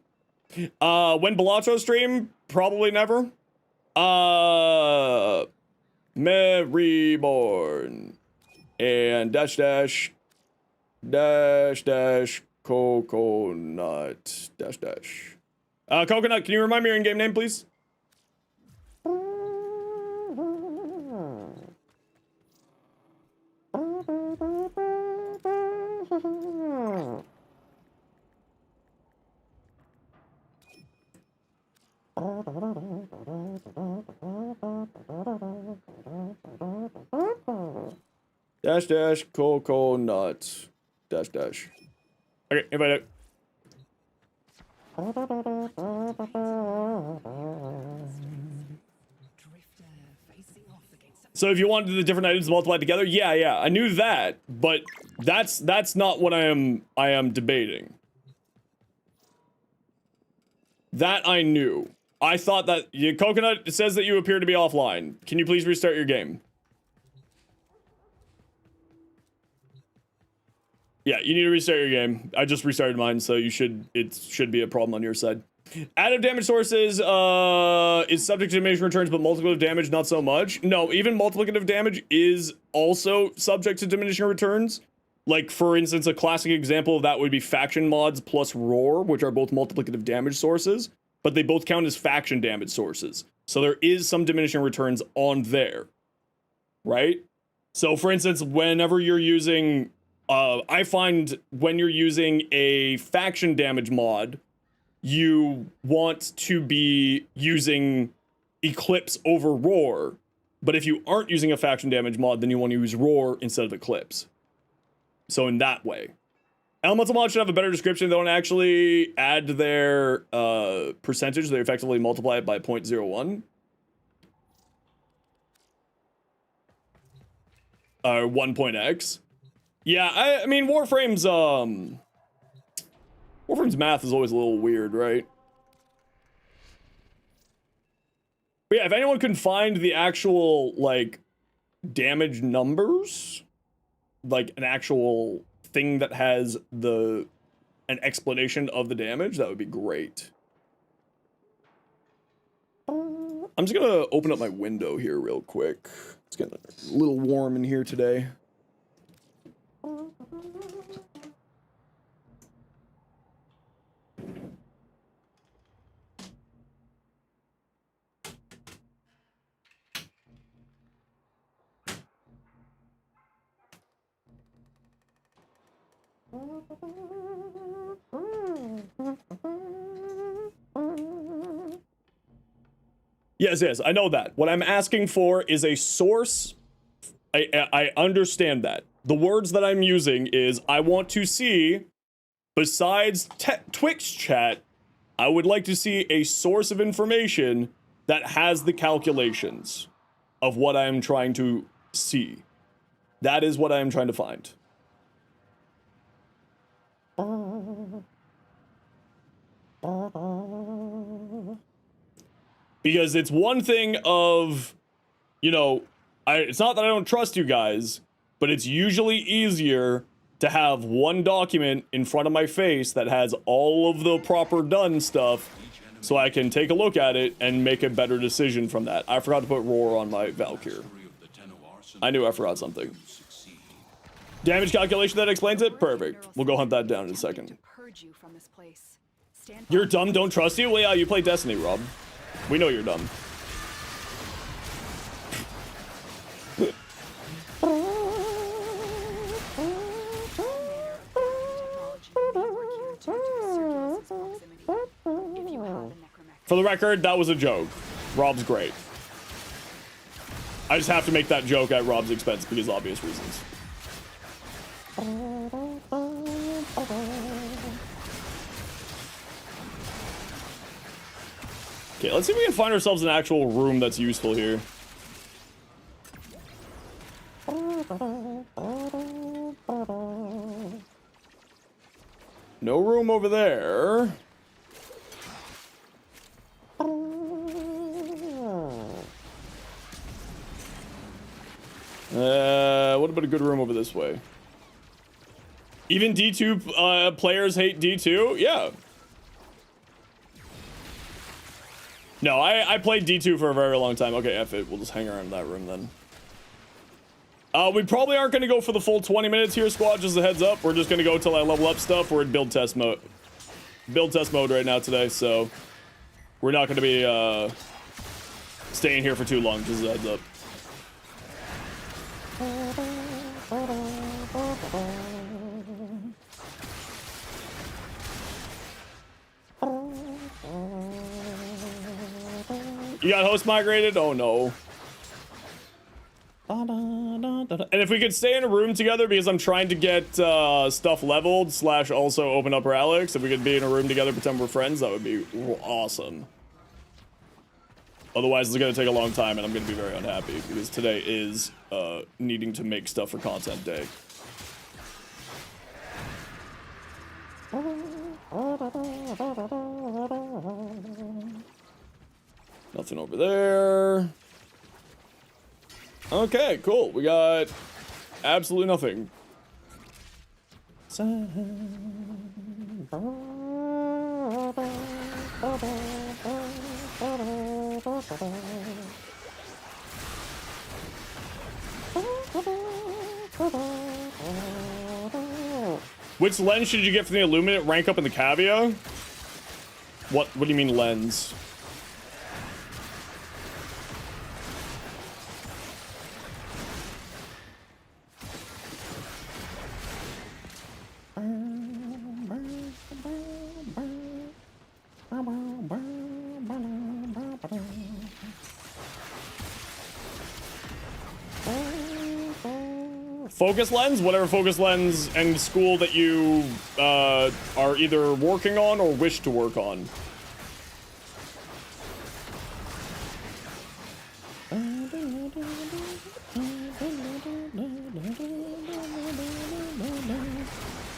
When Bellato stream? Probably never. Maryborn. And dash dash coconut dash dash. Coconut, can you remind me your in-game name, please? Dash dash coconut dash dash. Okay, invite it. So if you wanted the different items multiplied together, yeah, I knew that, but that's not what I am debating. That I knew. I thought that Coconut says that you appear to be offline. Can you please restart your game? Yeah, you need to restart your game. I just restarted mine, so it should be a problem on your side. Additive damage sources is subject to diminishing returns, but multiplicative damage not so much. No, even multiplicative damage is also subject to diminishing returns. Like, for instance, a classic example of that would be faction mods plus roar, which are both multiplicative damage sources, but they both count as faction damage sources. So there is some diminishing returns on there, right? So, for instance, whenever you're using... I find when you're using a faction damage mod, you want to be using Eclipse over Roar. But if you aren't using a faction damage mod, then you want to use Roar instead of Eclipse. So in that way. Elemental mods should have a better description. They don't actually add their percentage. They effectively multiply it by 0.01. 1.x. Yeah, I mean, Warframe's math is always a little weird, right? But yeah, if anyone can find the actual, like, damage numbers, like an actual thing that has an explanation of the damage, that would be great. I'm just gonna open up my window here real quick. It's getting a little warm in here today. Yes, I know that. What I'm asking for is a source. I understand that. The words that I'm using is, I want to see, besides Twitch chat, I would like to see a source of information that has the calculations of what I'm trying to see. That is what I am trying to find. Because it's one thing of, you know, it's not that I don't trust you guys, but it's usually easier to have one document in front of my face that has all of the proper done stuff, so I can take a look at it and make a better decision from that. I forgot to put roar on my Valkyr. I knew I forgot something. Damage calculation that explains it? Perfect. We'll go hunt that down in a second. You're dumb, don't trust you? Well, yeah, you play Destiny, Rob. We know you're dumb. For the record, that was a joke. Rob's great. I just have to make that joke at Rob's expense because obvious reasons. Okay, let's see if we can find ourselves an actual room that's useful here. No room over there. What about a good room over this way? Even D2 players hate D2? Yeah. No, I played D2 for a very long time. Okay, F it. We'll just hang around that room then. We probably aren't going to go for the full 20 minutes here, squad. Just a heads up. We're just going to go till I level up stuff. We're in build test mode. Build test mode right now today, so we're not going to be staying here for too long. Just a heads up. You got host migrated? Oh no. And if we could stay in a room together, because I'm trying to get stuff leveled / also open up relics, if we could be in a room together, pretend we're friends, that would be awesome. Otherwise, it's going to take a long time, and I'm going to be very unhappy, because today is needing to make stuff for content day. Nothing over there. Okay, cool. We got absolutely nothing. Which lens should you get from the Illuminate? Rank up in the Cavia? What do you mean lens? Focus lens, whatever focus lens and school that you are either working on or wish to work on.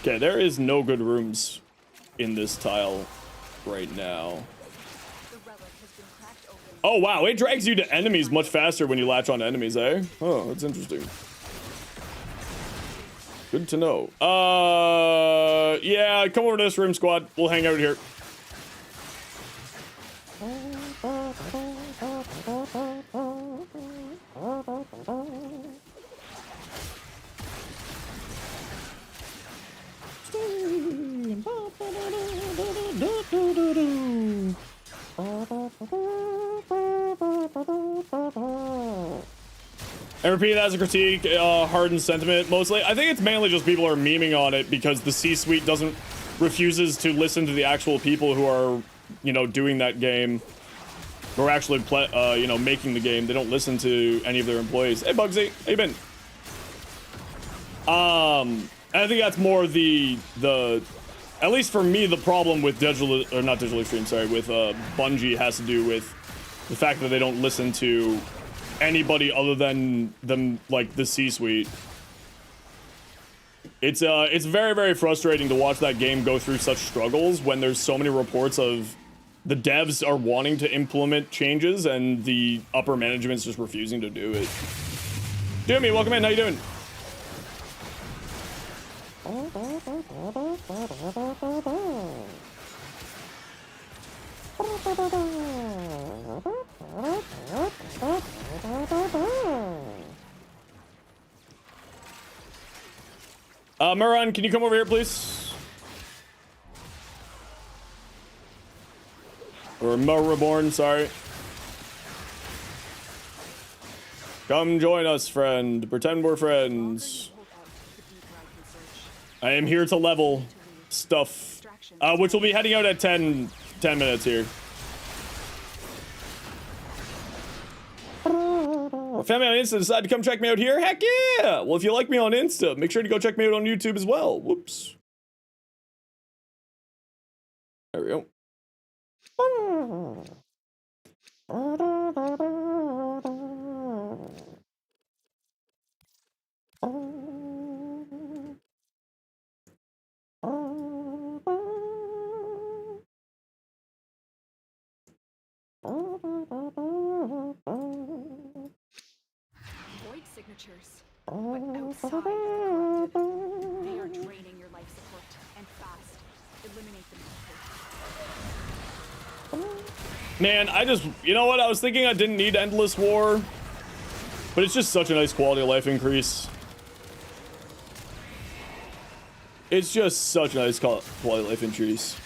Okay, there is no good rooms in this tile right now. Oh wow, it drags you to enemies much faster when you latch on enemies, eh? Oh, that's interesting. Good to know. Yeah, come over to this room, squad. We'll hang out here. I repeat it as a critique, hardened sentiment mostly. I think it's mainly just people are memeing on it because the C-suite refuses to listen to the actual people who are, you know, doing that game, who are actually, you know, making the game. They don't listen to any of their employees. Hey, Bugsy, how you been? And I think that's more the at least for me, the problem with not digital extreme, sorry, with Bungie has to do with the fact that they don't listen to anybody other than them, like the C-suite. It's very, very frustrating to watch that game go through such struggles when there's so many reports of the devs are wanting to implement changes and the upper management's just refusing to do it. Jimmy, welcome in. How you doing? Maran, can you come over here, please? Or Reborn, sorry. Come join us, friend. Pretend we're friends. I am here to level stuff, which will be heading out at 10 minutes here. found me on Insta, decided to come check me out here. Heck yeah! Well, if you like me on Insta, make sure to go check me out on YouTube as well. Whoops. There we go. Void signatures. But outside of the collective, they are draining your life support and fast. Eliminate them quickly. Man, you know what? I was thinking I didn't need Endless War, but it's just such a nice quality of life increase. It's just such a nice quality of life increase.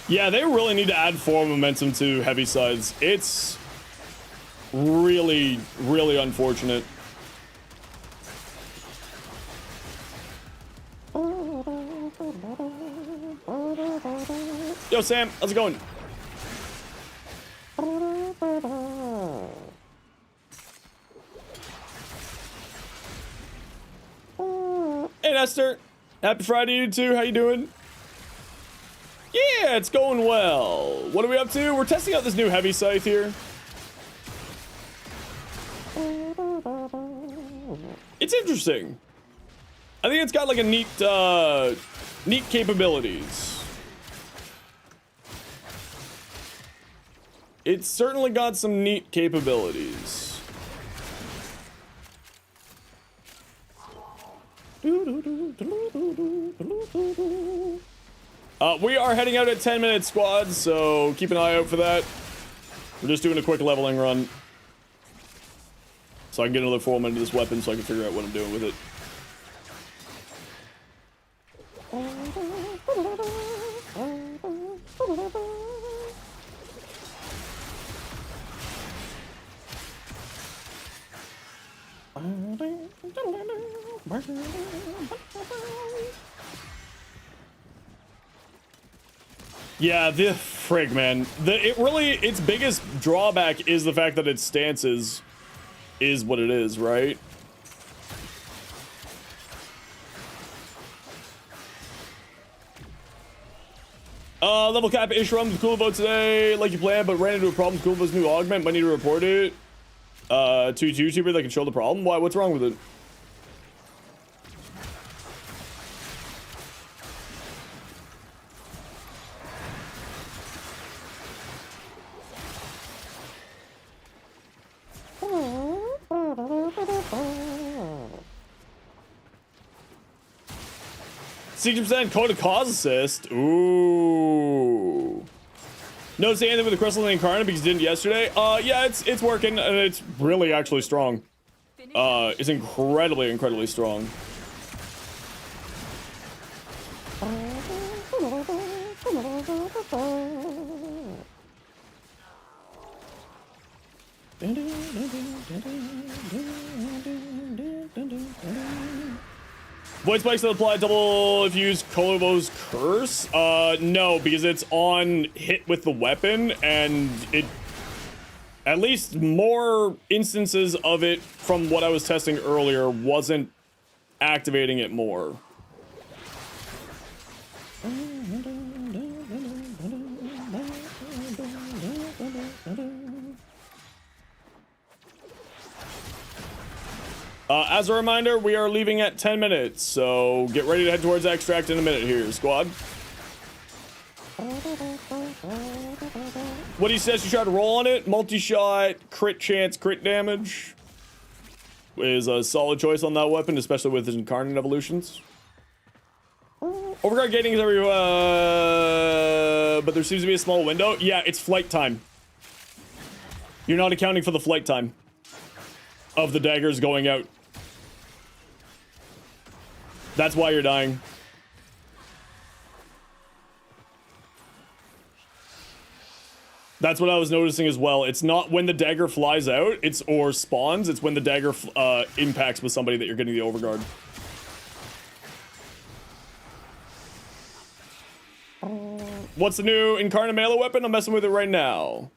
Yeah, they really need to add 4 momentum to heavy sides. It's really, really unfortunate. Yo, Sam, how's it going? Hey, Nestor. Happy Friday, you too. How you doing? Yeah, it's going well. What are we up to? We're testing out this new heavy scythe here. It's interesting. I think it's got like a neat capabilities. It's certainly got some neat capabilities. We are heading out at 10 minutes, squad, so keep an eye out for that. We're just doing a quick leveling run. So I can get another 4 into this weapon so I can figure out what I'm doing with it. Yeah, the frig, man. Its biggest drawback is the fact that its stance is what it is, right? Level cap Ishram, the cool vote today, like you planned, but ran into a problem with Coolbo's new augment. Might need to report it to a YouTuber that can show the problem. Why? What's wrong with it? %, code of cause assist. Ooh. Notice the ending with the Crystal Incarnate because you didn't yesterday. Yeah, it's working and it's really actually strong. It's incredibly strong. Void spikes that apply double if you use Kolobo's curse? No, because it's on hit with the weapon, and it... At least more instances of it from what I was testing earlier wasn't activating it more. As a reminder, we are leaving at 10 minutes, so get ready to head towards extract in a minute here, squad. What he says, you try to roll on it, multi-shot, crit chance, crit damage is a solid choice on that weapon, especially with his incarnate evolutions. Overguard gating is everywhere, but there seems to be a small window. Yeah, it's flight time. You're not accounting for the flight time of the daggers going out. That's why you're dying. That's what I was noticing as well. It's not when the dagger flies out, or spawns, it's when the dagger impacts with somebody that you're getting the overguard. What's the new incarnate melee weapon? I'm messing with it right now.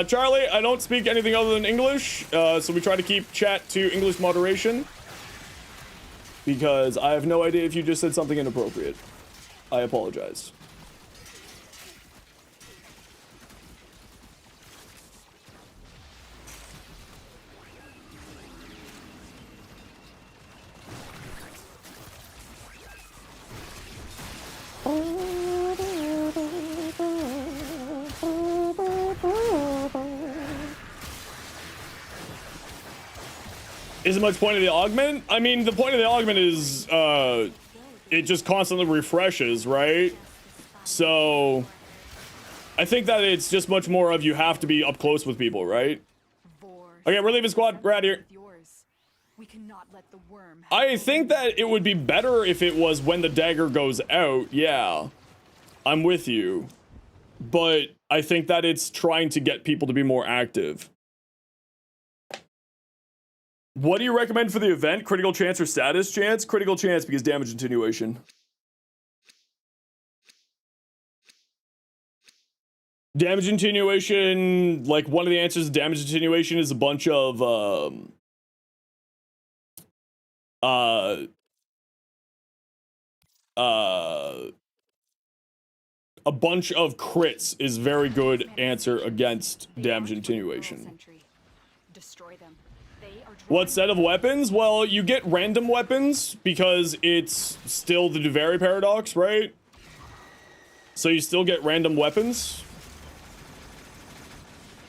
Charlie, I don't speak anything other than English, so we try to keep chat to English moderation. Because I have no idea if you just said something inappropriate. I apologize. Isn't much point of the augment? I mean, the point of the augment is, it just constantly refreshes, right? So, I think that it's just much more of you have to be up close with people, right? Okay, we're leaving squad. We're out here. I think that it would be better if it was when the dagger goes out. Yeah, I'm with you. But I think that it's trying to get people to be more active. What do you recommend for the event? Critical chance or status chance? Critical chance because damage attenuation. Damage attenuation, like one of the answers to damage attenuation is a bunch of a bunch of crits is very good answer against damage attenuation. Destroy them. What set of weapons? Well, you get random weapons because it's still the Duvary paradox, right? So you still get random weapons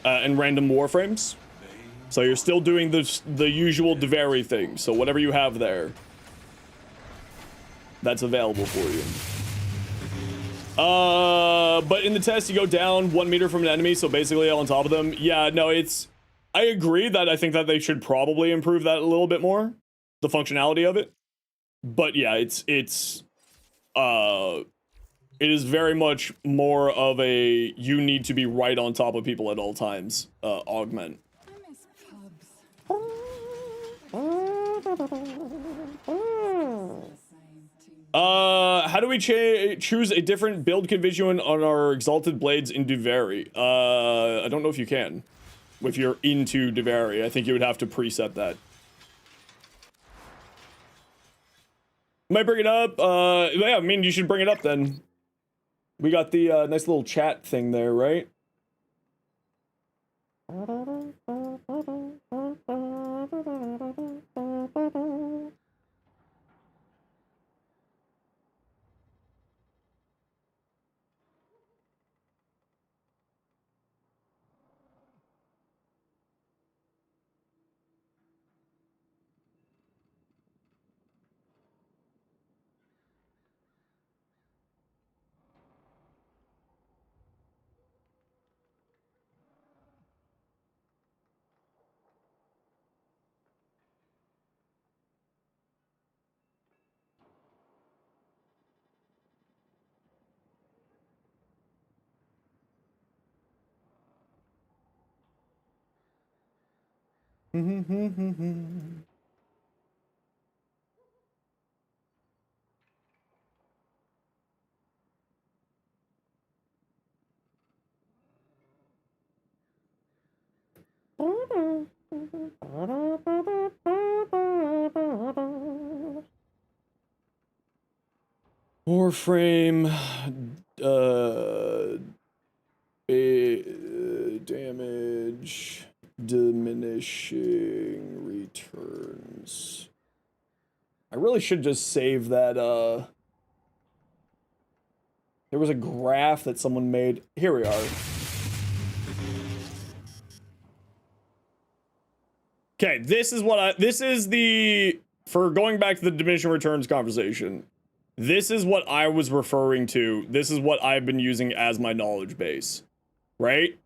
and random warframes. So you're still doing the usual Duvary thing. So whatever you have there, that's available for you. But in the test, you go down 1 meter from an enemy, so basically on top of them. Yeah, no, it's... I agree that I think that they should probably improve that a little bit more, the functionality of it. But yeah, it is very much more of a you need to be right on top of people at all times, augment. How do we choose a different build condition on our exalted blades in Duvary? I don't know if you can. If you're into Duvary, I think you would have to preset that. Might bring it up. Yeah, I mean, you should bring it up then. We got the nice little chat thing there, right? Warframe, damage, diminishing returns. I really should just save that, there was a graph that someone made. Here we are. Okay, this is the, for going back to the diminishing returns conversation, this is what I was referring to. This is what I've been using as my knowledge base, right?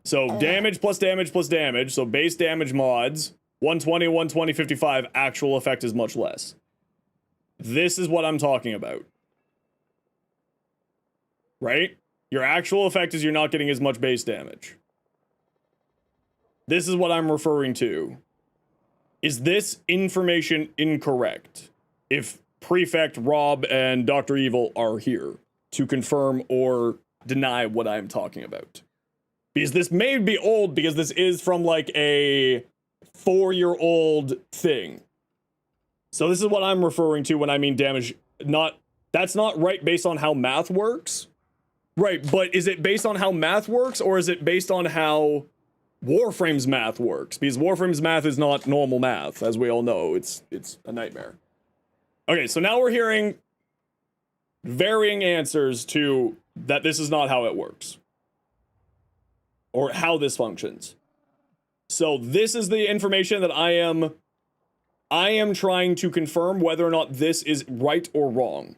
So damage plus damage plus damage. So base damage mods, 120, 120, 55. Actual effect is much less. This is what I'm talking about. Right? Your actual effect is you're not getting as much base damage. This is what I'm referring to. Is this information incorrect? If Prefect, Rob, and Dr. Evil are here. to confirm or deny what I'm talking about. Because this may be old, because this is from like a 4-year-old thing. So this is what I'm referring to when I mean damage. That's not right based on how math works. Right, but is it based on how math works, or is it based on how Warframe's math works? Because Warframe's math is not normal math, as we all know. It's a nightmare. Okay, so now we're hearing varying answers to that this is not how it works. Or how this functions. So this is the information that I am trying to confirm whether or not this is right or wrong.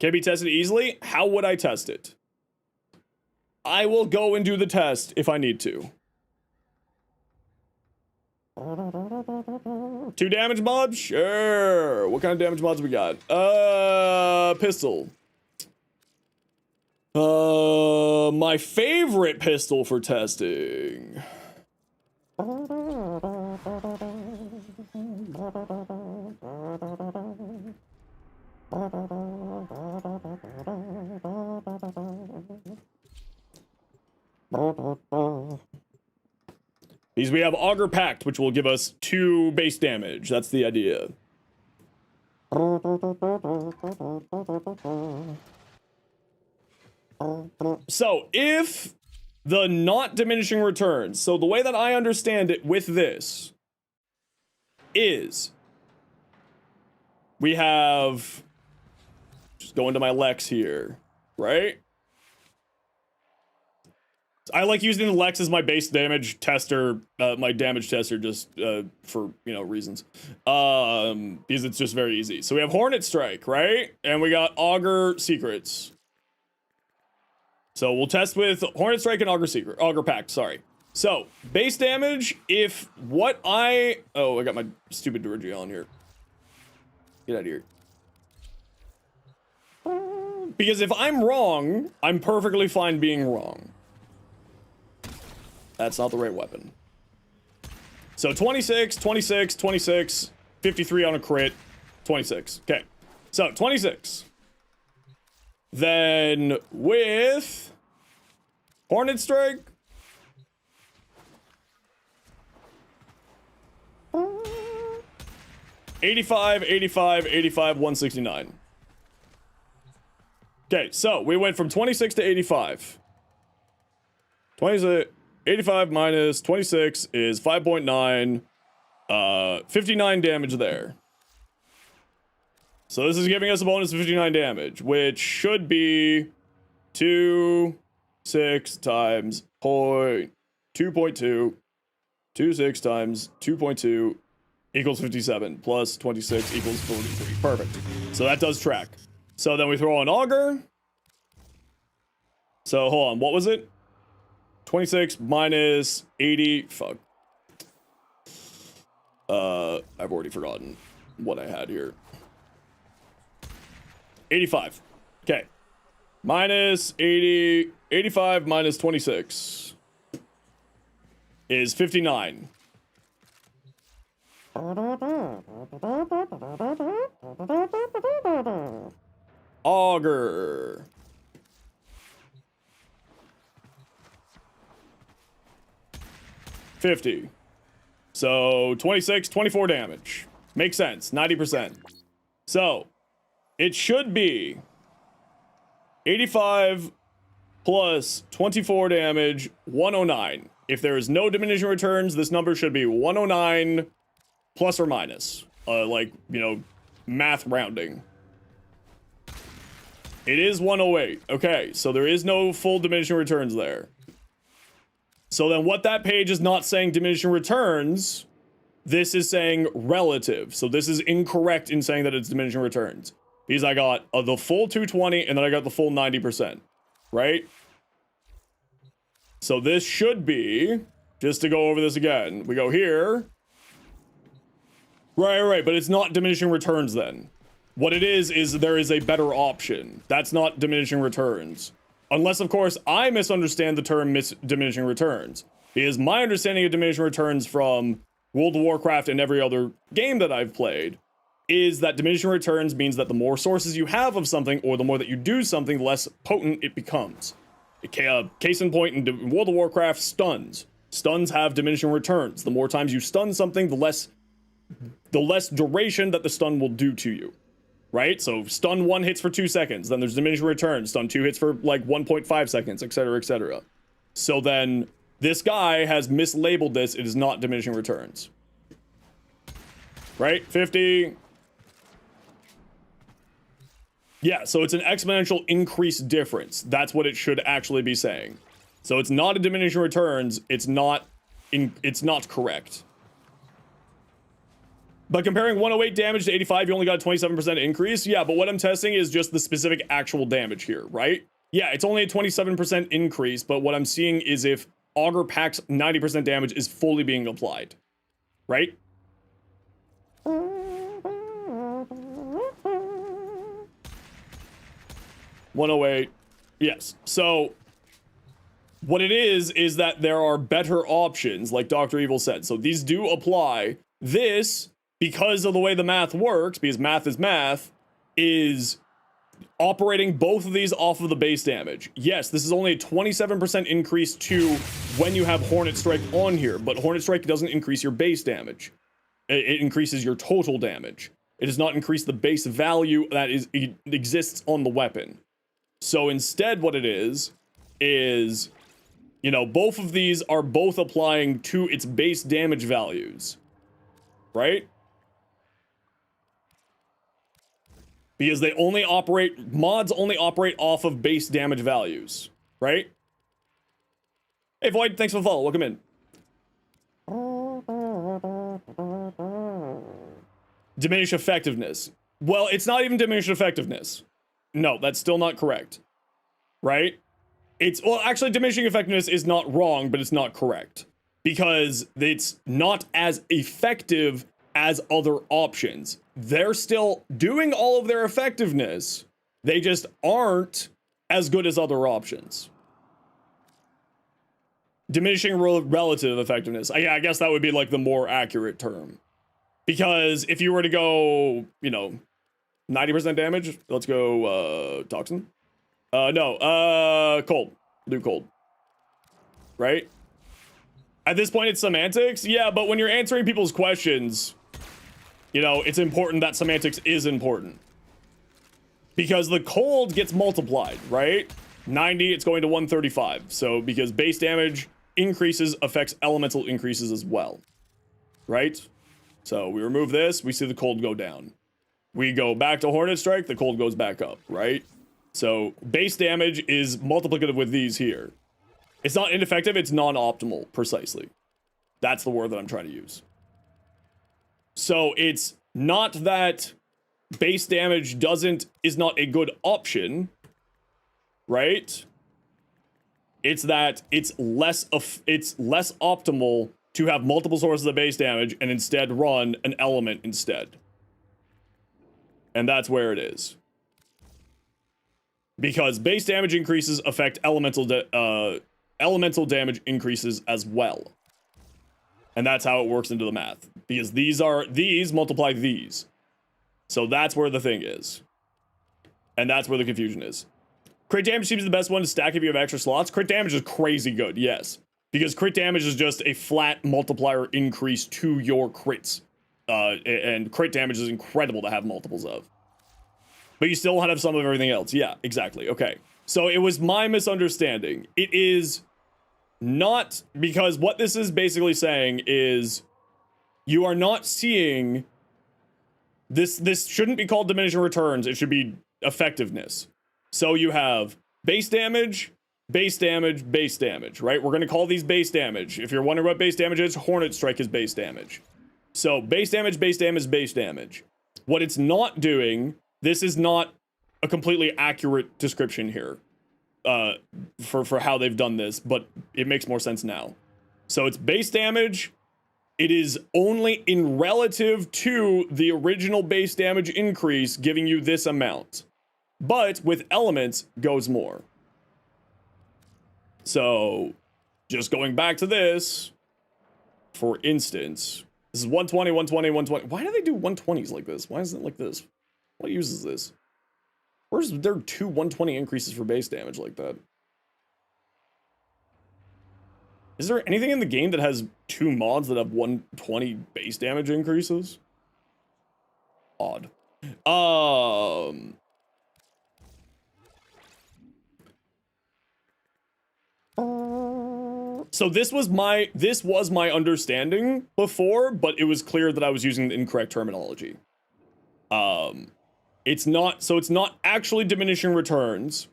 Can it be tested easily? How would I test it? I will go and do the test if I need to. 2 damage mods? Sure. What kind of damage mods we got? Pistol. My favorite pistol for testing. Because we have Augur Pact, which will give us 2 base damage. That's the idea. So, if the not diminishing returns, so the way that I understand it with this is we have, just go into my Lex here, right? I like using the Lex as my base damage tester, my damage tester, just for, you know, reasons. Because it's just very easy. So we have Hornet Strike, right? And we got Augur Secrets. So we'll test with Hornet Strike and Augur Pact, sorry. So, base damage, if what I got my stupid Dirigi on here. Get out of here. Because if I'm wrong, I'm perfectly fine being wrong. That's not the right weapon. So 26, 26, 26, 53 on a crit, 26. Okay. So 26. Then with Hornet Strike. $85, $85, $85, $169. Okay, so we went from 26 to 85. 85 minus 26 is 5.9. 59 damage there. So this is giving us a bonus of 59 damage, which should be 26 times 2.2. 26 times 2.2 equals 57, plus 26 equals 43. Perfect. So that does track. So then we throw an Augur. So hold on, what was it? 26 minus 80. Fuck. I've already forgotten what I had here. 85. Okay. Minus 80. 85 minus 26 is 59. Augur. $50. So 26, 24 damage. Makes sense. 90%. So it should be 85 plus 24 damage, 109. If there is no diminishing returns, this number should be 109 plus or minus. Like, you know, math rounding. It is 108. Okay, so there is no full diminishing returns there. So then what that page is not saying diminishing returns, this is saying relative. So this is incorrect in saying that it's diminishing returns. Because I got the full 220 and then I got the full 90%, right? So this should be, just to go over this again, we go here. Right, but it's not diminishing returns then. What it is there is a better option. That's not diminishing returns. Unless, of course, I misunderstand the term diminishing returns. Because my understanding of diminishing returns from World of Warcraft and every other game that I've played is that diminishing returns means that the more sources you have of something, or the more that you do something, the less potent it becomes. Case in point, in World of Warcraft, stuns. Stuns have diminishing returns. The more times you stun something, the less duration that the stun will do to you. Right? So stun 1 hits for 2 seconds, then there's diminishing returns. Stun 2 hits for like 1.5 seconds, etc., etc. So then this guy has mislabeled this. It is not diminishing returns. Right? 50. Yeah, so it's an exponential increase difference. That's what it should actually be saying. So it's not a diminishing returns. It's not correct. But comparing 108 damage to 85, you only got a 27% increase. Yeah, but what I'm testing is just the specific actual damage here, right? Yeah, it's only a 27% increase, but what I'm seeing is if Augur packs 90% damage is fully being applied, right? 108. Yes. So what it is that there are better options, like Dr. Evil said. So these do apply. This, because of the way the math works, because math is operating both of these off of the base damage. Yes, this is only a 27% increase to when you have Hornet Strike on here, but Hornet Strike doesn't increase your base damage. It increases your total damage. It does not increase the base value that exists on the weapon. So instead what it is, you know, both of these are both applying to its base damage values, right? Because they only operate, mods only operate off of base damage values, right? Hey Void, thanks for the follow, welcome in. Diminish effectiveness. Well, it's not even diminished effectiveness. No, that's still not correct. Right? Well, actually, diminishing effectiveness is not wrong, but it's not correct. Because it's not as effective as other options. They're still doing all of their effectiveness. They just aren't as good as other options. Diminishing relative effectiveness. I guess that would be like the more accurate term. Because if you were to go, you know, 90% damage, let's go, Toxin. No, Cold. Do Cold. Right? At this point, it's semantics. Yeah, but when you're answering people's questions, you know, it's important that semantics is important. Because the Cold gets multiplied, right? 90, it's going to 135. So, because base damage increases affects elemental increases as well. Right? So, we remove this, we see the Cold go down. We go back to Hornet Strike, the Cold goes back up, right? So, base damage is multiplicative with these here. It's not ineffective, it's non-optimal, precisely. That's the word that I'm trying to use. So, it's not that base damage is not a good option, right? It's that it's less optimal to have multiple sources of base damage and instead run an element instead. And that's where it is. Because base damage increases affect elemental damage increases as well. And that's how it works into the math. Because these multiply these. So that's where the thing is. And that's where the confusion is. Crit damage seems the best one to stack if you have extra slots. Crit damage is crazy good, yes. Because crit damage is just a flat multiplier increase to your crits. And crit damage is incredible to have multiples of. But you still have some of everything else. Yeah, exactly. Okay. So it was my misunderstanding. It is not, because what this is basically saying is you are not seeing this shouldn't be called diminishing returns. It should be effectiveness. So you have base damage, base damage, base damage, right? We're going to call these base damage. If you're wondering what base damage is, Hornet Strike is base damage. So base damage, base damage, base damage. What it's not doing, this is not a completely accurate description here for how they've done this, but it makes more sense now. So it's base damage. It is only in relative to the original base damage increase, giving you this amount. But with elements, goes more. So, just going back to this, for instance, This is 120, 120, 120. Why do they do 120s like this? Why isn't it like this? What uses this? Where's there 2 120 increases for base damage like that? Is there anything in the game that has 2 mods that have 120 base damage increases? Odd. So this was my understanding before, but it was clear that I was using the incorrect terminology. It's not actually diminishing returns.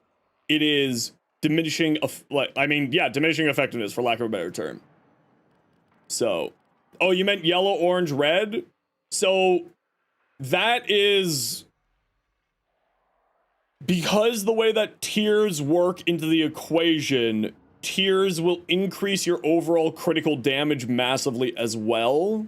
It is diminishing diminishing effectiveness, for lack of a better term. So, oh, you meant yellow, orange, red? So that is because the way that tiers work into the equation, tiers will increase your overall critical damage massively as well.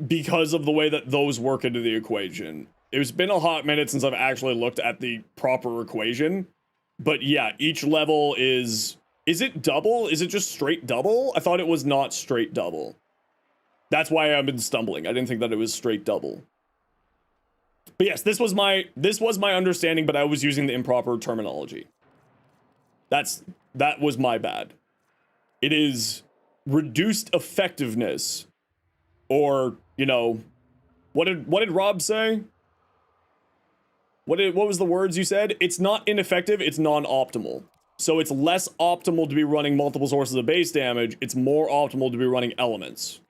Because of the way that those work into the equation. It's been a hot minute since I've actually looked at the proper equation. But yeah, each level is it double? Is it just straight double? I thought it was not straight double. That's why I've been stumbling. I didn't think that it was straight double. But yes, this was my understanding, but I was using the improper terminology. That was my bad. It is reduced effectiveness, or, you know, what did Rob say? What was the words you said? It's not ineffective, it's non-optimal. So it's less optimal to be running multiple sources of base damage, it's more optimal to be running elements.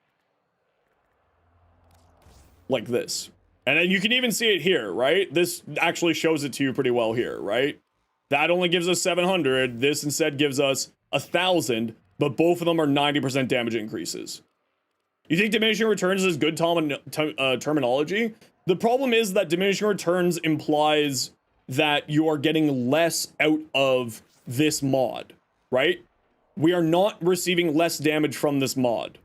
Like this. And then you can even see it here, right? This actually shows it to you pretty well here, right? That only gives us 700, this instead gives us 1,000, but both of them are 90% damage increases. You think diminishing returns is good terminology? The problem is that diminishing returns implies that you are getting less out of this mod, right? We are not receiving less damage from this mod.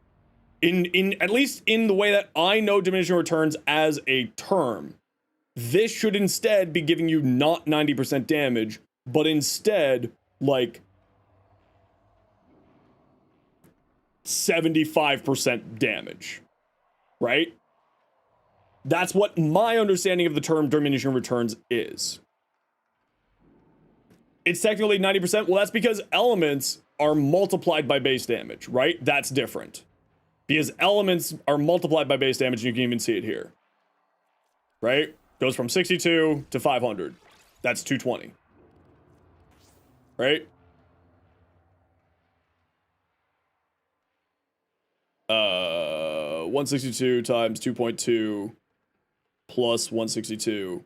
At least in the way that I know diminishing returns as a term, this should instead be giving you not 90% damage, but instead, like, 75% damage, right? That's what my understanding of the term diminishing returns is. It's technically 90%. Well, that's because elements are multiplied by base damage, right? That's different. Because elements are multiplied by base damage, and you can even see it here. Right? Goes from 62 to 500. That's 220. Right? 162 times 2.2 plus 162,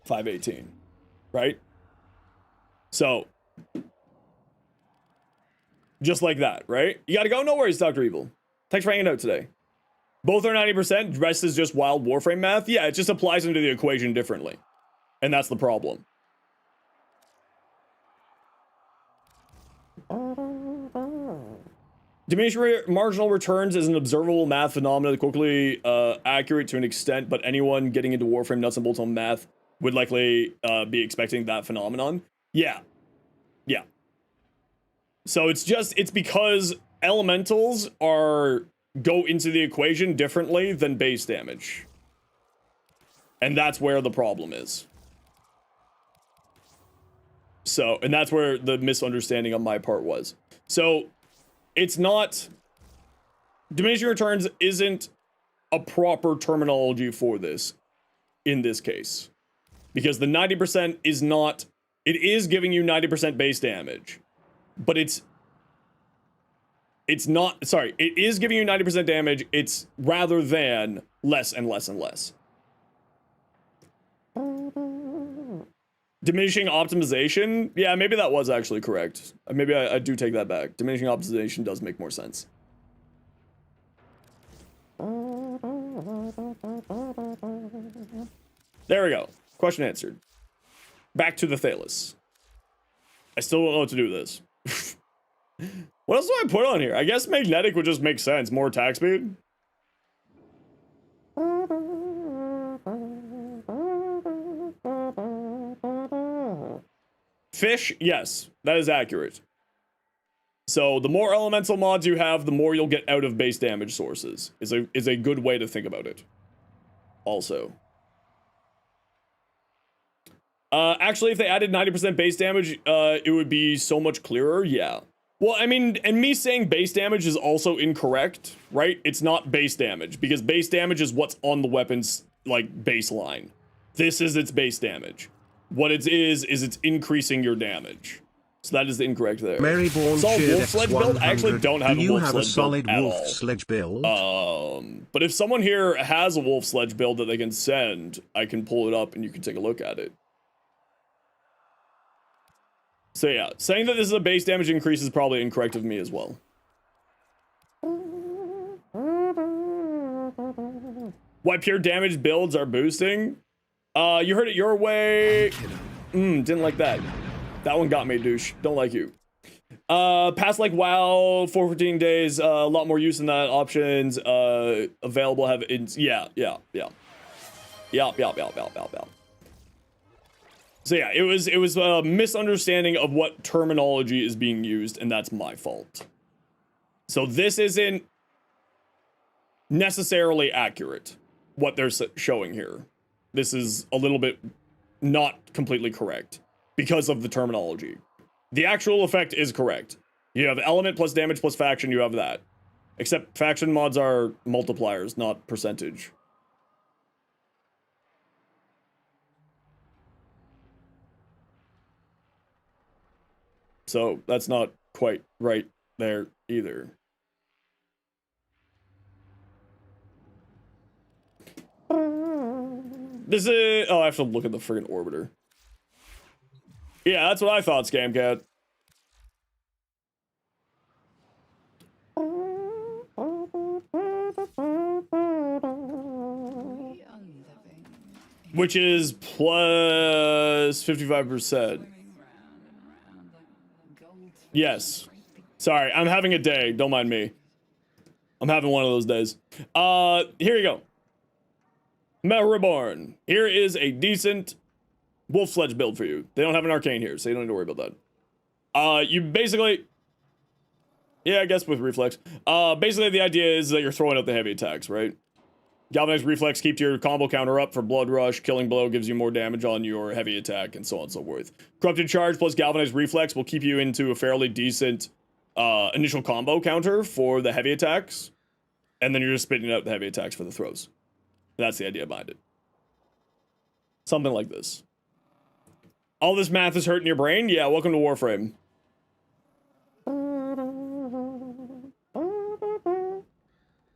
518, right? So, just like that, right? You gotta go? No worries, Dr. Evil. Thanks for hanging out today. Both are 90%, rest is just wild Warframe math. Yeah, it just applies into the equation differently. And that's the problem. Diminishing marginal returns is an observable math phenomenon, quickly accurate to an extent, but anyone getting into Warframe nuts and bolts on math would likely be expecting that phenomenon. Yeah. Yeah. So it's because elementals go into the equation differently than base damage. And that's where the problem is. So, and that's where the misunderstanding on my part was. So, it's not... Diminishing returns isn't a proper terminology for this, in this case. Because the 90% is not... It is giving you 90% base damage. But it's not... Sorry, it is giving you 90% damage, it's rather than less and less and less. Diminishing optimization? Yeah, maybe that was actually correct. Maybe I do take that back. Diminishing optimization does make more sense. There we go. Question answered. Back to the Thalos. I still don't know what to do with this. What else do I put on here? I guess magnetic would just make sense. More attack speed. Fish, yes, that is accurate. So the more elemental mods you have, the more you'll get out of base damage sources. Is a good way to think about it. Also. Actually, if they added 90% base damage, it would be so much clearer. Yeah. Well, I mean, and me saying base damage is also incorrect, right? It's not base damage, because base damage is what's on the weapon's, like, baseline. This is its base damage. What it is it's increasing your damage. So that is incorrect there. Maryborn So cheered wolf sledge build? I actually don't have Do a wolf sledge build at all. sledge build? But if someone here has a wolf sledge build that they can send, I can pull it up and you can take a look at it. So yeah, saying that this is a base damage increase is probably incorrect of me as well. Why pure damage builds are boosting? You heard it your way. Didn't like that. That one got me, douche. Don't like you. Past like WoW, 414 days, a lot more use in that. Options, available have, yeah. So yeah, it was a misunderstanding of what terminology is being used, and that's my fault. So this isn't necessarily accurate, what they're showing here. This is a little bit not completely correct because of the terminology. The actual effect is correct. You have element plus damage plus faction, you have that. Except faction mods are multipliers, not percentage. So that's not quite right there either. This is... Oh, I have to look at the friggin' orbiter. Yeah, that's what I thought, Scamcat. Which is plus 55%. Yes. Sorry, I'm having a day. Don't mind me. I'm having one of those days. Here you go. Metal Reborn. Here is a decent wolf sledge build for you. They don't have an arcane here, so you don't need to worry about that. You basically... Yeah, I guess with reflex. Basically, the idea is that you're throwing out the heavy attacks, right? Galvanized reflex keeps your combo counter up for blood rush. Killing blow gives you more damage on your heavy attack, and so on and so forth. Corrupted charge plus galvanized reflex will keep you into a fairly decent initial combo counter for the heavy attacks, and then you're just spitting out the heavy attacks for the throws. That's the idea behind it. Something like this. All this math is hurting your brain? Yeah, welcome to Warframe.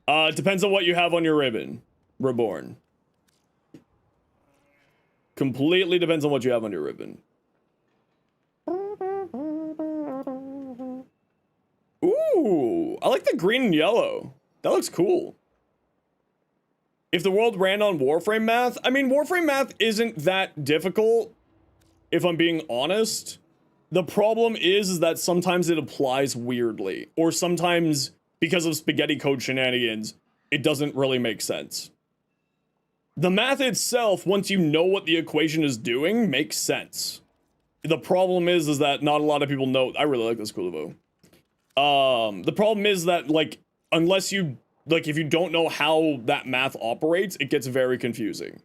It depends on what you have on your ribbon. Reborn. Completely depends on what you have on your ribbon. Ooh, I like the green and yellow. That looks cool. If the world ran on Warframe math, I mean, Warframe math isn't that difficult, if I'm being honest. The problem is that sometimes it applies weirdly, or sometimes, because of spaghetti code shenanigans, it doesn't really make sense. The math itself, once you know what the equation is doing, makes sense. The problem is that not a lot of people know. I really like this Kulivo. The problem is that, like, unless you, like, if you don't know how that math operates, it gets very confusing.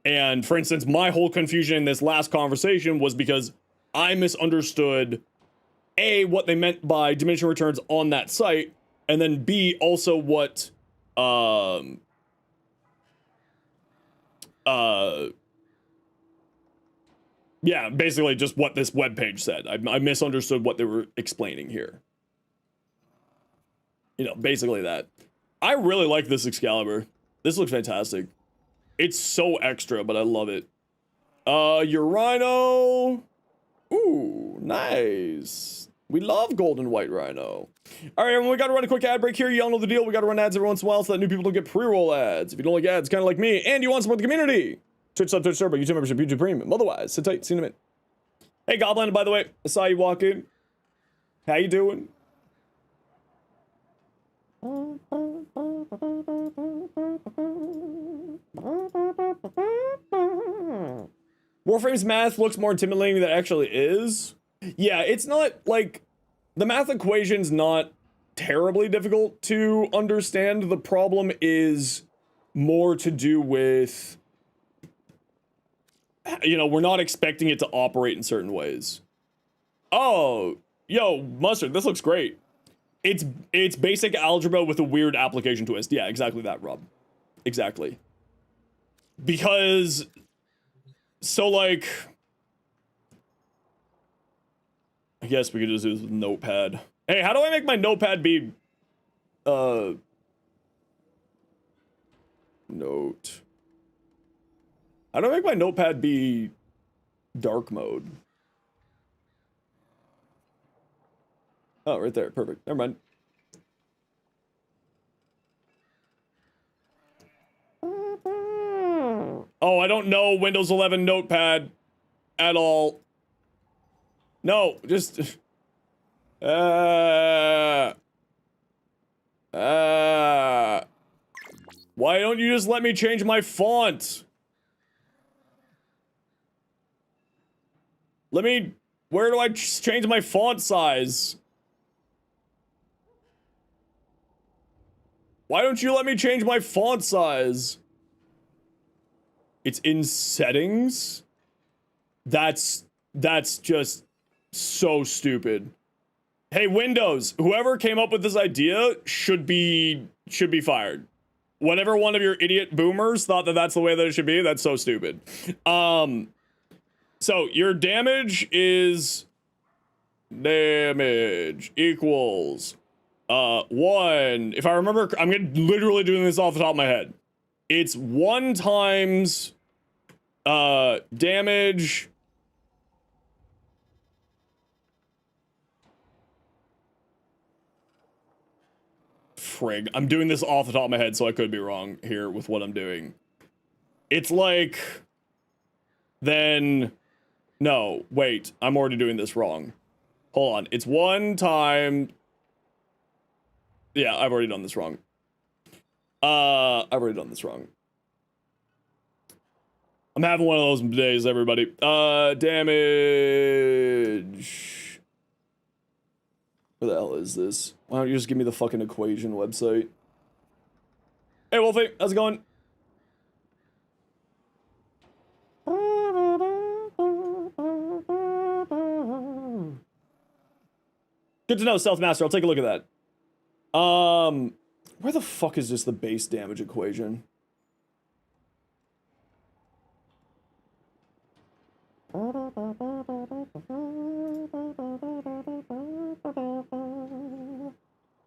And, for instance, my whole confusion in this last conversation was because I misunderstood, A, what they meant by diminishing returns on that site, and then B, also what, yeah, basically just what this webpage said. I misunderstood what they were explaining here. You know, basically that. I really like this Excalibur. This looks fantastic. It's so extra, but I love it. Your Rhino. Ooh, nice. We love gold and white Rhino. All right, everyone, we got to run a quick ad break here. You all know the deal. We got to run ads every once in a while so that new people don't get pre-roll ads. If you don't like ads, kind of like me, and you want to support the community, Twitch sub, Twitch Turbo, YouTube membership, YouTube Premium. Otherwise, sit tight. See you in a minute. Hey, Goblin, by the way, I saw you walk in. How you doing? Warframe's math looks more intimidating than it actually is. Yeah, it's not, like, The math equation's not terribly difficult to understand. The problem is more to do with, you know, we're not expecting it to operate in certain ways. Oh, yo, Mustard, this looks great. It's basic algebra with a weird application twist. Yeah, exactly that, Rob. Exactly. Because, so like, I guess we could just do this with Notepad. Hey, how do I make my Notepad be, note. How do I make my Notepad be dark mode? Oh, right there. Perfect. Never mind. Oh, I don't know Windows 11 Notepad at all. No, just... Why don't you just let me change my font? Where do I change my font size? Why don't you let me change my font size? It's in settings? That's just so stupid. Hey, Windows, whoever came up with this idea should be fired. Whatever one of your idiot boomers thought that that's the way that it should be, that's so stupid. So your damage is damage equals 1. If I remember, I'm literally doing this off the top of my head. It's 1 times damage. Frig. I'm doing this off the top of my head, so I could be wrong here with what I'm doing. It's like, then, no, wait, I'm already doing this wrong. Hold on, it's 1 time, yeah, I've already done this wrong. I'm having one of those days, everybody. Damage. Where the hell is this? Why don't you just give me the fucking equation website? Hey, Wolfie, how's it going? Good to know, Stealth Master. I'll take a look at that. Where the fuck is just the base damage equation?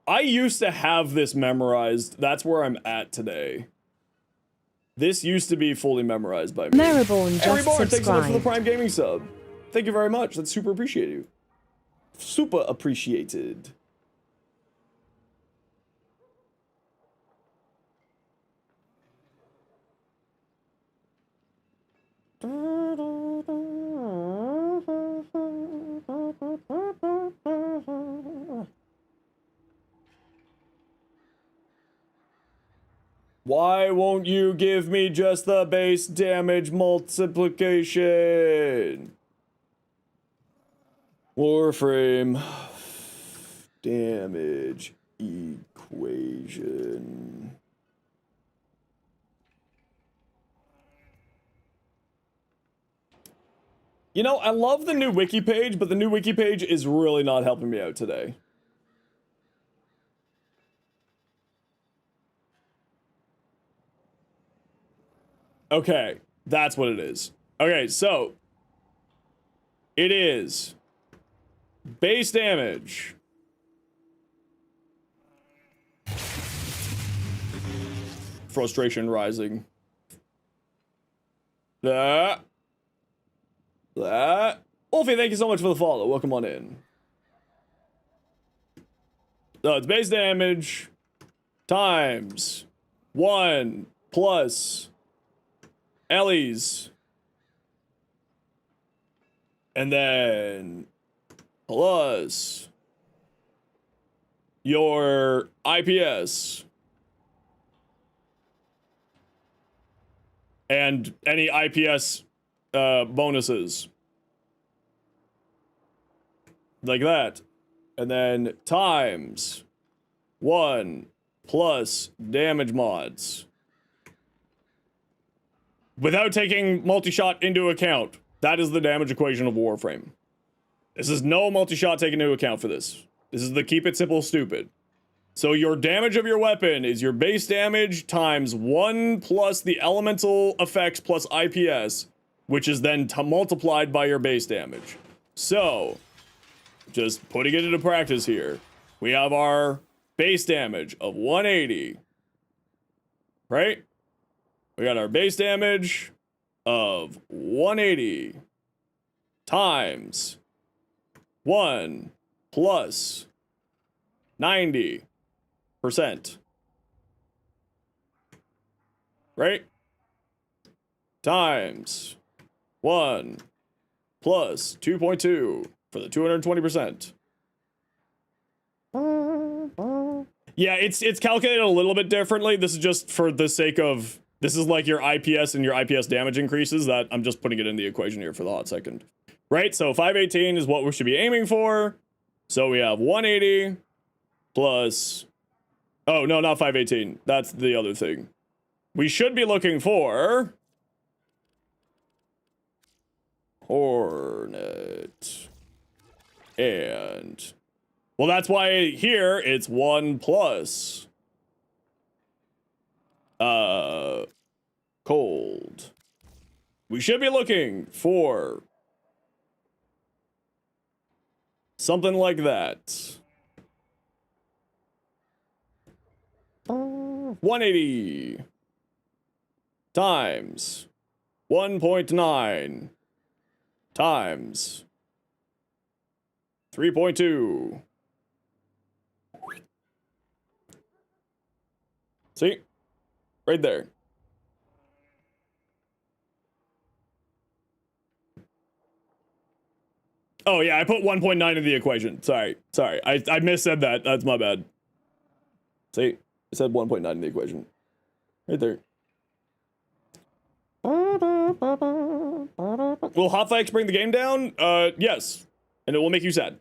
I used to have this memorized. That's where I'm at today. This used to be fully memorized by me. Mariborn just Mariborn, thanks so much for the subscribed. Prime Gaming sub. Thank you very much. That's super appreciated. Super appreciated. Why won't you give me just the base damage multiplication? Warframe damage equation. You know, I love the new wiki page, but the new wiki page is really not helping me out today. Okay, that's what it is. Okay, so it is base damage. Frustration rising. That. Wolfie, thank you so much for the follow. Welcome on in. So it's base damage times 1 plus Ellie's. And then plus your IPS. And any IPS bonuses. Like that. And then times 1 plus damage mods. Without taking multi-shot into account. That is the damage equation of Warframe. This is no multi-shot taken into account for this. This is the keep it simple stupid. So your damage of your weapon is your base damage times 1 plus the elemental effects plus IPS, which is then multiplied by your base damage. So, just putting it into practice here. We have our base damage of 180. Right? We got our base damage of 180 times 1 plus 90%. Right? Times 1 plus 2.2 for the 220%. Yeah, it's calculated a little bit differently. This is just for the sake of, this is like your IPS and your IPS damage increases that I'm just putting it in the equation here for the hot second. Right, so 518 is what we should be aiming for. So we have 180 plus, oh no, not 518. That's the other thing. We should be looking for Hornet. And, well, that's why here it's 1 plus cold. We should be looking for something like that. 180 times 1.9 times 3.2. See? Right there. Oh yeah, I put 1.9 in the equation. Sorry. I missaid that. That's my bad. See? I said 1.9 in the equation. Right there. Will hotfix bring the game down? Yes. And it will make you sad.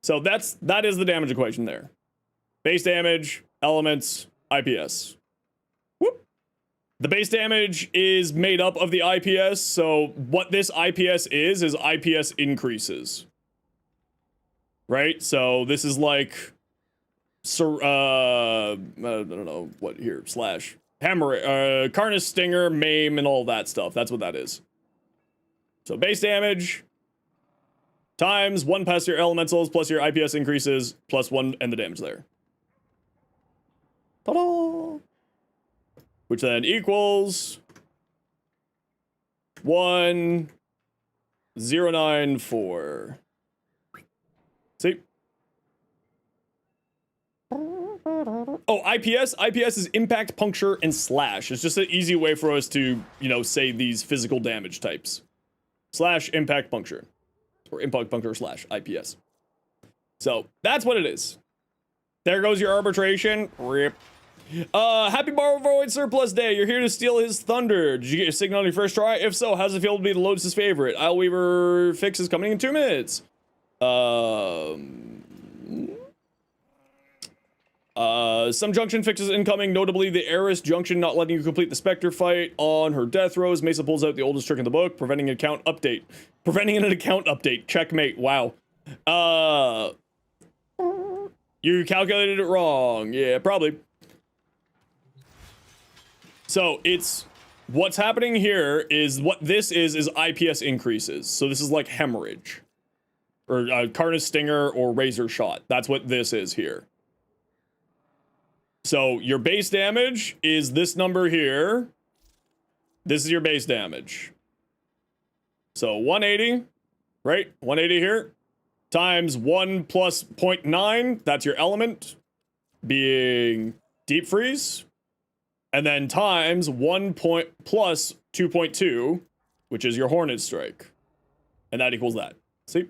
So that is the damage equation there. Base damage, elements, IPS. Whoop. The base damage is made up of the IPS, so what this IPS is IPS increases. Right? So this is like, I don't know what here, slash, hammer, Carnage Stinger, Maim, and all that stuff. That's what that is. So base damage times 1 past your elementals plus your IPS increases plus 1 and the damage there. Ta-da! Which then equals 1094. See? Oh, IPS is impact, puncture, and slash. It's just an easy way for us to, you know, say these physical damage types. Slash, impact, puncture. Or impact, puncture, slash, IPS. So, that's what it is. There goes your arbitration. Rip. Happy Borrow Void Surplus Day. You're here to steal his thunder. Did you get your signal on your first try? If so, how's it feel to be the Lotus's favorite? Isleweaver fix is coming in 2 minutes. Some junction fixes incoming, notably the Eris junction not letting you complete the Spectre fight on her death rows. Mesa pulls out the oldest trick in the book, preventing an account update. Checkmate. Wow. You calculated it wrong. Yeah, probably. So it's what's happening here is what this is IPS increases. So this is like hemorrhage or Carnage Stinger or Razor Shot. That's what this is here. So your base damage is this number here. This is your base damage. So 180, right? 180 here times 1 plus 0.9. That's your element being deep freeze. And then times 1 point plus 2.2, which is your Hornet Strike. And that equals that. See?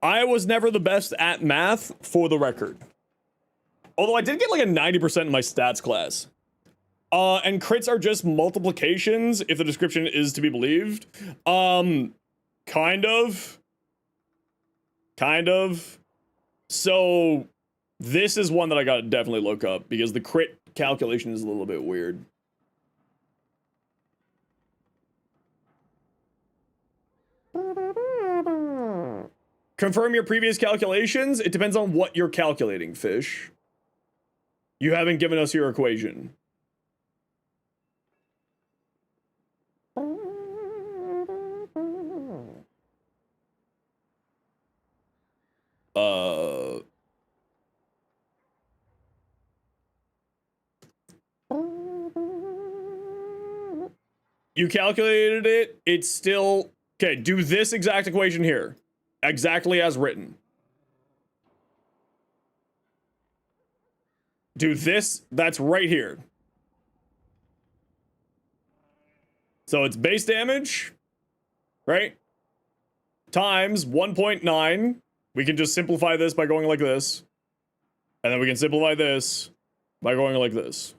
I was never the best at math, for the record. Although I did get like a 90% in my stats class. And crits are just multiplications, if the description is to be believed. Kind of. So, this is one that I gotta definitely look up, because the crit calculation is a little bit weird. Confirm your previous calculations? It depends on what you're calculating, Fish. You haven't given us your equation. You calculated it, it's still... Okay, do this exact equation here. Exactly as written. Do this, that's right here. So it's base damage, right? Times 1.9. We can just simplify this by going like this. And then we can simplify this by going like this.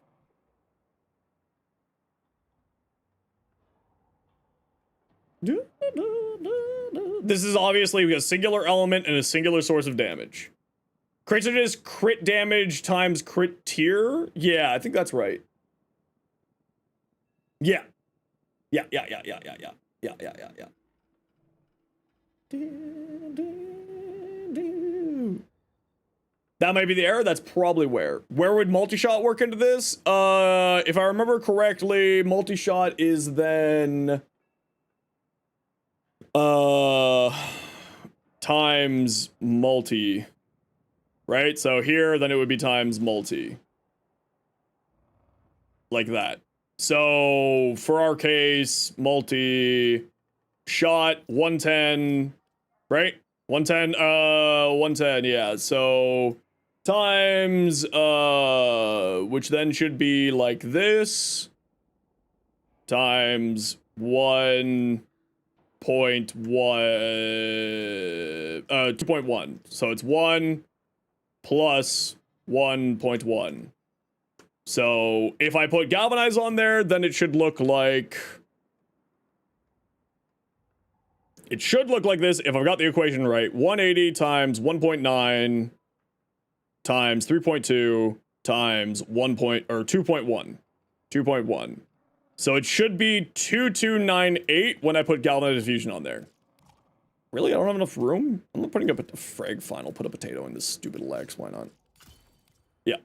This is obviously a singular element and a singular source of damage. Crits are just crit damage times crit tier? Yeah, I think that's right. Yeah. Yeah. That might be the error. That's probably where. Where would multi-shot work into this? If I remember correctly, multi-shot is then... times multi. Right? So here, then it would be times multi. Like that. So, for our case, multi-shot, 110, right? 110, yeah. So, times, which then should be like this, times 1.1, 2.1. So, it's 1 plus 1.1. So, if I put Galvanize on there, then it should look like... It should look like this if I've got the equation right. 180 times 1.9 times 3.2 times 2.1. 2.1. So it should be 2298 when I put Galvanized Diffusion on there. Really? I don't have enough room? I'm not putting up a frag fine. I'll put a potato in this stupid Lex. Why not? Yeah.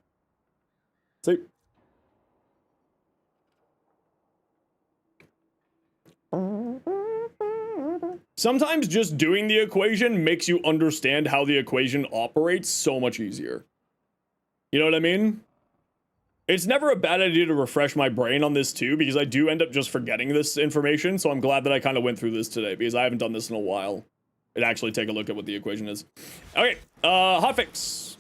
See? Sometimes just doing the equation makes you understand how the equation operates so much easier. You know what I mean? It's never a bad idea to refresh my brain on this too, because I do end up just forgetting this information, so I'm glad that I kind of went through this today, because I haven't done this in a while. And actually take a look at what the equation is. Okay, hotfix.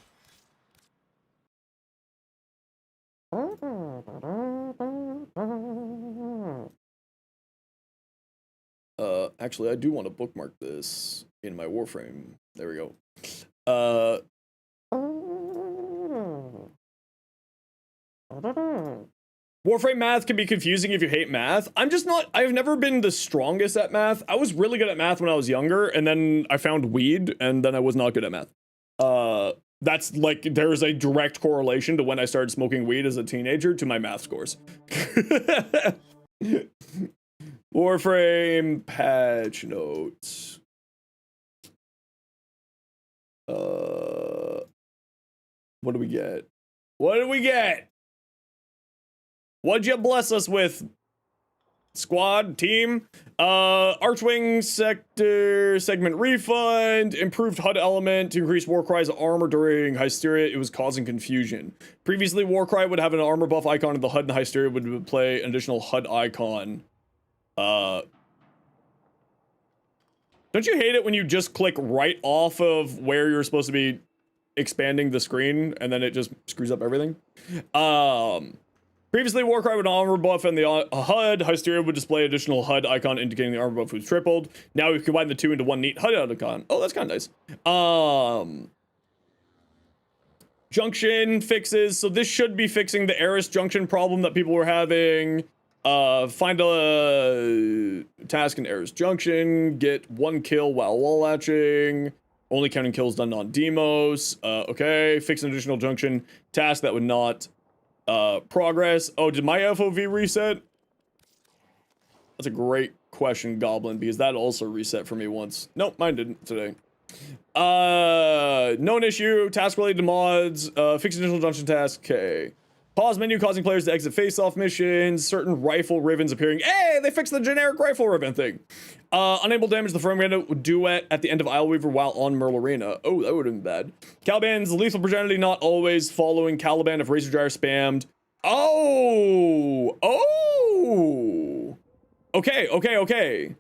Actually, I do want to bookmark this in my Warframe. There we go. Warframe math can be confusing if you hate math. I've never been the strongest at math. I was really good at math when I was younger, and then I found weed, and then I was not good at math. That's like, there's a direct correlation to when I started smoking weed as a teenager to my math scores. Warframe patch notes. What do we get? What did we get? What'd you bless us with? Squad, team, Archwing sector segment refund, improved HUD element to increase Warcry's armor during Hysteria. It was causing confusion. Previously, Warcry would have an armor buff icon in the HUD, and Hysteria would play an additional HUD icon. Don't you hate it when you just click right off of where you're supposed to be expanding the screen, and then it just screws up everything? Previously, Warcry would armor buff and the HUD. Hysteria would display additional HUD icon indicating the armor buff was tripled. Now we've combined the two into one neat HUD icon. Oh, that's kind of nice. Junction fixes. So this should be fixing the Eris junction problem that people were having. Find a task in Eris junction. Get 1 kill while wall latching. Only counting kills done on demos. Okay. Fix an additional junction task that would not progress. Oh, did my FOV reset? That's a great question, Goblin, because that also reset for me once. Nope, mine didn't today. Known issue, task related to mods, fix additional junction task, okay. Pause menu causing players to exit face-off missions, certain rifle ribbons appearing. Hey, they fixed the generic rifle ribbon thing. Unable to damage the frame rate duet at the end of Isleweaver while on Merle Arena. Oh, that would have been bad. Caliban's lethal progeny not always following Caliban if Razor Gyre spammed. Oh! Oh! Okay.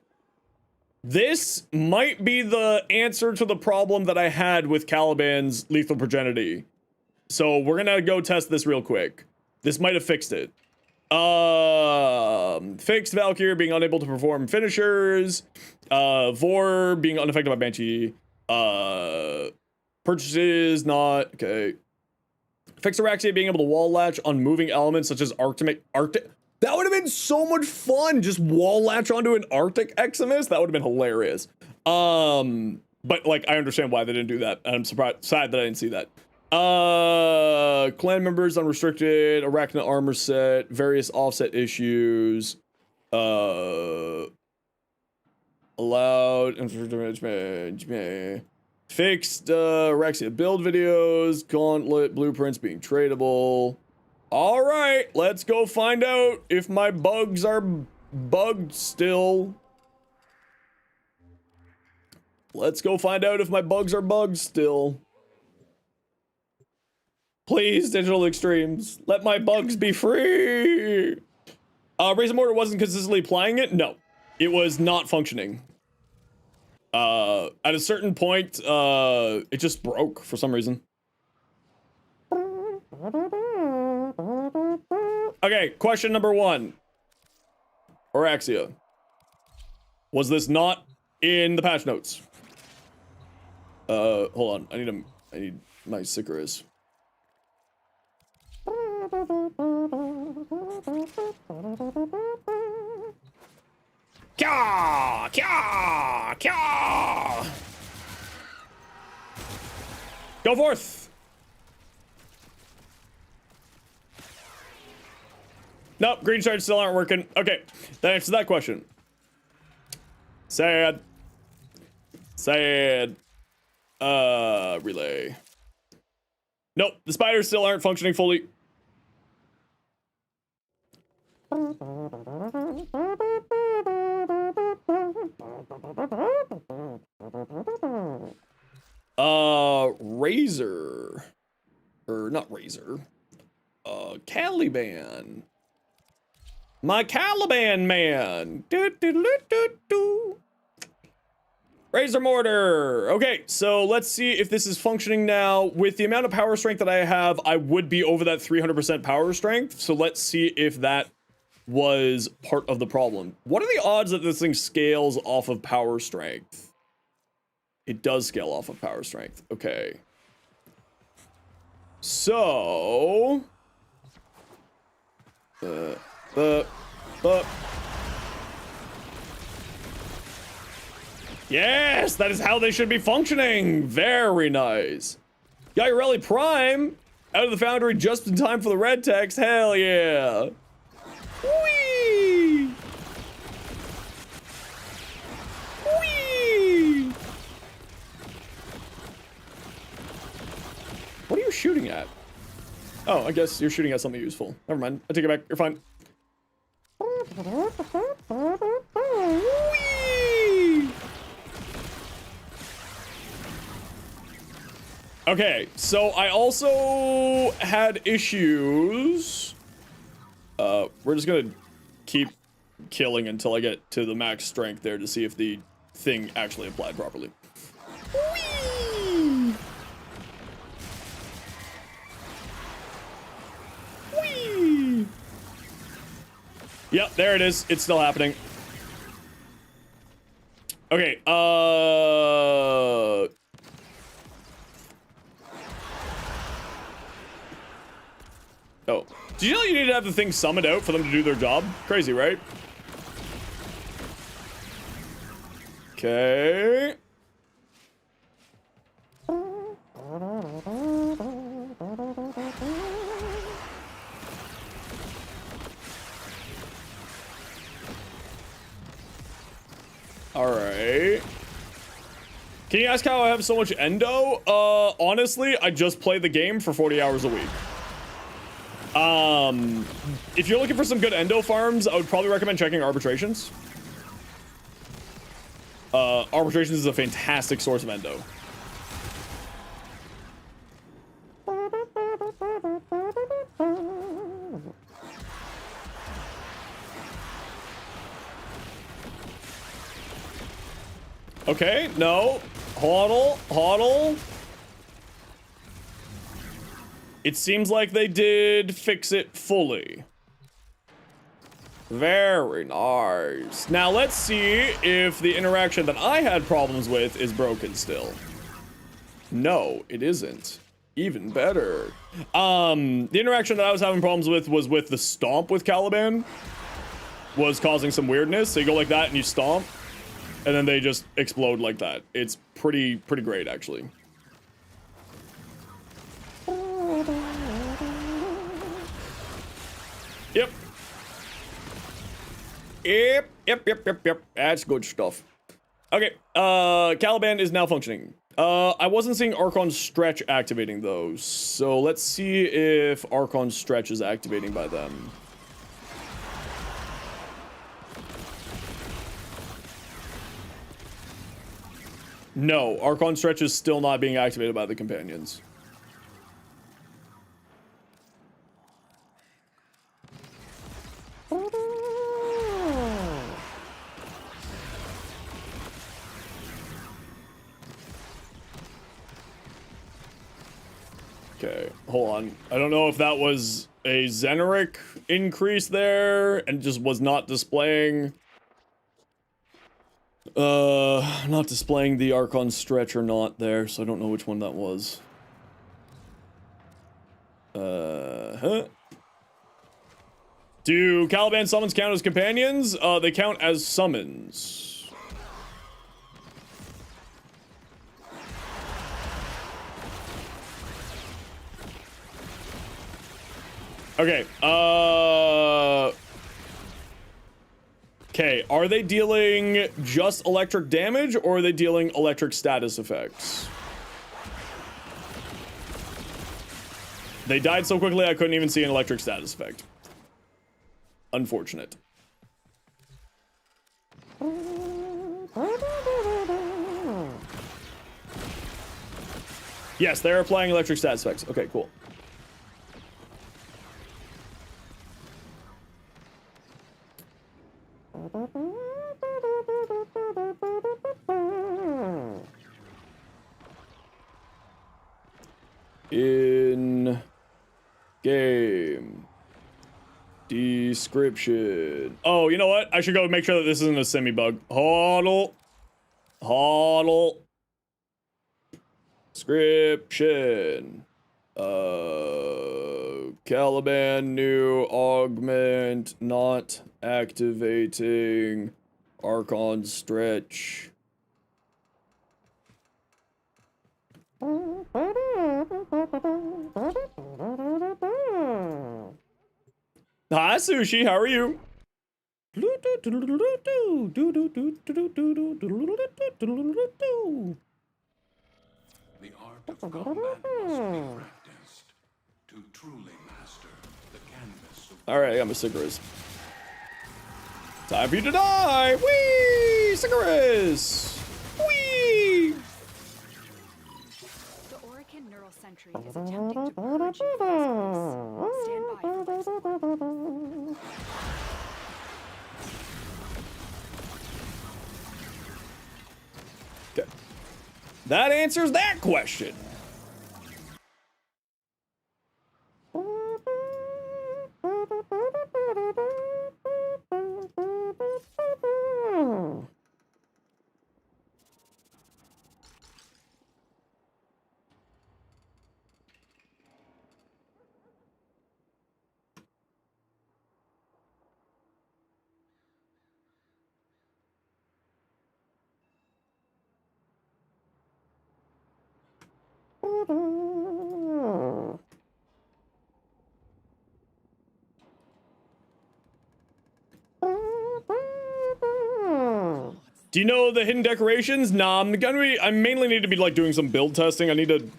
This might be the answer to the problem that I had with Caliban's lethal progeny. So we're gonna go test this real quick. This might have fixed it. Fixed Valkyr being unable to perform finishers. Vor being unaffected by Banshee. Purchases not, okay. Fixed Arachnne being able to wall latch on moving elements such as Arctic. That would have been so much fun. Just wall latch onto an Arctic Eximus. That would have been hilarious. But like, I understand why they didn't do that. I'm sad that I didn't see that. Clan members unrestricted, Arachnne armor set, various offset issues, allowed, fixed, Arachnne build videos, gauntlet, blueprints being tradable. All right, let's go find out if my bugs are bugged still. Let's go find out if my bugs are bugged still. Please, Digital Extremes, let my bugs be free. Razor Mortar wasn't consistently applying it? No, it was not functioning. At a certain point, it just broke for some reason. Okay, question number 1. Araxia. Was this not in the patch notes? Hold on, I need my Sicarus. Kya! Kya! Kya! Go forth! Nope, green shards still aren't working. Okay, that answers that question. Sad. Sad. Relay. Nope, the spiders still aren't functioning fully. Razor. Or not Razor. Caliban. My Caliban man. Razor Mortar. Okay, so let's see if this is functioning now. With the amount of power strength that I have, I would be over that 300% power strength. So let's see if that was part of the problem. What are the odds that this thing scales off of power strength? It does scale off of power strength. Okay. So... Yes, that is how they should be functioning. Very nice. Got your Rally Prime out of the foundry just in time for the red text. Hell yeah. Whee! Whee! What are you shooting at? Oh, I guess you're shooting at something useful. Never mind. I take it back. You're fine. Whee! Okay, so I also had issues. We're just gonna keep killing until I get to the max strength there to see if the thing actually applied properly. Whee! Whee! Yep, there it is. It's still happening. Okay, Oh. Do you know you need to have the thing summoned out for them to do their job? Crazy, right? Okay. Alright. Can you ask how I have so much endo? Honestly, I just play the game for 40 hours a week. If you're looking for some good endo farms, I would probably recommend checking arbitrations. Arbitrations is a fantastic source of endo. Okay, no. Hodl, hodl. It seems like they did fix it fully. Very nice. Now let's see if the interaction that I had problems with is broken still. No, it isn't. Even better. The interaction that I was having problems with was with the stomp with Caliban. Was causing some weirdness. So you go like that and you stomp. And then they just explode like that. It's pretty great, actually. Yep. Yep. That's good stuff. Okay, Caliban is now functioning. I wasn't seeing Archon Stretch activating, though. So let's see if Archon Stretch is activating by them. No, Archon Stretch is still not being activated by the companions. Okay, hold on. I don't know if that was a Xeneric increase there and just was not displaying... not displaying the Archon Stretch or not there, so I don't know which one that was. Do Caliban summons count as companions? They count as summons. Okay, okay, are they dealing just electric damage, or are they dealing electric status effects? They died so quickly I couldn't even see an electric status effect. Unfortunate. Yes, they're applying electric status effects. Okay, cool. In game description. Oh, you know what? I should go make sure that this isn't a semi-bug. Hodl. Hodl. Description. Caliban new augment not activating Archon Stretch. Hi, Sushi. How are you? The art of combat must be practiced to truly master the canvas of... All right, I got my Sicarus. Time for you to die! Whee! Sicarus! Whee! The Arachnne Neural Sentry is attempting to purge you from space. Stand by for life support. Okay. That answers that question. Do you know the hidden decorations? Nah, I mainly need to be like doing some build testing. I need to,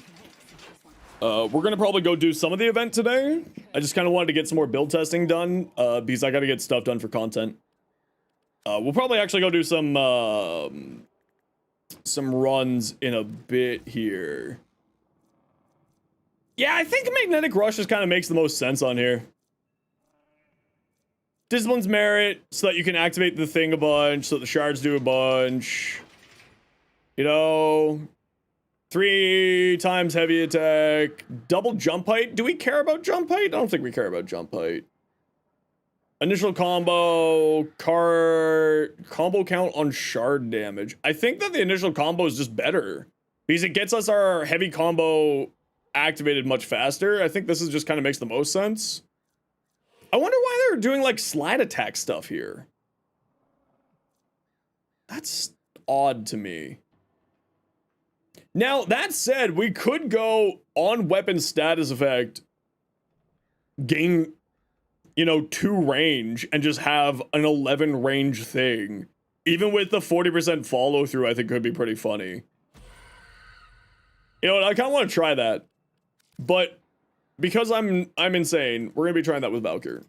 we're gonna probably go do some of the event today. I just kind of wanted to get some more build testing done, because I gotta get stuff done for content. We'll probably actually go do some runs in a bit here. Yeah, I think Magnetic Rush just kind of makes the most sense on here. Discipline's merit, so that you can activate the thing a bunch, so that the shards do a bunch. You know, 3 times heavy attack, double jump height. Do we care about jump height? I don't think we care about jump height. Initial combo, combo count on shard damage. I think that the initial combo is just better because it gets us our heavy combo activated much faster. I think this is just kind of makes the most sense. I wonder why they're doing like slide attack stuff here. That's odd to me. Now, that said, we could go on weapon status effect, gain, you know, 2 range and just have an 11 range thing. Even with the 40% follow through, I think could be pretty funny. You know what, I kind of want to try that. But because I'm insane, we're going to be trying that with Valkyr.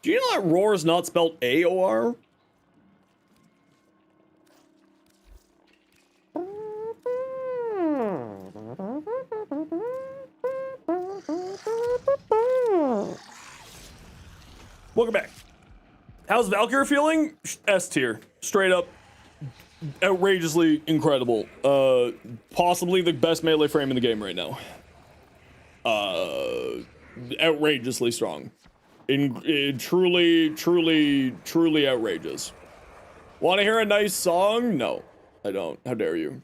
Do you know that roar is not spelled A-O-R? Welcome back. How's Valkyr feeling? S tier. Straight up. Outrageously incredible. Possibly the best melee frame in the game right now. Outrageously strong. Truly outrageous. Want to hear a nice song? No, I don't. How dare you?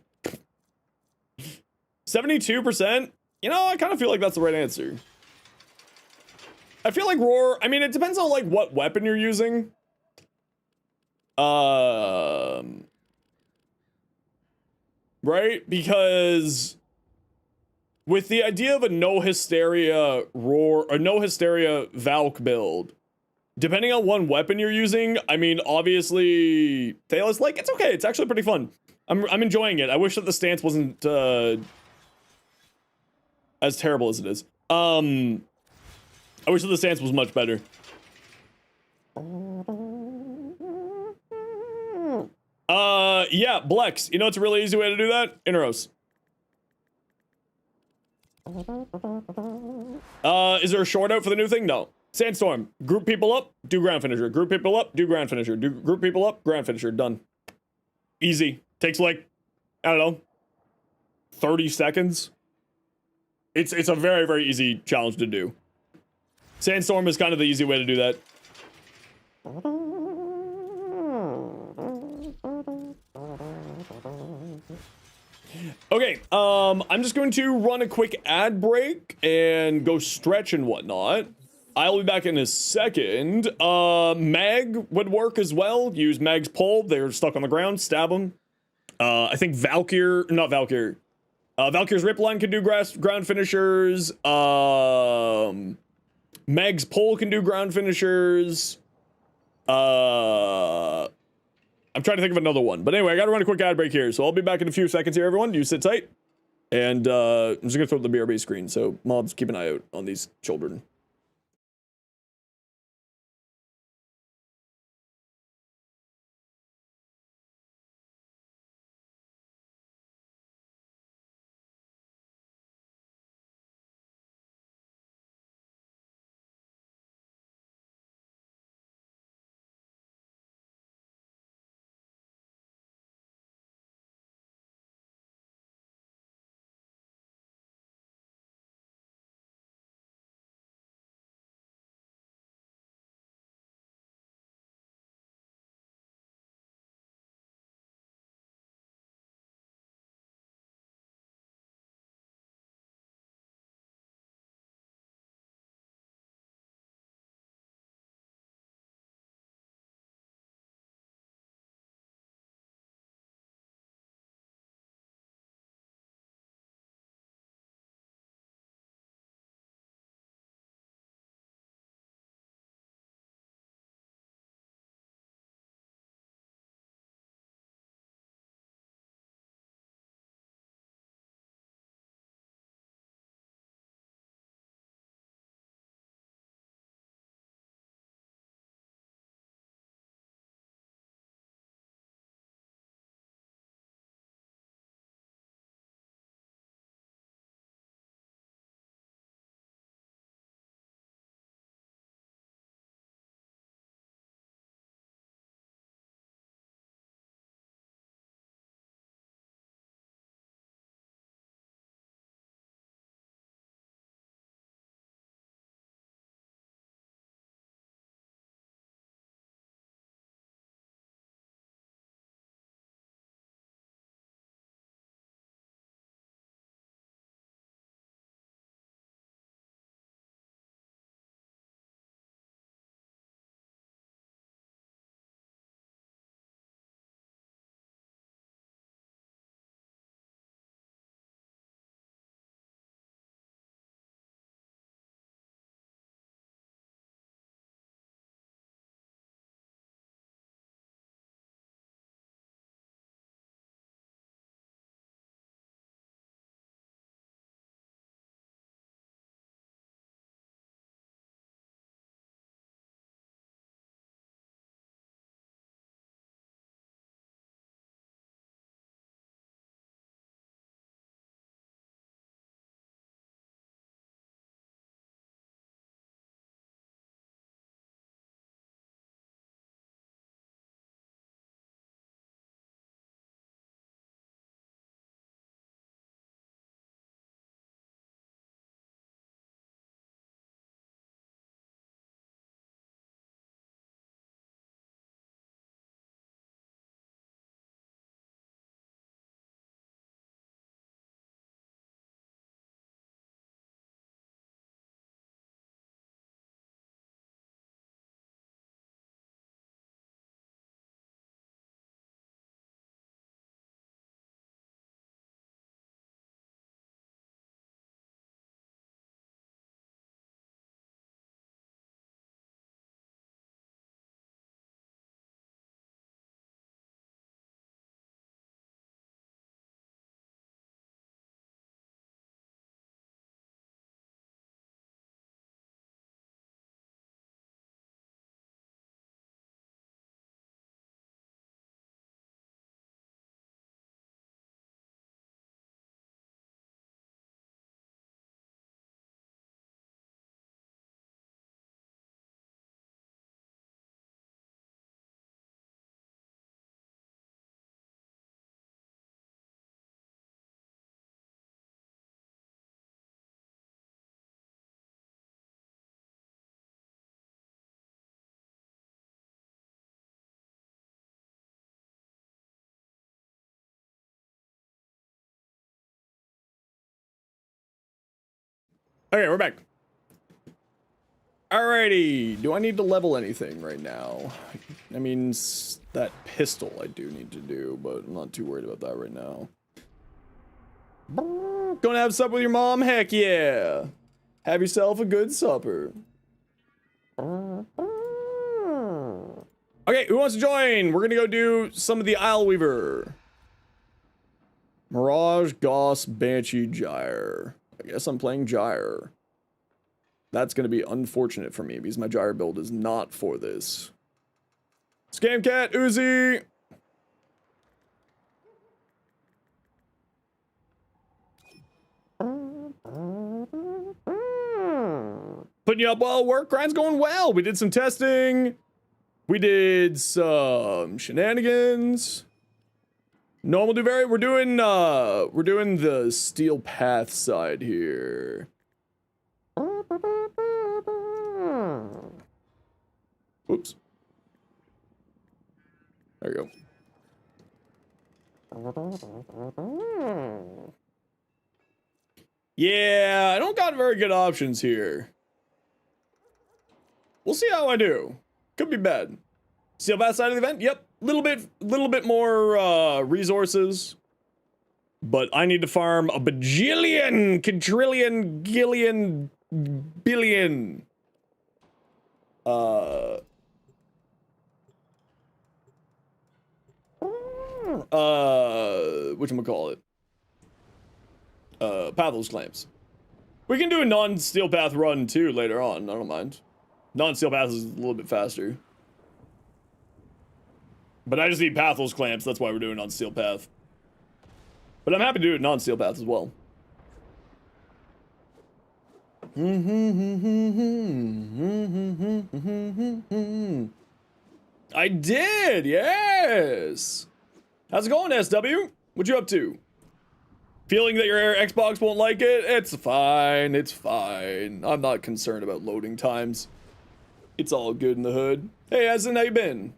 72%? You know, I kind of feel like that's the right answer. I feel like roar, I mean, it depends on like what weapon you're using. Right? Because with the idea of a no hysteria roar or no hysteria Valk build, depending on what weapon you're using, I mean, obviously, Thales, like, it's okay. It's actually pretty fun. I'm enjoying it. I wish that the stance wasn't as terrible as it is. I wish that the stance was much better. Yeah, Blex. You know what's a really easy way to do that? Interos. Is there a short out for the new thing? No. Sandstorm. Group people up, do ground finisher. Group people up, do ground finisher. Group people up, ground finisher. Done. Easy. Takes like, I don't know, 30 seconds. It's a very, very easy challenge to do. Sandstorm is kind of the easy way to do that. Okay, I'm just going to run a quick ad break and go stretch and whatnot. I'll be back in a second. Mag would work as well. Use Mag's pole. They're stuck on the ground. Stab them. I think Valkyr's Ripline can do ground finishers. Mag's pole can do ground finishers. I'm trying to think of another one. But anyway, I gotta run a quick ad break here. So I'll be back in a few seconds here, everyone. You sit tight. And I'm just gonna throw up the BRB screen. So mobs, keep an eye out on these children. Okay, we're back. Alrighty, do I need to level anything right now? I mean, that pistol I do need to do, but I'm not too worried about that right now. Gonna have supper with your mom? Heck yeah! Have yourself a good supper. Okay, who wants to join? We're gonna go do some of the Isleweaver. Mirage, Goss, Banshee, Gyre. I guess I'm playing Gyre. That's gonna be unfortunate for me because my Gyre build is not for this. Scamcat, Uzi! Putting you up well, work grind's going well. We did some testing. We did some shenanigans. Normal do vary. We're doing the Steel Path side here. Oops. There we go. Yeah, I don't got very good options here. We'll see how I do. Could be bad. Steel Path side of the event? Yep. Little bit more resources. But I need to farm a bajillion, quadrillion, gillion, billion. Whatchamacallit? Pathless Clamps. We can do a non-Steel Path run too later on. I don't mind. Non-Steel Path is a little bit faster. But I just need Pathless Clamps, that's why we're doing non-Steel Path. But I'm happy to do it non-Steel Path as well. I did, yes! How's it going, SW? What you up to? Feeling that your Xbox won't like it? It's fine, it's fine. I'm not concerned about loading times. It's all good in the hood. Hey, Asin, how you been?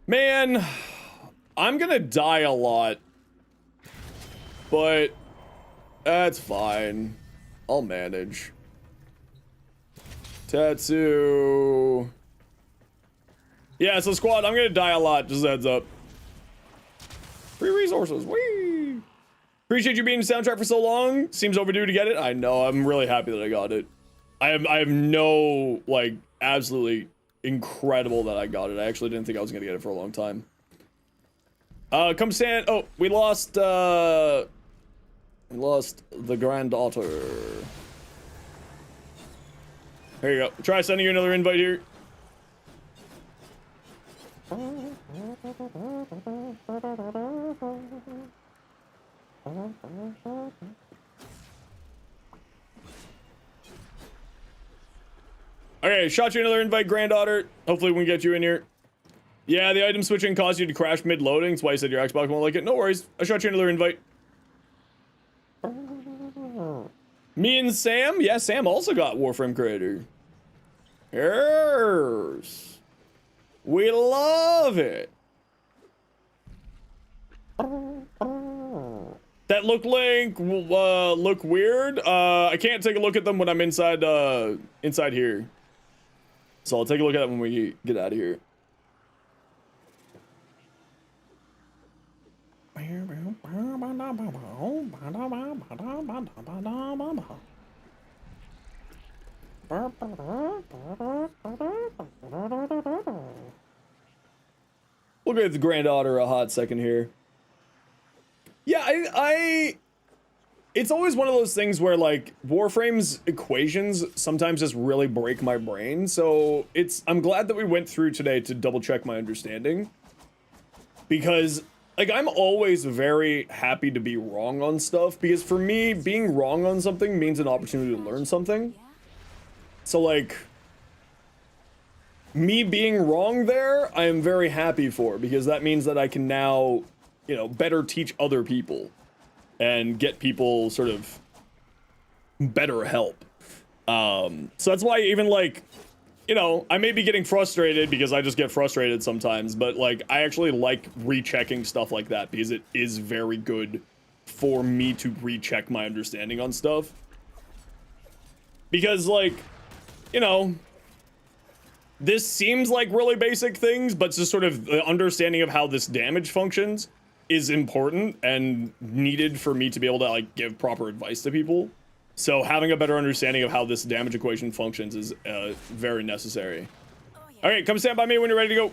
Man, I'm gonna die a lot. But that's fine. I'll manage. Tattoo. Yeah, so squad, I'm gonna die a lot, just a heads up. Free resources, whee! Appreciate you being the soundtrack for so long. Seems overdue to get it. I know, I'm really happy that I got it. I have no, like, absolutely incredible that I got it. I actually didn't think I was gonna get it for a long time. Come stand, oh, we lost the granddaughter. There you go. Try sending you another invite here. Okay, shot you another invite, granddaughter. Hopefully we can get you in here. Yeah, the item switching caused you to crash mid-loading. That's why I said your Xbox won't like it. No worries. I shot you another invite. Me and Sam? Yeah, Sam also got Warframe Creator. Yes. We love it. That look weird. I can't take a look at them when I'm inside here. So I'll take a look at it when we get out of here. We'll give the granddaughter a hot second here. Yeah, it's always one of those things where, like, Warframe's equations sometimes just really break my brain, so I'm glad that we went through today to double check my understanding. Because, like, I'm always very happy to be wrong on stuff, because for me, being wrong on something means an opportunity to learn something. So, like, me being wrong there, I am very happy for, because that means that I can now, you know, better teach other people and get people sort of better help. So that's why even, like, you know, I may be getting frustrated because I just get frustrated sometimes, but like I actually like rechecking stuff like that because it is very good for me to recheck my understanding on stuff. Because like, you know, this seems like really basic things, but just sort of the understanding of how this damage functions is important and needed for me to be able to like give proper advice to people. So having a better understanding of how this damage equation functions is very necessary. All right, come stand by me when you're ready to go.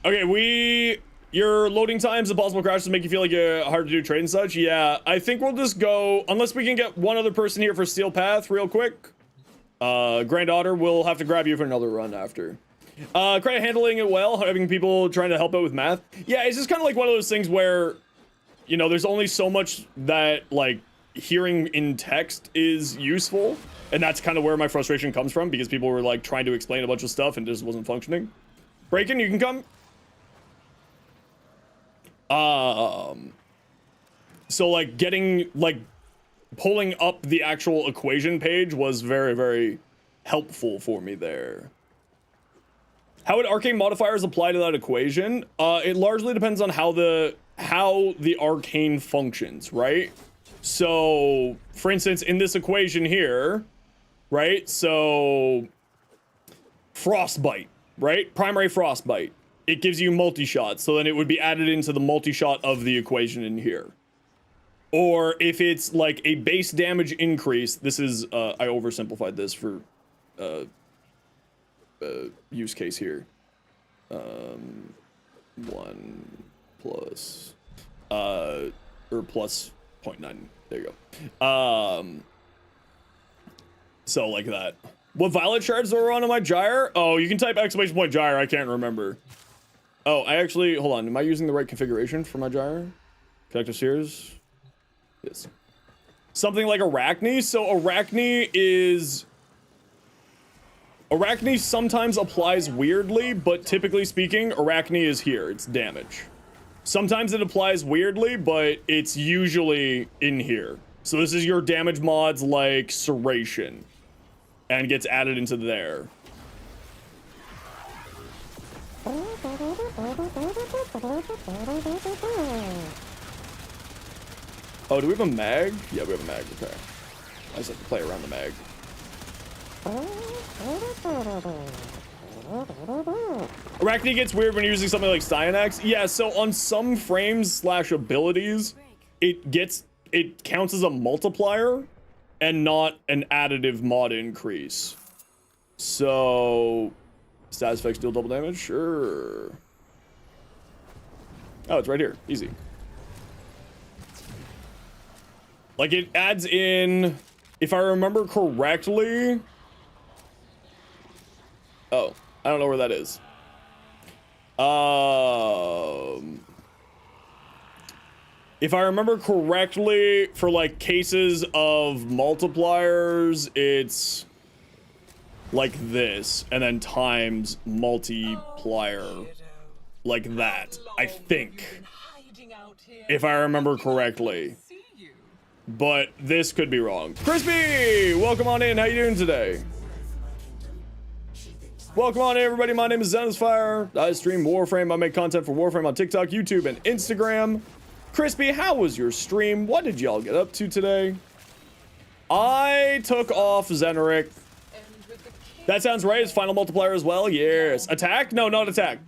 Okay, your loading times and possible crashes make you feel like you're hard to do trade and such. Yeah, I think we'll just go, unless we can get one other person here for Steel Path real quick. Granddaughter, we'll have to grab you for another run after. Credit handling it well, having people trying to help out with math. Yeah, it's just kind of like one of those things where, you know, there's only so much that, like, hearing in text is useful. And that's kind of where my frustration comes from, because people were, like, trying to explain a bunch of stuff and just wasn't functioning. Breakin', you can come. So, like, pulling up the actual equation page was very, very helpful for me there. How would arcane modifiers apply to that equation? It largely depends on how the arcane functions, right? So, for instance, in this equation here, right? So, frostbite, right? Primary frostbite. It gives you multi-shot, so then it would be added into the multi-shot of the equation in here. Or if it's like a base damage increase, this is, I oversimplified this for use case here. 1 plus, or plus 0.9, there you go. So like that. What violet shards are on my gyre? Oh, you can type exclamation point gyre, I can't remember. Oh, I actually, hold on, am I using the right configuration for my gyre? Connector spheres? Yes. Something like Arachnne. So Arachnne sometimes applies weirdly, but typically speaking, Arachnne is here. It's damage. Sometimes it applies weirdly, but it's usually in here. So this is your damage mods like Serration, and gets added into there. Oh, do we have a mag? Yeah, we have a mag. Okay. I just have to play around the mag. Arachnne gets weird when you're using something like Cyanax. Yeah, so on some frames / abilities, it counts as a multiplier and not an additive mod increase. So, status effects deal double damage? Sure. Oh, it's right here. Easy. Like, it adds in, if I remember correctly... Oh, I don't know where that is. If I remember correctly, for, like, cases of multipliers, it's like this, and then times multiplier, like that, I think. If I remember correctly. But this could be wrong. Crispy! Welcome on in. How you doing today? Welcome on in, everybody. My name is Zenosfire. I stream Warframe. I make content for Warframe on TikTok, YouTube, and Instagram. Crispy, how was your stream? What did y'all get up to today? I took off Zeneric. That sounds right. It's final multiplier as well. Yes. Attack? No, not attack.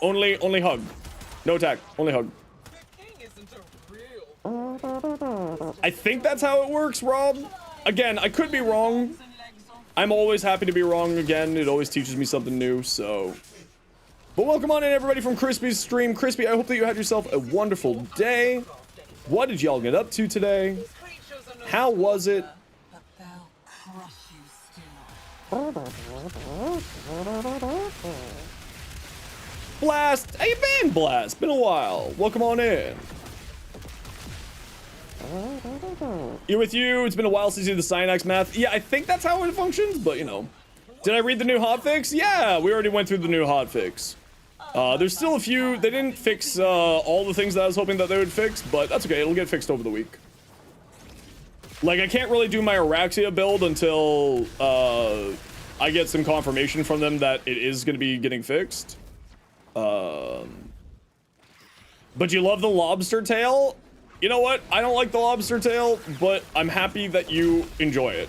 Only hug. No attack. Only hug. I think that's how it works, Rob. Again, I could be wrong. I'm always happy to be wrong again. It always teaches me something new, so. But welcome on in, everybody, from Crispy's stream. Crispy, I hope that you had yourself a wonderful day. What did y'all get up to today? How was it? Blast! How you been, Blast? Been a while. Welcome on in. You with you? It's been a while since you did the Cyanax math. Yeah, I think that's how it functions, but you know. Did I read the new hotfix? Yeah, we already went through the new hotfix. There's still a few. They didn't fix all the things that I was hoping that they would fix, but that's okay. It'll get fixed over the week. Like, I can't really do my Arachnne build until I get some confirmation from them that it is going to be getting fixed. But you love the lobster tail? You know what? I don't like the lobster tail, but I'm happy that you enjoy it.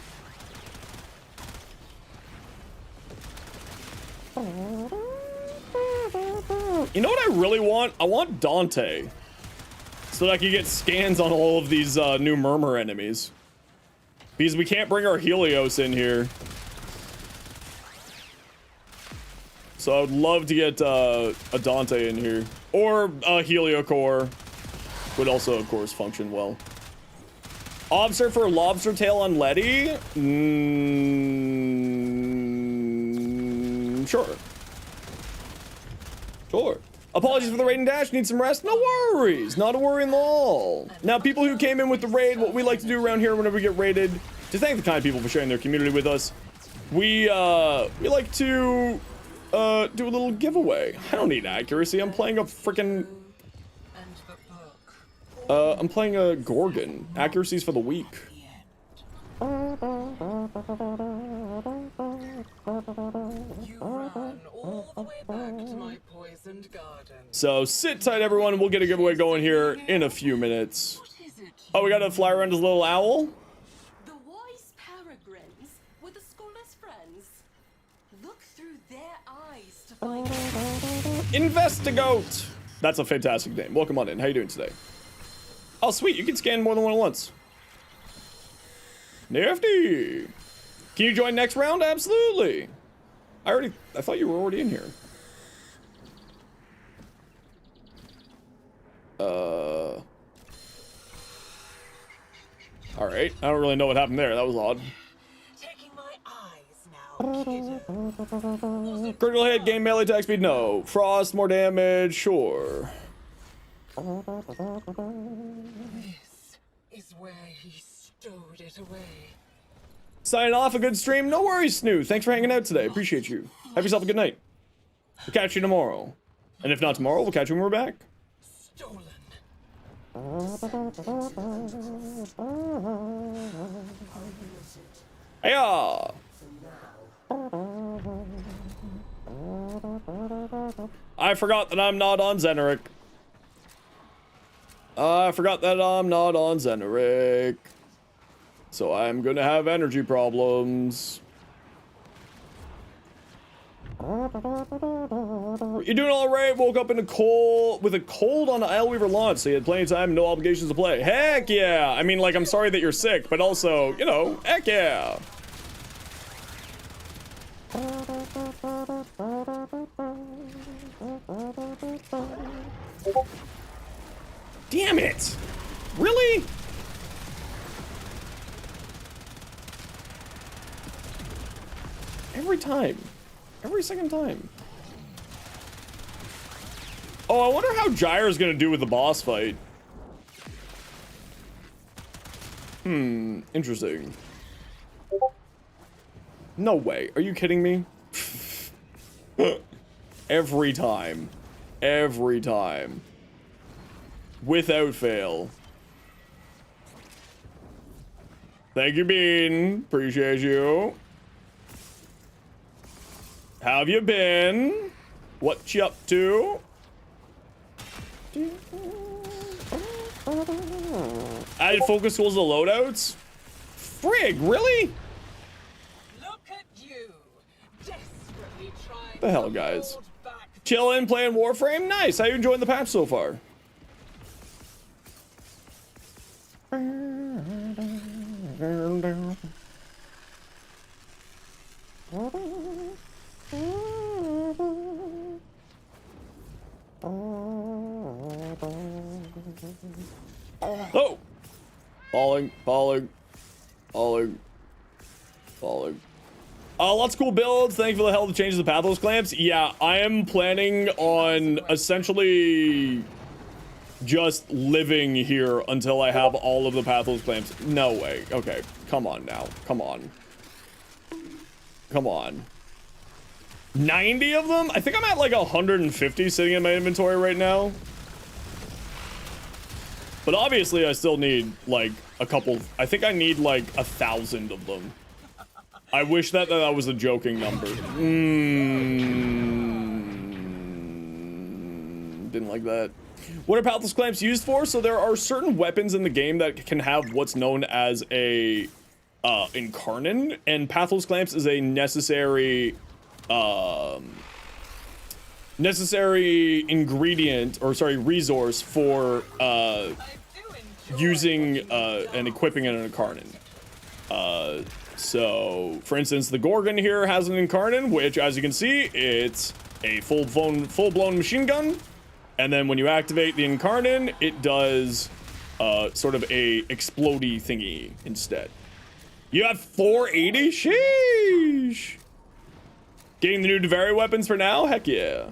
You know what I really want? I want Dante. So that I can get scans on all of these new Murmur enemies. Because we can't bring our Helios in here. So I would love to get a Dante in here. Or a Heliocore. Would also, of course, function well. Observe for lobster tail on Letty? Sure. Sure. Apologies for the raid and dash. Need some rest? No worries. Not a worry at all. Now, people who came in with the raid, what we like to do around here whenever we get raided, to thank the kind people for sharing their community with us, we like to do a little giveaway. I don't need accuracy. I'm playing a freaking I'm playing a Gorgon. Accuracy's for the weak. You ran all the way back to my poisoned garden. So sit tight, everyone. We'll get a giveaway going here in a few minutes. Oh, we got to fly around his little owl. The wise peregrines with the scholar's friends. Look through their eyes to find Investigate. That's a fantastic name. Welcome on in. How you doing today? Oh, sweet. You can scan more than one at once. Nifty. Can you join next round? Absolutely. I thought you were already in here. All right. I don't really know what happened there. That was odd. taking my eyes now, kiddo. Critical hit, gain melee attack speed, no. Frost, more damage, sure. This is where he stowed it away. Signing off, a good stream. No worries, Snoo. Thanks for hanging out today. Appreciate you. Have yourself a good night. We'll catch you tomorrow. And if not tomorrow, we'll catch you when we're back. Stolen. Hiya! I forgot that I'm not on Zeneric. I forgot that I'm not on Zeneric. So I'm gonna have energy problems. You doing all right? Woke up with a cold on the Isleweaver launch, so you had plenty of time, no obligations to play. Heck yeah! I mean, like, I'm sorry that you're sick, but also, you know, heck yeah! Damn it! Really? Every time. Every second time. Oh, I wonder how Gyre's gonna do with the boss fight. Interesting. No way. Are you kidding me? Every time. Every time. Without fail. Thank you, Bean. Appreciate you. How have you been? What you up to? Added focus tools to loadouts? Frig, really? Look at you, desperately trying The hell, to guys. hold back Chillin', playing Warframe? Nice. How you enjoying the patch so far? Oh! Falling. Lots of cool builds. Thank you for the help to change the Pathos clamps. Yeah, I am planning on essentially just living here until I have all of the Pathos clamps. No way. Okay, come on now. Come on. 90 of them? I think I'm at like 150 sitting in my inventory right now. But obviously I still need like a couple. I think I need like 1,000 of them. I wish that was a joking number. Didn't like that. What are Pathless Clamps used for? So there are certain weapons in the game that can have what's known as a incarnon, and Pathless Clamps is a necessary ingredient, or sorry, resource for using and equipping an incarnon. So, for instance, the Gorgon here has an incarnon, which, as you can see, it's a full-blown machine gun. And then when you activate the incarnon, it does sort of a explodey thingy instead. You have 480? Sheesh! Getting the new Devari weapons for now? Heck yeah.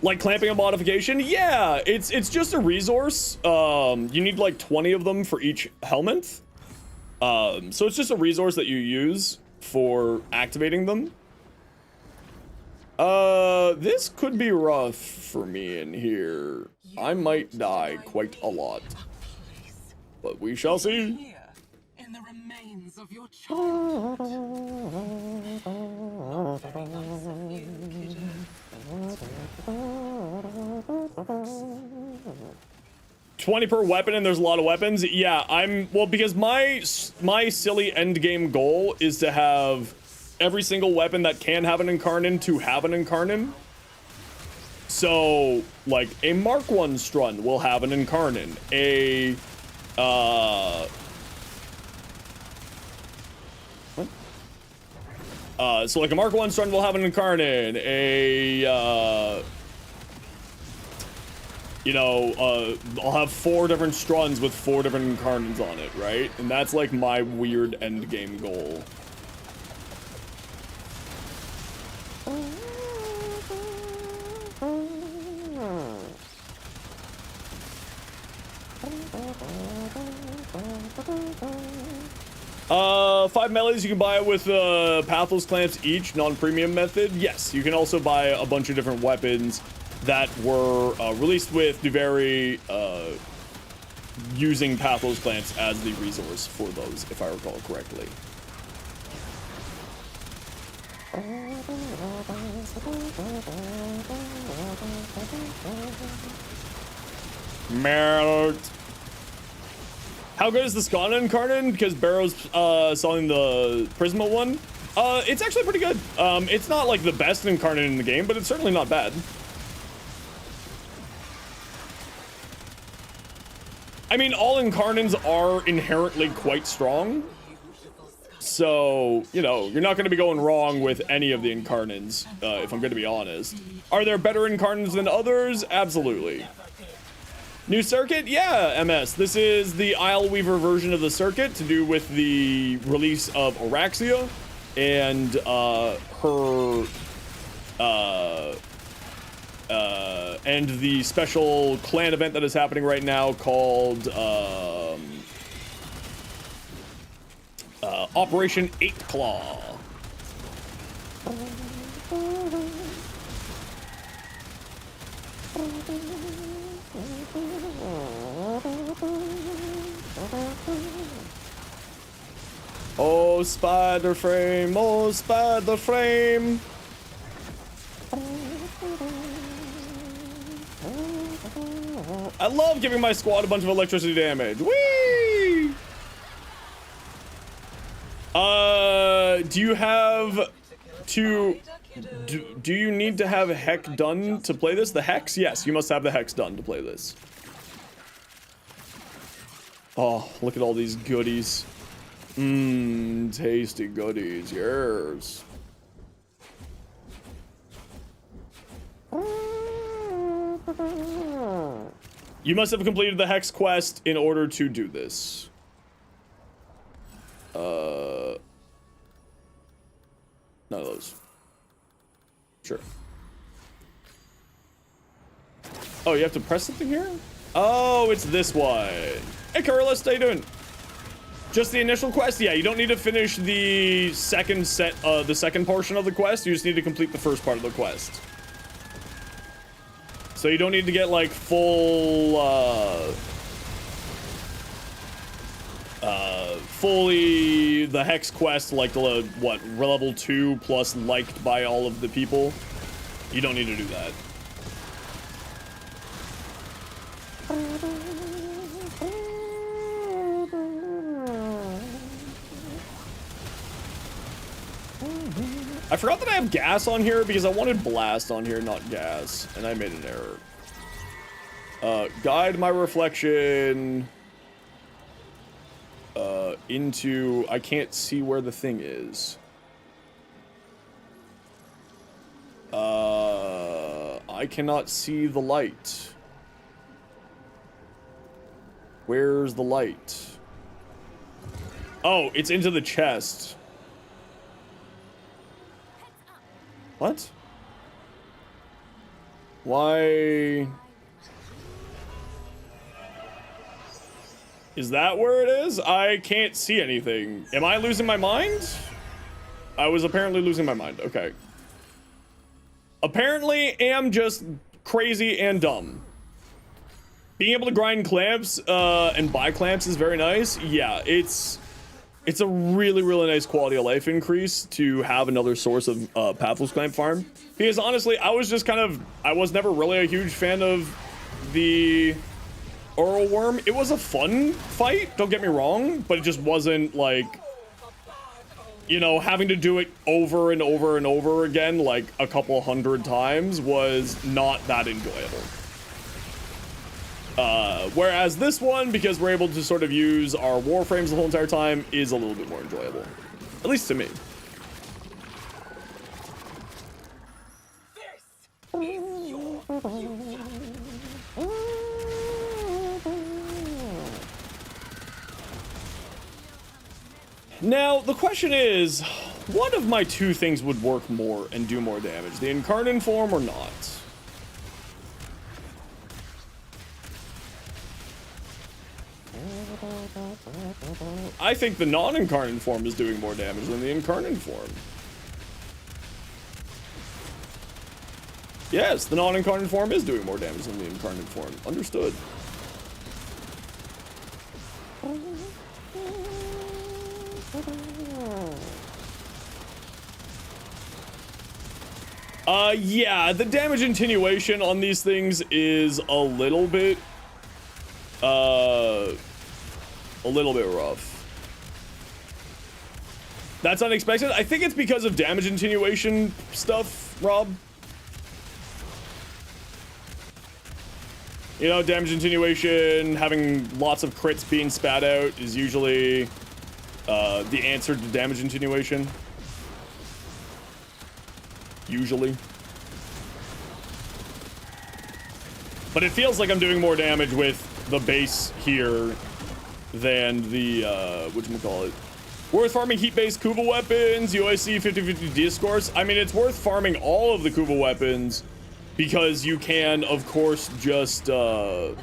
Like clamping a modification? Yeah, it's just a resource. You need like 20 of them for each helmet. So it's just a resource that you use for activating them. This could be rough for me in here. I might die quite a lot. But we shall see. In the remains of your child. 20 per weapon, and there's a lot of weapons. Yeah, well, because my silly end game goal is to have every single weapon that can have an incarnon to have an incarnon. So, like, a Mark 1 Strun will have an incarnon. So like a Mark 1 Strun will have an incarnon. I'll have 4 different Struns with 4 different incarnons on it, right? And that's like my weird end game goal. Five melees, you can buy it with Pathless Clamps each, non-premium method. Yes, you can also buy a bunch of different weapons that were released with Devari using Pathless Clamps as the resource for those, if I recall correctly. Melt. How good is the Skana Incarnon? Because Barrow's selling the Prisma one. It's actually pretty good. It's not like the best Incarnon in the game, but it's certainly not bad. I mean, all Incarnons are inherently quite strong. So, you know, you're not going to be going wrong with any of the Incarnons, if I'm going to be honest. Are there better Incarnons than others? Absolutely. New circuit? Yeah, MS. This is the Isleweaver version of the circuit to do with the release of Arachnne and and the special clan event that is happening right now called Operation 8 Claw. Oh, spider frame, oh, spider frame. I love giving my squad a bunch of electricity damage. Whee! Do you have to... Do you need to have Hex done to play this? The Hex? Yes, you must have the Hex done to play this. Oh, look at all these goodies. Mmm, tasty goodies, yes. You must have completed the Hex quest in order to do this. None of those. Sure. Oh, you have to press something here? Oh, it's this one. Hey, Curlis, how you doing? Just the initial quest? Yeah, you don't need to finish the second portion of the quest. You just need to complete the first part of the quest. So you don't need to get like full, fully the Hex quest, like the, what, level 2 plus liked by all of the people. You don't need to do that. I forgot that I have gas on here because I wanted blast on here, not gas, and I made an error. Guide my reflection into, I can't see where the thing is. I cannot see the light. Where's the light? Oh, it's into the chest. What? Why? Is that where it is? I can't see anything. Am I losing my mind? I was apparently losing my mind. Okay. Apparently am just crazy and dumb. Being able to grind clamps and buy clamps is very nice. Yeah, it's a really, really nice quality of life increase to have another source of Pathless clamp farm. Because honestly, I was just I was never really a huge fan of the Oral Worm. It was a fun fight, don't get me wrong, but it just wasn't like, you know, having to do it over and over and over again, like a couple hundred times, was not that enjoyable. Whereas this one, because we're able to sort of use our warframes the whole entire time, is a little bit more enjoyable. At least to me. Now, the question is, what of my two things would work more and do more damage? The Incarnate form or not? I think the non-incarnate form is doing more damage than the incarnate form. Yes, the non-incarnate form is doing more damage than the incarnate form. Understood. Yeah, the damage attenuation on these things is a little bit rough. That's unexpected. I think it's because of damage attenuation stuff, Rob. You know, damage attenuation, having lots of crits being spat out is usually the answer to damage attenuation. Usually. But it feels like I'm doing more damage with the base here than the, whatchamacallit. Worth farming heat-based Kuva weapons, UIC 50-50 discourse. I mean, it's worth farming all of the Kuva weapons because you can, of course, just, the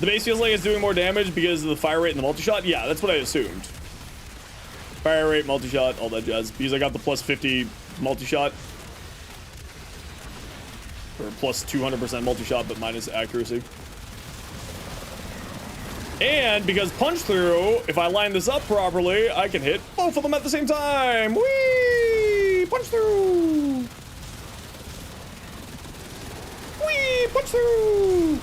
base feels like it's doing more damage because of the fire rate and the multi-shot? Yeah, that's what I assumed. Fire rate, multi-shot, all that jazz. Because I got the plus 50 multi-shot. Or plus 200% multi-shot, but minus accuracy. And because punch through, if I line this up properly, I can hit both of them at the same time. Whee! Punch through! Whee! Punch through!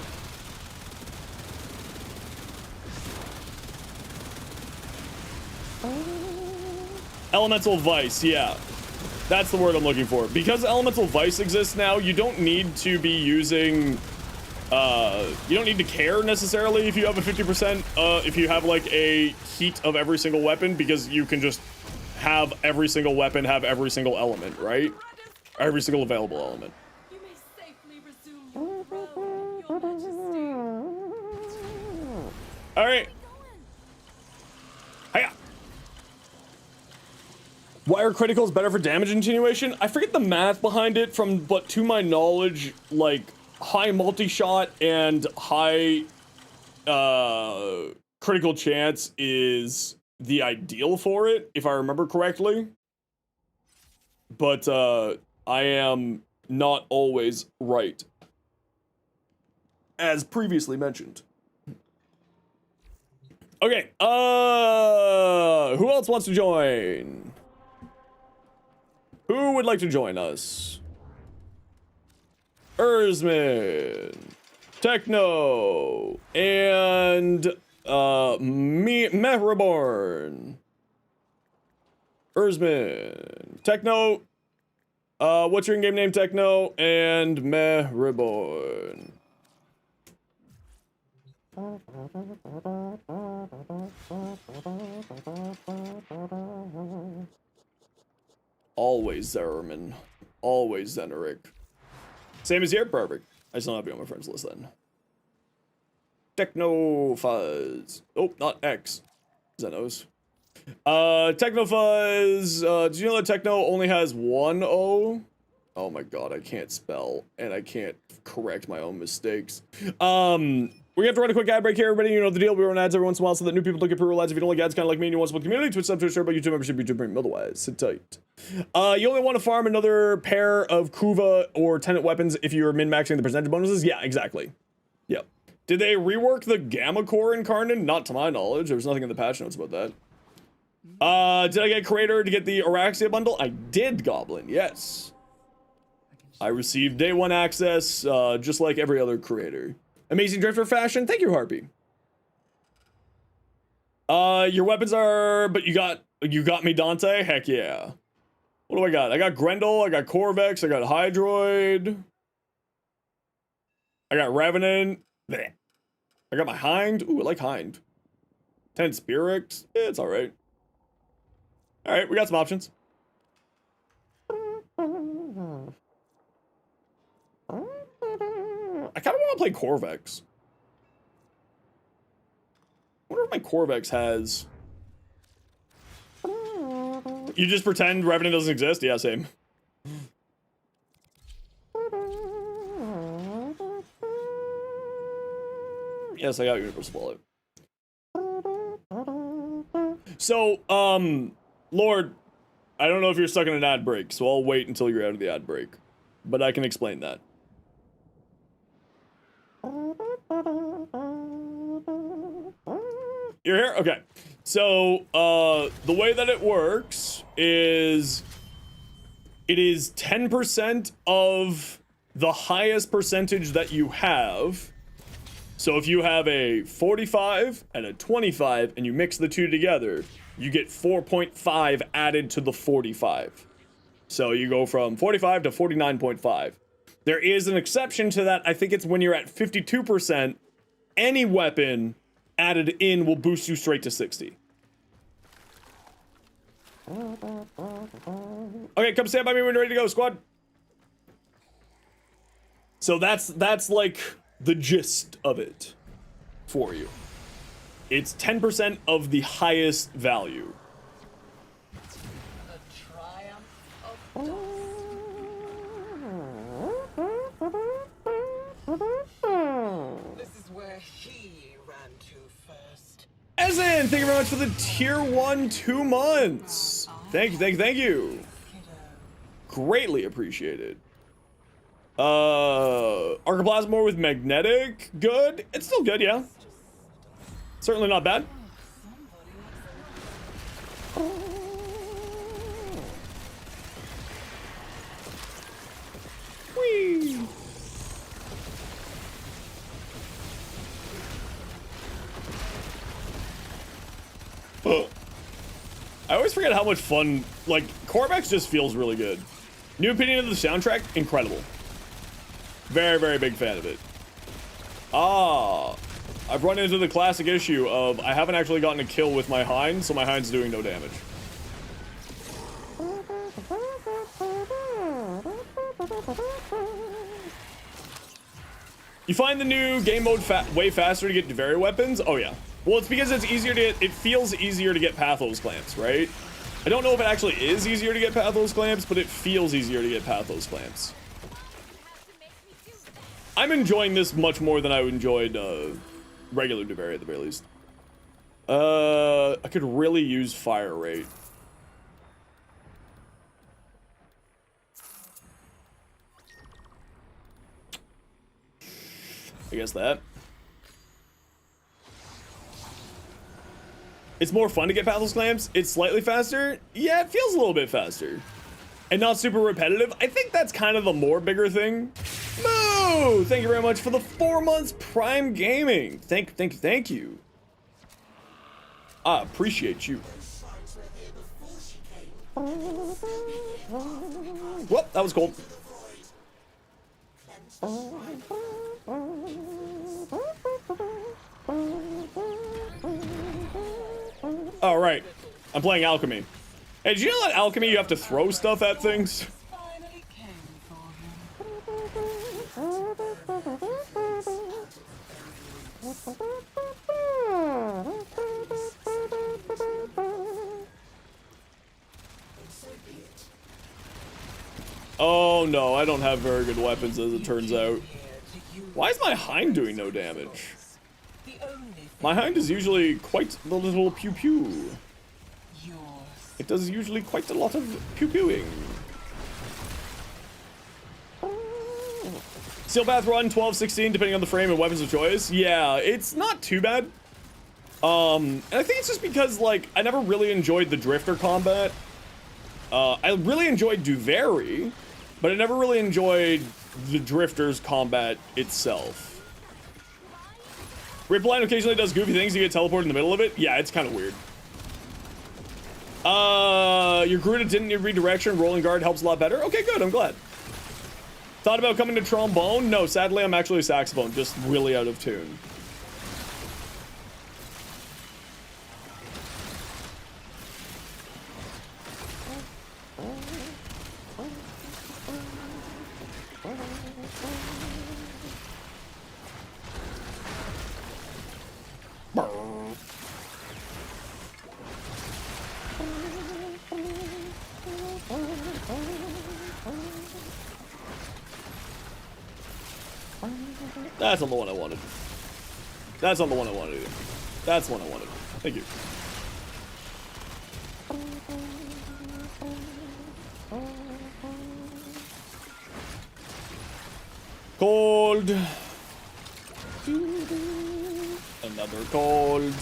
Elemental Vice, yeah. That's the word I'm looking for. Because Elemental Vice exists now, you don't need to be using... you don't need to care necessarily if you have a 50%, if you have like a heat of every single weapon, because you can just have every single weapon have every single element, right? Every single available element. You may safely resume your throne, Your Majesty. Alright. Hiya! Why are criticals better for damage attenuation? I forget the math behind it but to my knowledge, like, high multi-shot and high critical chance is the ideal for it, if I remember correctly. But I am not always right, as previously mentioned. Okay, who else wants to join? Who would like to join us? Erzman, Techno, and Meh Reborn. Erzman, Techno, what's your in-game name, Techno, and Meh Reborn. Always Zerman. Always Zeneric. Same as here? Perfect. I still have to be on my friends list then. Techno Fuzz. Oh, not X. Zenos. Techno Fuzz. Did you know that Techno only has one O? Oh my god, I can't spell, and I can't correct my own mistakes. We have to run a quick ad break here, everybody. You know the deal. We run ads every once in a while so that new people don't get pre-roll ads. If you don't like ads, kind of like me, and you want to support the community, Twitch sub to a share by YouTube membership, YouTube Premium. Otherwise, sit tight. You only want to farm another pair of Kuva or Tenant weapons if you're min-maxing the percentage bonuses? Yeah, exactly. Yep. Did they rework the Gamma Core in Karnan? Not to my knowledge. There's nothing in the patch notes about that. Did I get Crater to get the Arachnne bundle? I did, Goblin, yes. I received day one access, just like every other creator. Amazing Drifter fashion. Thank you, Harpy. Your weapons are, but you got me, Dante. Heck yeah. What do I got? I got Grendel. I got Corvex. I got Hydroid. I got Revenant. Blech. I got my Hind. Ooh, I like Hind. 10 Spirix. Yeah, it's all right. All right, we got some options. I kind of want to play Corvex. I wonder if my Corvex has... You just pretend Revenant doesn't exist? Yeah, same. Yes, I got Universal Wallet. So, Lord, I don't know if you're stuck in an ad break, so I'll wait until you're out of the ad break. But I can explain that. You're here? Okay. So, the way that it works is it is 10% of the highest percentage that you have. So if you have a 45 and a 25 and you mix the two together, you get 4.5 added to the 45. So you go from 45 to 49.5. There is an exception to that. I think it's when you're at 52%, any weapon added in will boost you straight to 60. Okay, come stand by me when you're ready to go, squad. So that's like the gist of it for you. It's 10% of the highest value. This is where he ran to first. Ezen, thank you very much for the tier 1 2 months. Thank you. Greatly appreciated. Archoplasmor with magnetic, good. It's still good, yeah. Certainly not bad. Whee! I always forget how much fun, like, Corvex just feels really good. New opinion of the soundtrack, incredible. Very, very big fan of it. I've run into the classic issue of I haven't actually gotten a kill with my Hind, so my Hind's doing no damage. You find the new game mode way faster to get Devaria weapons? Oh yeah. Well, it's because it's easier to it feels easier to get Pathos clamps, right? I don't know if it actually is easier to get Pathos clamps, but it feels easier to get Pathos clamps. I'm enjoying this much more than I enjoyed Regular Duvet at the very least. I could really use fire rate. I guess that. It's more fun to get Pathless Clamps. It's slightly faster. Yeah, it feels a little bit faster. And not super repetitive. I think that's kind of the more bigger thing. Moo! Thank you very much for the 4 months Prime Gaming. Thank you. I appreciate you. Whoop, that was cold. All right, I'm playing Alchemy. Hey, did you know that Alchemy you have to throw stuff at things? Oh no, I don't have very good weapons as it turns out. Why is my Hind doing no damage? My Hind is usually quite the little pew-pew. It does usually quite a lot of pew-pewing. Steel Path Run, 12, 16, depending on the frame and weapons of choice. Yeah, it's not too bad. And I think it's just because, like, I never really enjoyed the Drifter combat. I really enjoyed Duvet, but I never really enjoyed the Drifter's combat itself. Ripline occasionally does goofy things. You get teleported in the middle of it. Yeah, it's kind of weird. Your Garuda didn't need redirection. Rolling guard helps a lot better. Okay, good. I'm glad. Thought about coming to trombone? No, sadly, I'm actually a saxophone. Just really out of tune. That's not the one I wanted. That's not the one I wanted either. That's the one I wanted. Thank you. Cold. Another cold.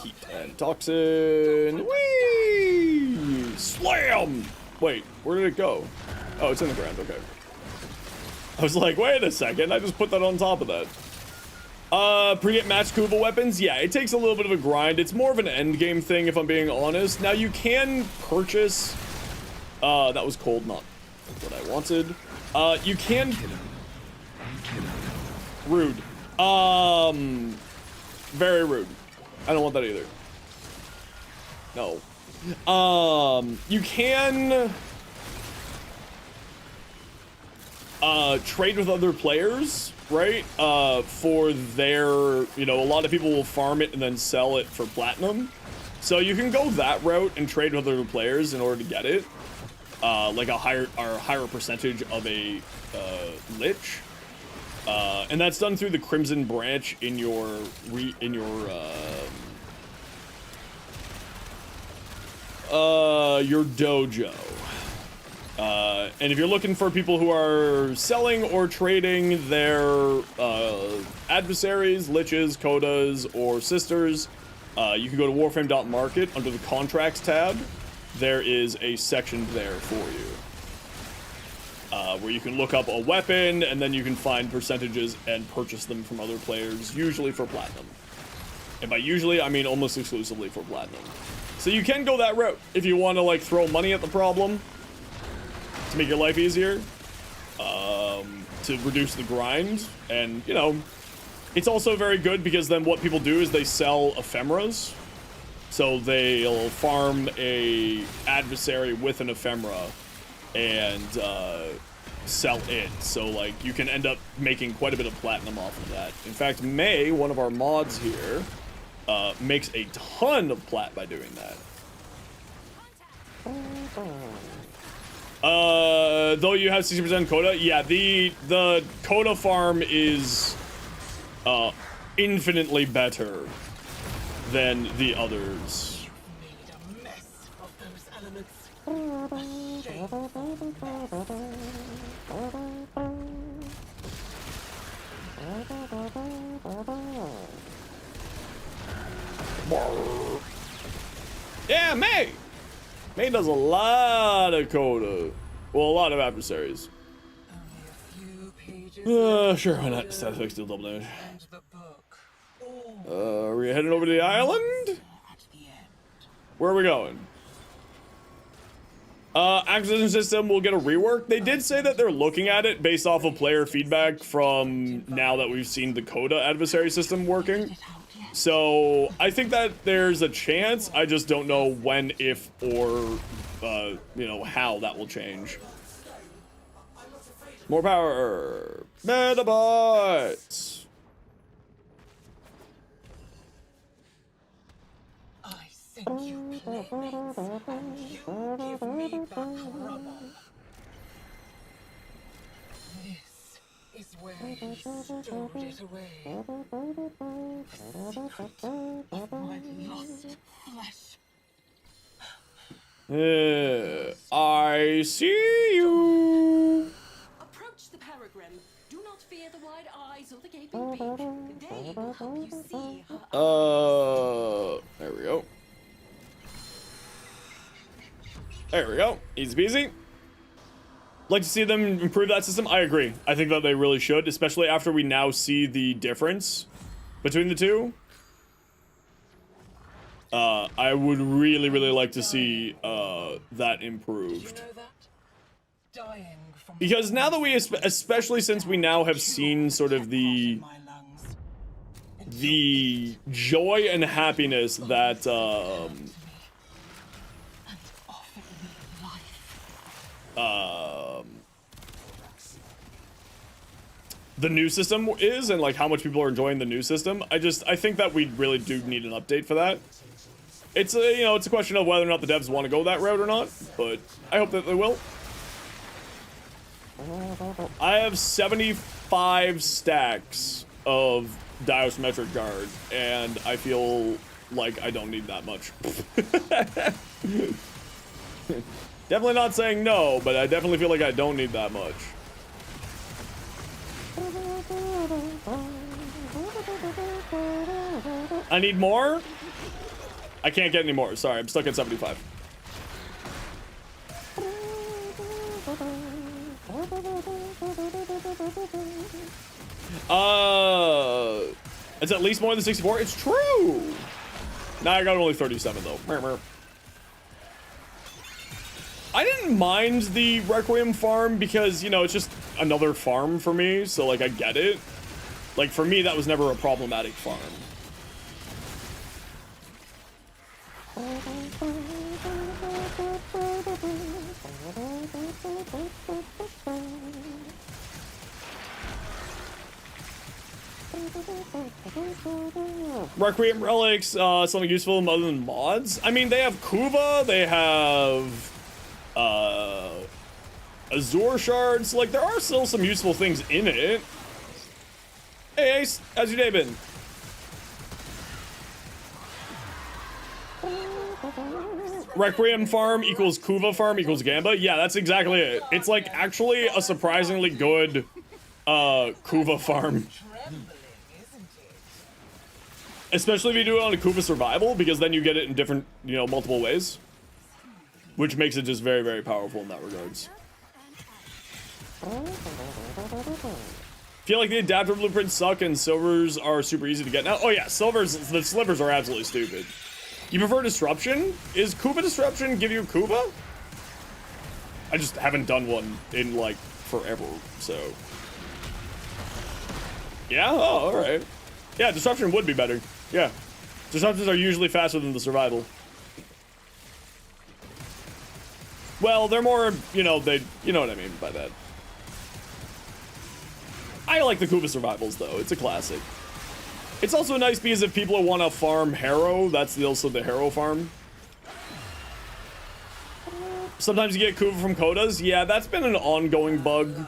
Heat and toxin. Whee! Slam! Wait, where did it go? Oh, it's in the ground. Okay. I was like, wait a second, I just put that on top of that. Pre-get match Kuva weapons? Yeah, it takes a little bit of a grind. It's more of an end game thing, if I'm being honest. Now, you can purchase... that was cold, not what I wanted. You can... Rude. Very rude. I don't want that either. No. You can... trade with other players, right? For their, you know, a lot of people will farm it and then sell it for platinum. So you can go that route and trade with other players in order to get it. Like a higher percentage of a lich. And that's done through the Crimson Branch in your dojo. And if you're looking for people who are selling or trading their adversaries, liches, kodas, or sisters, you can go to warframe.market under the contracts tab. There is a section there for you where you can look up a weapon and then you can find percentages and purchase them from other players, usually for platinum. And by usually, I mean almost exclusively for platinum. So you can go that route if you want to like throw money at the problem to make your life easier, to reduce the grind, and, you know, it's also very good because then what people do is they sell ephemeras. So they'll farm a adversary with an ephemera and sell it. So, like, you can end up making quite a bit of platinum off of that. In fact, May, one of our mods here, makes a ton of plat by doing that. Though you have 60% coda, yeah, the coda farm is infinitely better than the others. Made a mess of those elements. A shameful Yeah, May! May does a lot of Coda. Well, a lot of adversaries. Sure, why not? Status effects deal double damage. Are we heading over to the island? Where are we going? Acquisition system will get a rework. They did say that they're looking at it based off of player feedback from now that we've seen the Coda adversary system working. So I think that there's a chance. I just don't know when, if, or, you know, how that will change. More power. Metabots. I sent you playmates, and you give me back rubble. This is where you stored it away. The secret of my lost flesh. I see you. Approach the Peregrine. Do not fear the wide eyes or the gaping beak. They will help you see her. There we go. There we go. Easy peasy. Like to see them improve that system. I agree. I think that they really should, especially after we now see the difference between the two. I would really, really like to see that improved. Because now that we, especially since we now have seen sort of the joy and happiness that the new system is, and like how much people are enjoying the new system, I think that we really do need an update for that. It's a, you know, it's a question of whether or not the devs want to go that route or not, but I hope that they will. I have 75 stacks of Diosmetric Guard, and I feel like I don't need that much. Definitely not saying no, but I definitely feel like I don't need that much. I need more? I can't get any more. Sorry, I'm stuck at 75. It's at least more than 64. It's true. Now I got only 37 though. I didn't mind the Requiem farm because, you know, it's just another farm for me. So like, I get it. Like for me, that was never a problematic farm. Requiem relics, something useful other than mods. I mean, they have Kuva, they have Azure shards. Like, there are still some useful things in it. Hey Ace, how's your day been? Requiem farm equals Kuva farm equals Gamba. Yeah, that's exactly it. It's like actually a surprisingly good Kuva farm. Especially if you do it on a Kuva survival, because then you get it in different, you know, multiple ways. Which makes it just very, very powerful in that regards. Feel like the adapter blueprints suck and silvers are super easy to get now. Oh yeah, silvers, the slivers are absolutely stupid. You prefer disruption? Is Kuva disruption give you Kuva? I just haven't done one in like forever, so. Yeah, oh, all right. Yeah, disruption would be better. Yeah, disruptions are usually faster than the survival. Well, they're more, you know, you know what I mean by that. I like the Kuva survivals though, it's a classic. It's also nice because if people want to farm Harrow, that's also the Harrow farm. Sometimes you get Kuva from Kodas. Yeah, that's been an ongoing bug.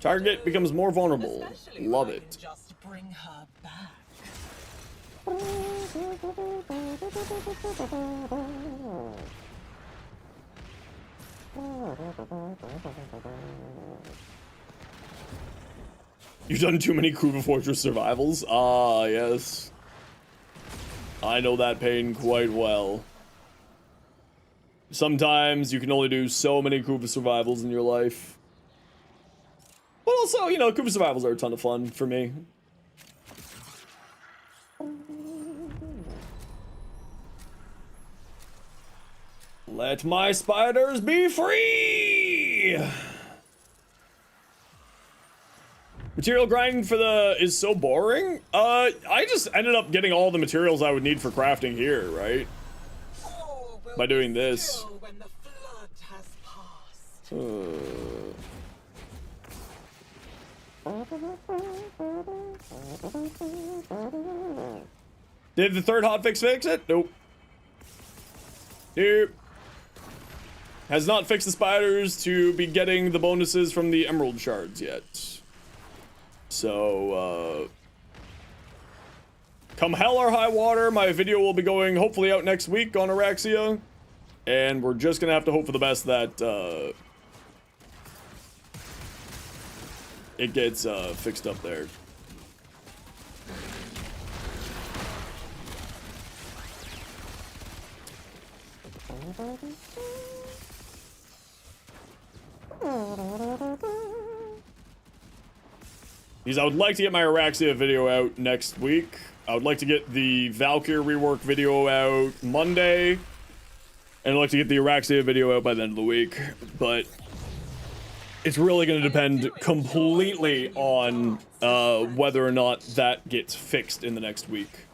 Target becomes more vulnerable. Love it. bring her back. You've done too many Kuva Fortress survivals? Ah, yes. I know that pain quite well. Sometimes you can only do so many Kuva survivals in your life. But also, you know, Kuva survivals are a ton of fun for me. Let my spiders be free! Material grinding for the is so boring. I just ended up getting all the materials I would need for crafting here, right? By doing this. When the flood has passed. Did the third hotfix fix it? Nope. Nope. Has not fixed the spiders to be getting the bonuses from the emerald shards yet. So, come hell or high water, my video will be going hopefully out next week on Arachnne. And we're just gonna have to hope for the best that, it gets, fixed up there. Because I would like to get my Arachnne video out next week. I would like to get the Valkyr rework video out Monday. And I'd like to get the Arachnne video out by the end of the week. But it's really going to depend completely on whether or not that gets fixed in the next week.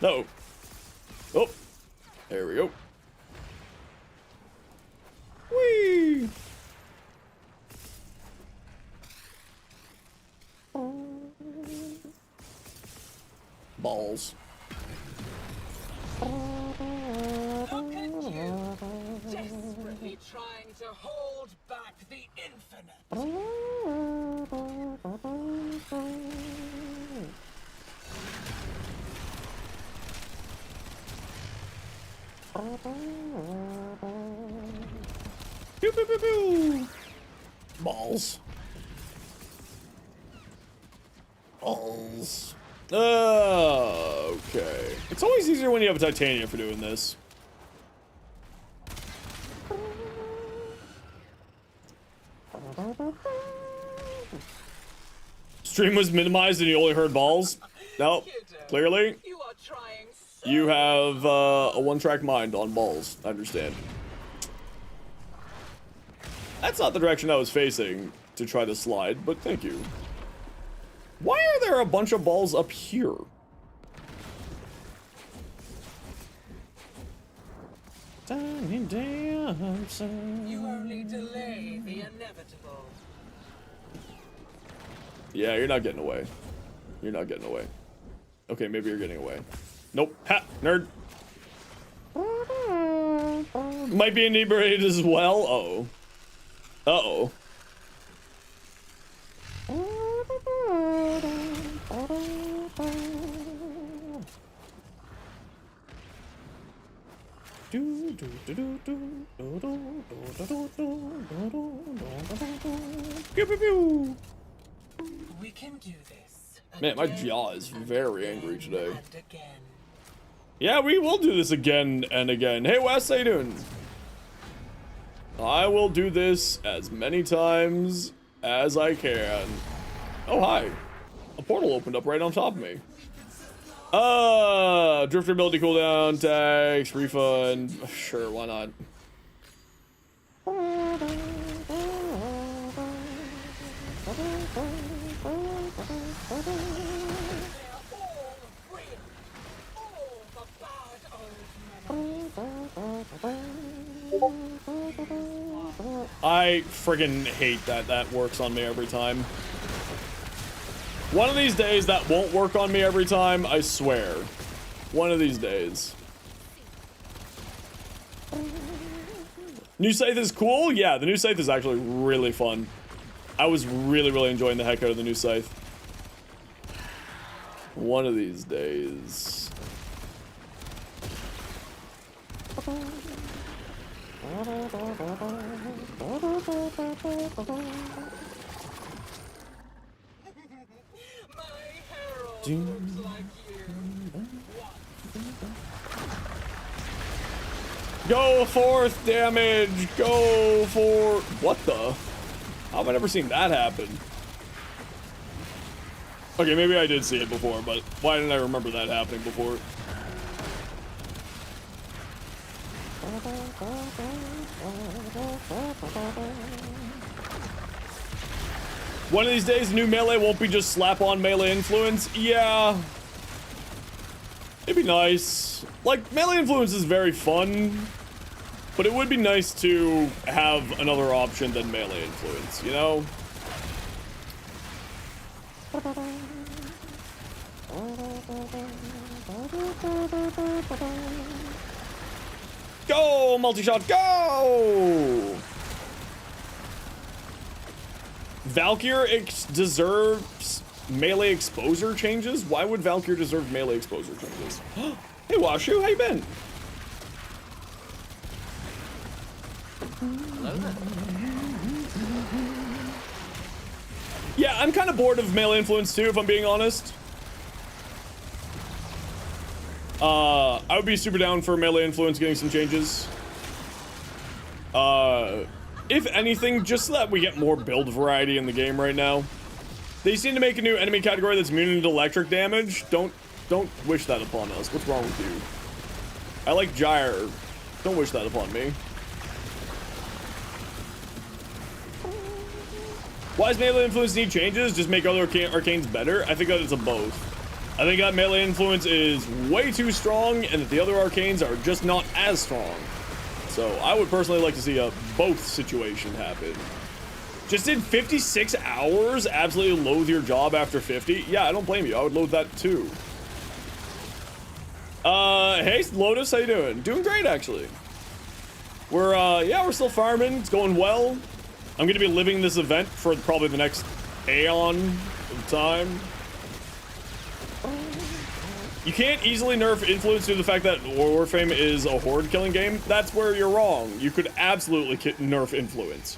No. Oh. There we go. Whee! Balls. Desperately trying to hold back the infinite. Pew, pew, pew, pew. Balls. Balls. Okay. It's always easier when you have a titanium for doing this. Stream was minimized and you only heard balls? No, clearly. You are trying so You have a one-track mind on balls. I understand. That's not the direction I was facing to try to slide, but thank you. Why are there a bunch of balls up here? Tiny dancing. You only delay the inevitable. Yeah, you're not getting away. You're not getting away. Okay, maybe you're getting away. Nope. Ha! Nerd. Might be inebriated as well. Uh-oh. Uh-oh. Pew, pew, pew. We can do this. Man, my again jaw is and very angry today. and again. Yeah, we will do this again and again. Hey, Wes, how you doing? I will do this as many times as I can. Oh, hi. A portal opened up right on top of me. Drifter ability cooldown, tax, refund. Sure, why not? I friggin' hate that that works on me every time. One of these days that won't work on me every time, I swear. One of these days. New scythe is cool? Yeah, the new scythe is actually really fun. I was really enjoying the heck out of the new scythe. One of these days. Go forth, damage! Go for... What the? How have I never seen that happen? Okay, maybe I did see it before, but why didn't I remember that happening before? One of these days, new melee won't be just slap-on melee influence. Yeah. It'd be nice. Like, melee influence is very fun, but it would be nice to have another option than melee influence, you know? Go, multi-shot, go! Valkyr deserves melee exposure changes? Why would Valkyr deserve melee exposure changes? Hey, Washu, how you been? Hello there. Yeah, I'm kind of bored of melee influence too, if I'm being honest. I would be super down for melee influence getting some changes. If anything, just so that we get more build variety in the game right now. They seem to make a new enemy category that's immune to electric damage. Don't wish that upon us. What's wrong with you? I like Gyre. Don't wish that upon me. Why does melee influence need changes? Just make other arcanes better? I think that it's a both. I think that melee influence is way too strong and that the other arcanes are just not as strong. So I would personally like to see a both situation happen. Just did 56 hours? Absolutely loathe your job after 50? Yeah, I don't blame you. I would loathe that too. Hey, Lotus, how you doing? Doing great, actually. Yeah, we're still farming. It's going well. I'm gonna be living this event for probably the next aeon of time. You can't easily nerf influence due to the fact that Warframe is a horde killing game. That's where you're wrong. You could absolutely nerf influence.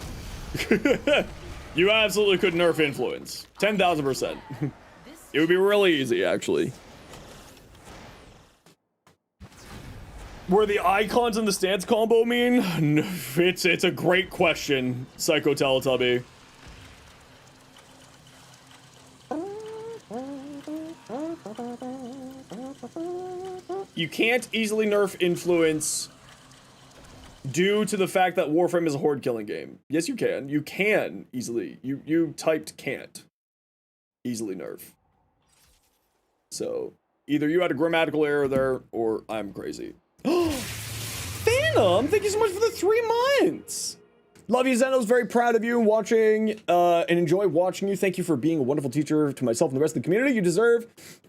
You absolutely could nerf influence. 10,000%. It would be really easy, actually. Were the icons in the stance combo mean? It's a great question, Psycho Teletubby. You can't easily nerf influence due to the fact that Warframe is a horde killing game. Yes, you can. You can easily. You typed can't easily nerf. So either you had a grammatical error there or I'm crazy. Phantom, thank you so much for the 3 months. Love you, Zenos. Very proud of you watching and enjoy watching you. Thank you for being a wonderful teacher to myself and the rest of the community. You deserve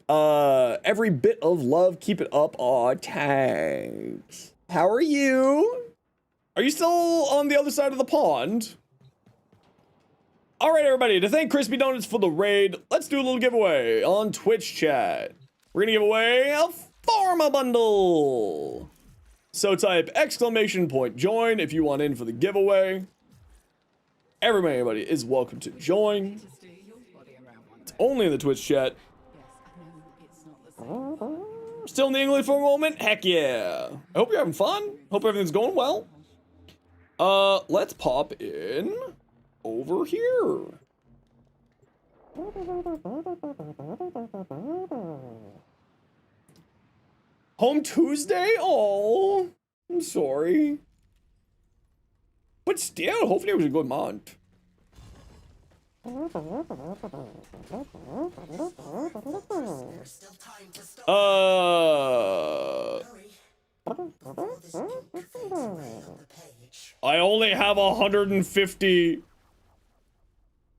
every bit of love. Keep it up. Aw, thanks. How are you? Are you still on the other side of the pond? All right, everybody. To thank Crispy Donuts for the raid, let's do a little giveaway on Twitch chat. We're gonna give away a Pharma bundle. So type !join if you want in for the giveaway. Everybody is welcome to join. It's only in the Twitch chat. Still in the English for a moment? Heck yeah. I hope you're having fun. Hope everything's going well. Let's pop in over here. Home Tuesday? Oh, I'm sorry. But still, hopefully it was a good month. I only have 150.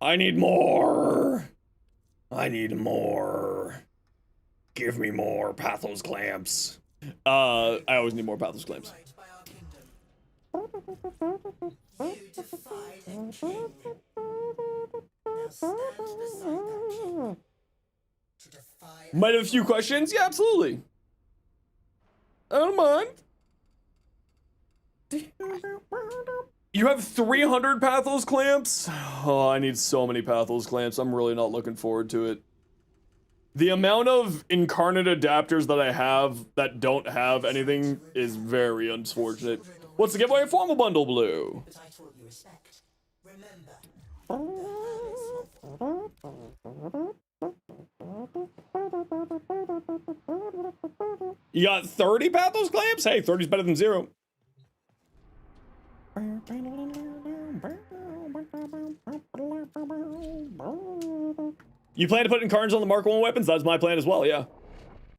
I need more. I need more. Give me more Pathos clamps. I always need more Pathos clamps. You defy the king. Now stand beside the king. To defy Might have a few questions? Yeah, absolutely. I don't mind. You have 300 Pathos clamps? Oh, I need so many Pathos clamps. I'm really not looking forward to it. The amount of incarnate adapters that I have that don't have anything is very unfortunate. What's the giveaway? Formal bundle blue. But I taught you respect. Remember. You got 30 Pathos clamps? Hey, 30's better than 0. You plan to put incarnates on the Mark 1 weapons? That's my plan as well, yeah.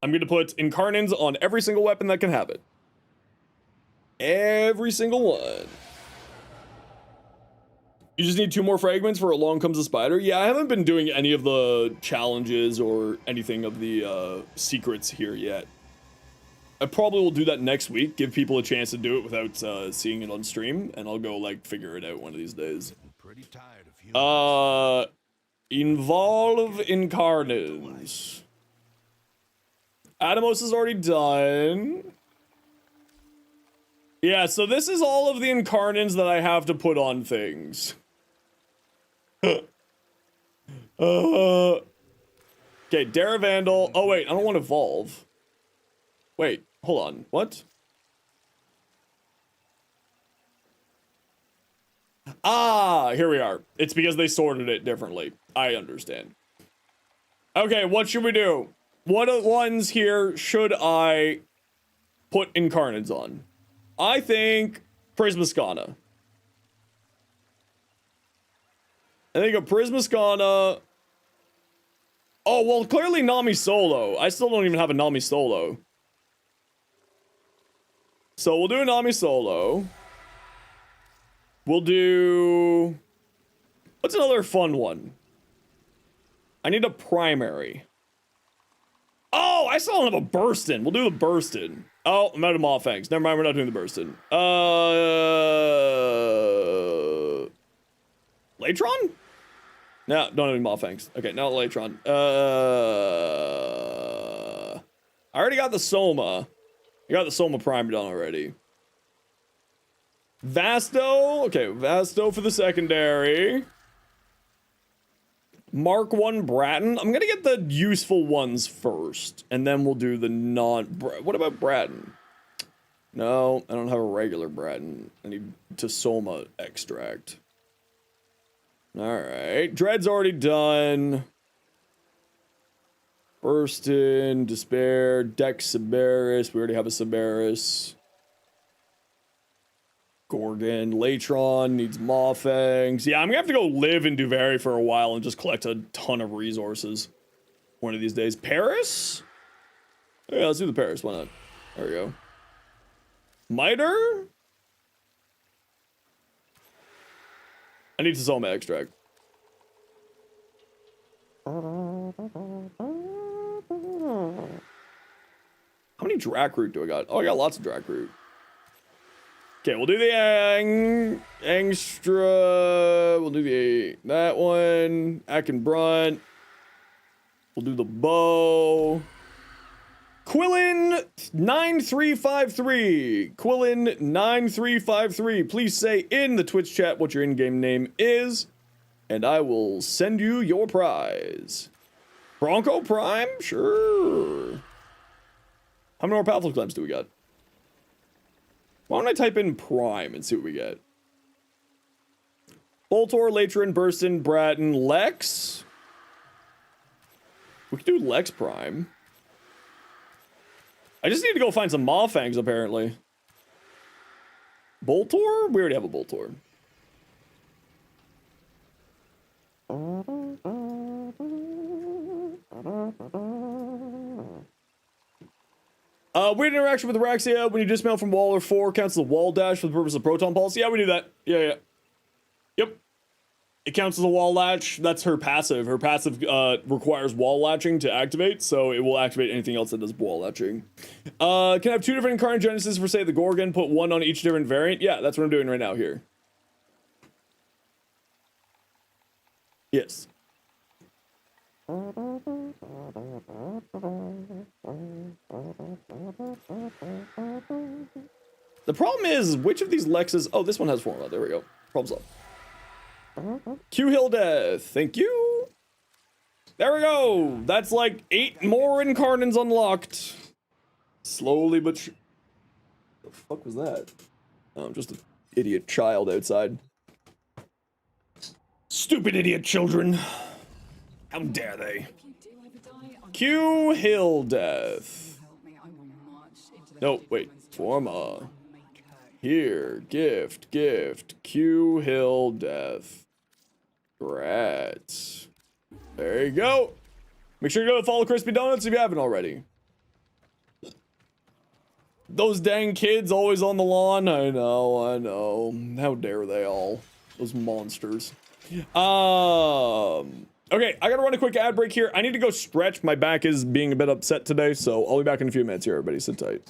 I'm gonna put incarnates on every single weapon that can have it. Every single one. You just need 2 more fragments for Along Comes a Spider? Yeah, I haven't been doing any of the challenges or anything of the secrets here yet. I probably will do that next week, give people a chance to do it without seeing it on stream, and I'll go, like, figure it out one of these days. Pretty tired of humans. Involve incarnates. Atomos is already done. Yeah, so this is all of the incarnates that I have to put on things. Okay, Daravandal. Oh, wait, I don't want to evolve. Wait, hold on. What? Ah, here we are. It's because they sorted it differently. I understand. Okay, what should we do? What ones here should I put incarnates on? I think Prismascana. I think a Prismascana. Oh, well, clearly Nami Solo. I still don't even have a Nami Solo. So we'll do a Nami Solo. We'll do... What's another fun one? I need a primary. Oh, I still don't have a Burstin. We'll do the Burstin. Oh, I'm out of Mawfangs. Never mind, we're not doing the Burstin. Latron? No, don't have any Mawfangs. Okay, now Latron. I already got the Soma. I got the Soma Prime done already. Vasto. Okay, Vasto for the secondary. Mark 1 Bratton. I'm gonna get the useful ones first, and then we'll do the non... What about Bratton? No, I don't have a regular Bratton. I need Soma extract. Alright, Dread's already done. Burstin, Despair, Dex Cerberus. We already have a Cerberus. Gorgon, Latron needs Mawfangs. Yeah, I'm gonna have to go live in Duvary for a while and just collect a ton of resources one of these days. Paris? Yeah, let's do the Paris. Why not? There we go. Miter? I need Soma extract. How many Drac-Root do I got? Oh, I got lots of Drac-Root. Okay, we'll do the Angstra. We'll do that one. Akenbrunt. We'll do the bow. Quillin 9353. Quillin 9353. Please say in the Twitch chat what your in-game name is, and I will send you your prize. Bronco Prime? Sure. How many more Pathos Clamps do we got? Why don't I type in Prime and see what we get? Boltor, Latron, Burstin, Bratton, Lex. We could do Lex Prime. I just need to go find some Mawfangs, apparently. Boltor? We already have a Boltor. Weird interaction with Araxia. When you dismount from wall or 4, counts the wall dash for the purpose of proton pulse. Yeah, we do that. Yeah. Yep. It counts as a wall latch. That's her passive. Her passive requires wall latching to activate, so it will activate anything else that does wall latching. Can I have 2 different incarnate genesis for, say, the Gorgon? Put 1 on each different variant? Yeah, that's what I'm doing right now here. Yes. The problem is, which of these Lexes... Oh, this one has Forma. There we go. Problem solved. Q Hill Death. Thank you. There we go. That's like 8 more Incarnants unlocked. Slowly but... The fuck was that? Oh, I'm just an idiot child outside. Stupid idiot children. How dare they? Q Hill Death. No, wait. Forma. Here. Gift. Q Hill Death. Rats. There you go. Make sure you go to follow Crispy Donuts if you haven't already. Those dang kids always on the lawn. I know. How dare they all? Those monsters. Okay, I gotta run a quick ad break here. I need to go stretch. My back is being a bit upset today, so I'll be back in a few minutes here, everybody. Sit tight.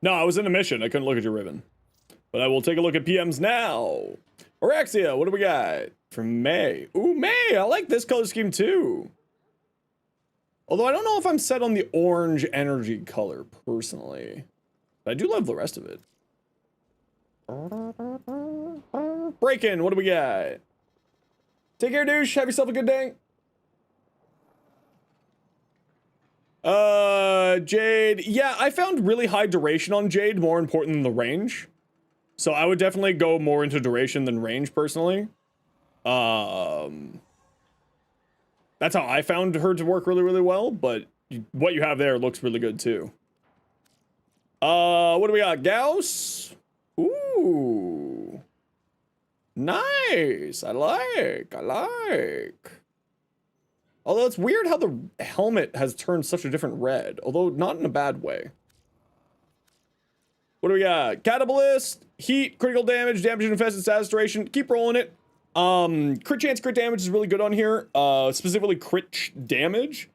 No, I was in a mission. I couldn't look at your ribbon. But I will take a look at PMs now. Orexia, what do we got? From May. Ooh, May, I like this color scheme too. Although I don't know if I'm set on the orange energy color, personally. But I do love the rest of it. Break-in, what do we got? Take care, douche. Have yourself a good day. Jade. Yeah, I found really high duration on Jade more important than the range. So I would definitely go more into duration than range, personally. That's how I found her to work really, really well, but what you have there looks really good, too. What do we got? Gauss? Ooh. Nice. I like. Although it's weird how the helmet has turned such a different red, although not in a bad way. What do we got? Catabolist, heat, critical damage, damage infested, status duration. Keep rolling it. Crit chance, crit damage is really good on here. Specifically crit damage,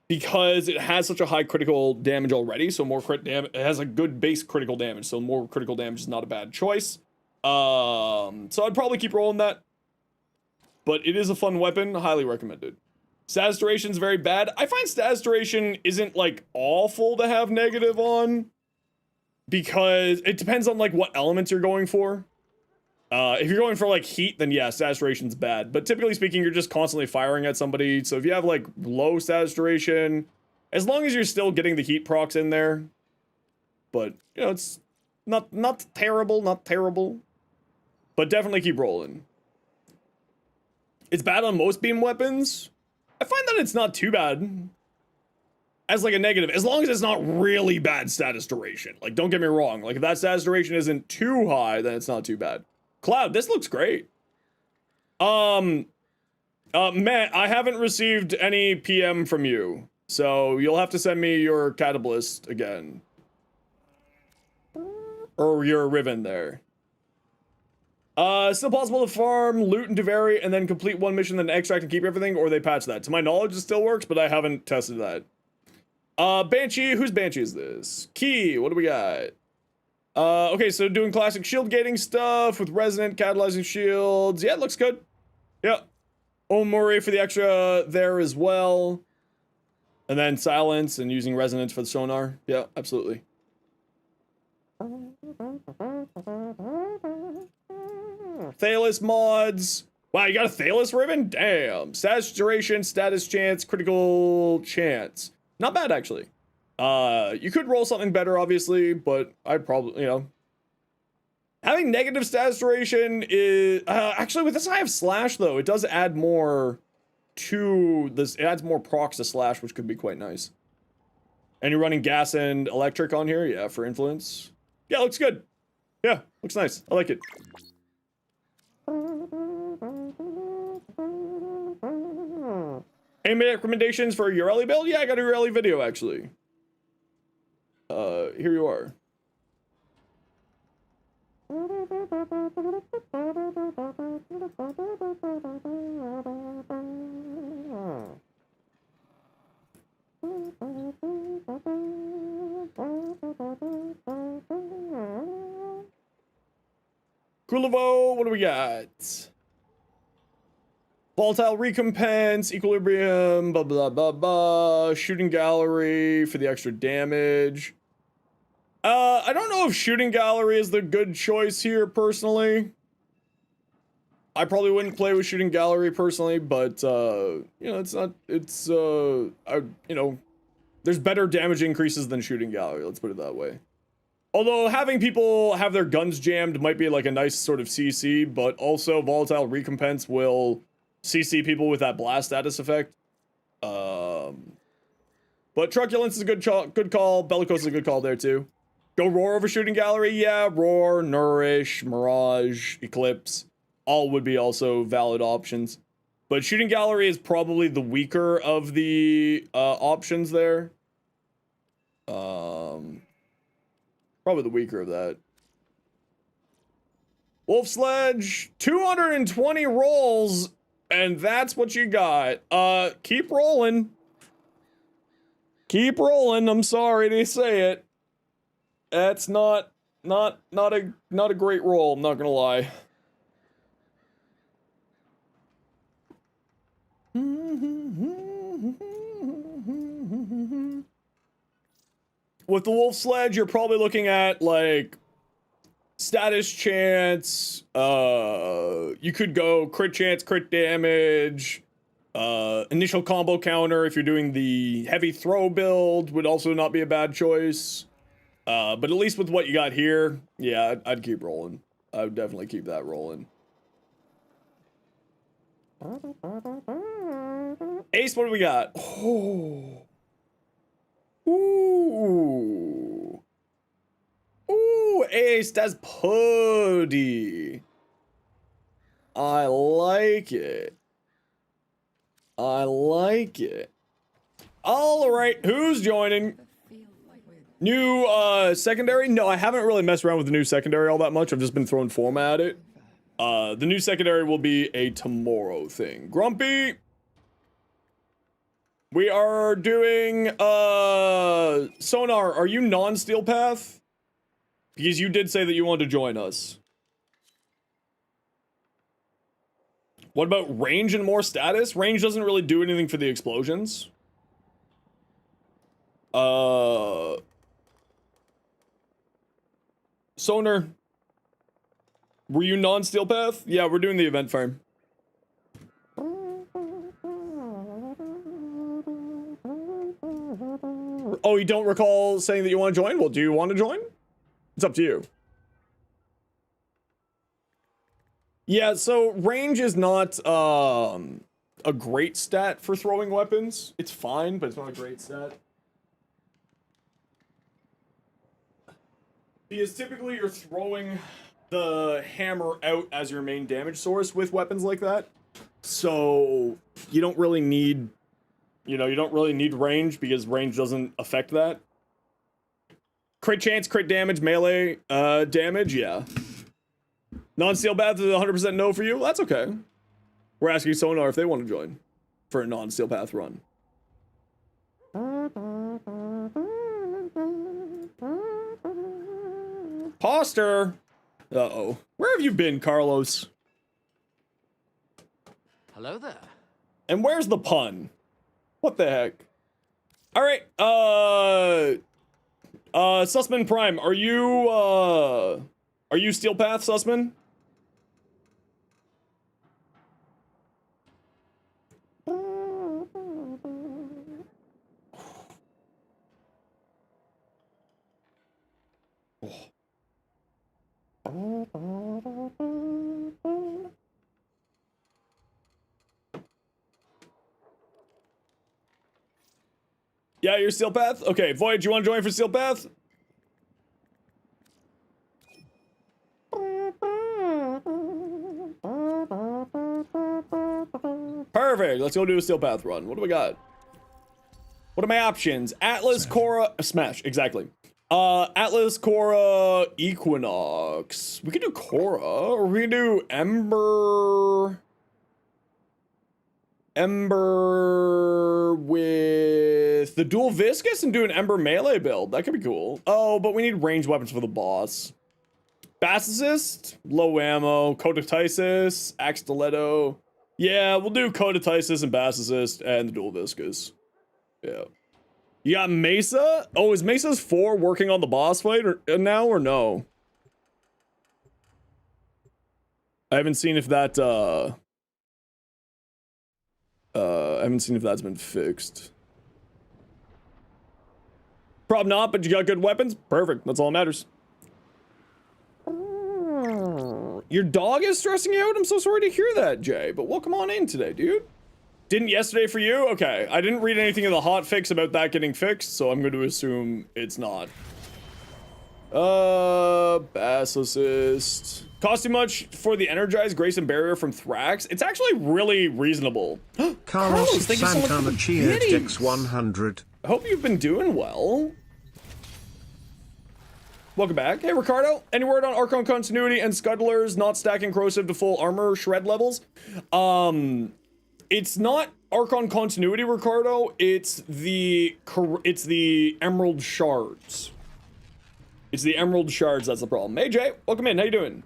because it has such a high critical damage already. So more crit damage. It has a good base critical damage, so more critical damage is not a bad choice. So I'd probably keep rolling that. But it is a fun weapon. Highly recommended. Status duration is very bad. I find status duration isn't like awful to have negative on, because it depends on like what elements you're going for. If you're going for like heat, then yeah, status duration's bad. But typically speaking, you're just constantly firing at somebody. So if you have like low status duration, as long as you're still getting the heat procs in there, but you know, it's not terrible, but definitely keep rolling. It's bad on most beam weapons. I find that it's not too bad as like a negative, as long as it's not really bad status duration. Like, don't get me wrong. Like, if that status duration isn't too high, then it's not too bad. Cloud, this looks great. Matt, I haven't received any PM from you, so you'll have to send me your Catabolist again. Or your Riven there. Still possible to farm, loot, and to vary, and then complete one mission, then extract and keep everything, or they patch that. To my knowledge, it still works, but I haven't tested that. Banshee, whose Banshee is this? Key, what do we got? Okay, so doing classic shield gating stuff with resonant catalyzing shields. Yeah, it looks good. Yeah. Omori for the extra there as well. And then silence and using resonance for the sonar. Yeah, absolutely. Thalos mods. Wow, you got a Thalos ribbon? Damn. Status duration, status chance, critical chance. Not bad, actually. You could roll something better, obviously, but I'd probably, you know. Having negative status duration is... actually, with this I have slash, though. It does add more to this. It adds more procs to slash, which could be quite nice. And you're running gas and electric on here? Yeah, for influence. Yeah, looks good. Yeah, looks nice. I like it. Any recommendations for your Ureli build? Yeah, I got a Ureli video, actually. Here you are. Kulivo, what do we got? Volatile recompense, equilibrium, blah, blah, blah, blah. Shooting gallery for the extra damage. I don't know if shooting gallery is the good choice here, personally. I probably wouldn't play with shooting gallery, personally, but, you know, it's not, it's, you know, there's better damage increases than shooting gallery, let's put it that way. Although having people have their guns jammed might be like a nice sort of CC, but also volatile recompense will CC people with that blast status effect. But truculence is a good call. Bellicose is a good call there too. Go roar over shooting gallery. Yeah, roar, nourish, mirage, eclipse, all would be also valid options. But shooting gallery is probably the weaker of the options there. Probably the weaker of that. Wolf Sledge, 220 rolls, and that's what you got. Keep rolling. Keep rolling, I'm sorry to say it. That's not a great roll, I'm not gonna lie. With the wolf sledge, you're probably looking at like status chance, you could go crit chance, crit damage, initial combo counter if you're doing the heavy throw build would also not be a bad choice. But at least with what you got here, yeah, I'd keep rolling. I would definitely keep that rolling. Ace, what do we got? Oh. Ooh. Ooh, Ace, that's putty. I like it. I like it. All right, who's joining? New secondary? No, I haven't really messed around with the new secondary all that much. I've just been throwing format at it. The new secondary will be a tomorrow thing. Grumpy. We are doing Sonar, are you non-steel path? Because you did say that you wanted to join us. What about range and more status? Range doesn't really do anything for the explosions. Sonar, were you non-steel path? Yeah, we're doing the event farm. Oh, you don't recall saying that you want to join? Well, do you want to join? It's up to you. Yeah, so range is not a great stat for throwing weapons. It's fine, but it's not a great stat. Because typically you're throwing the hammer out as your main damage source with weapons like that. So you don't really need, you don't really need range because range doesn't affect that. Crit chance, crit damage, melee damage, yeah. Non-steel path is 100% no for you? That's okay. We're asking Sonar if they want to join for a non-steel path run. Poster! Uh-oh. Where have you been, Carlos? Hello there. And where's the pun? What the heck? Alright, Sussman Prime, are you Steel Path, Sussman? Yeah, you're Steel Path? Okay, Void, you want to join for Steel Path? Perfect, let's go do a Steel Path run. What do we got? What are my options? Atlas, Korra, Smash, exactly. Atlas, Korra, Equinox. We could do Korra, or we could do Ember with the dual viscous and do an Ember melee build. That could be cool. Oh, but we need ranged weapons for the boss. Basicist, low ammo, Codotisis, Axe Stiletto. Yeah, we'll do Codotisis and Basicist and the dual viscous. Yeah. You got Mesa? Oh, is Mesa's 4 working on the boss fight now or no? I haven't seen if that, I haven't seen if that's been fixed. Probably not, but you got good weapons? Perfect, that's all that matters. Your dog is stressing you out? I'm so sorry to hear that, Jay, but welcome on in today, dude. Didn't yesterday for you? Okay, I didn't read anything in the hotfix about that getting fixed, so I'm going to assume it's not. Basicist. Cost too much for the Energized Grace and Barrier from Thrax? It's actually really reasonable. Carlos, thank you so much for the Santana biddies. 100. I hope you've been doing well. Welcome back. Hey, Ricardo. Any word on Archon continuity and Scuddlers not stacking corrosive to full armor shred levels? It's not Archon continuity, Ricardo. It's the Emerald Shards. It's the emerald shards that's the problem. Hey, Jay, welcome in. How you doing?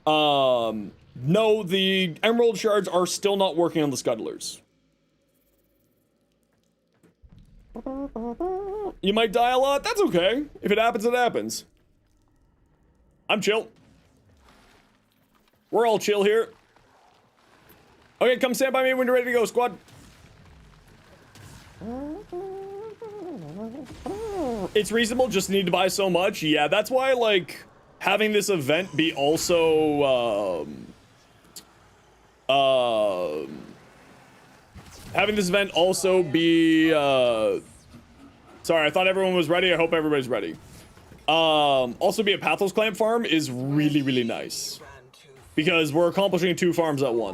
No, the emerald shards are still not working on the scuttlers. You might die a lot. That's okay. If it happens, it happens. I'm chill. We're all chill here. Okay, come stand by me when you're ready to go, squad. It's reasonable, just need to buy so much. Yeah, that's why, like, having this event be also, having this event also be, sorry, I thought everyone was ready. I hope everybody's ready. Also be a Pathos Clamp farm is really, really nice. Because we're accomplishing 2 farms at once.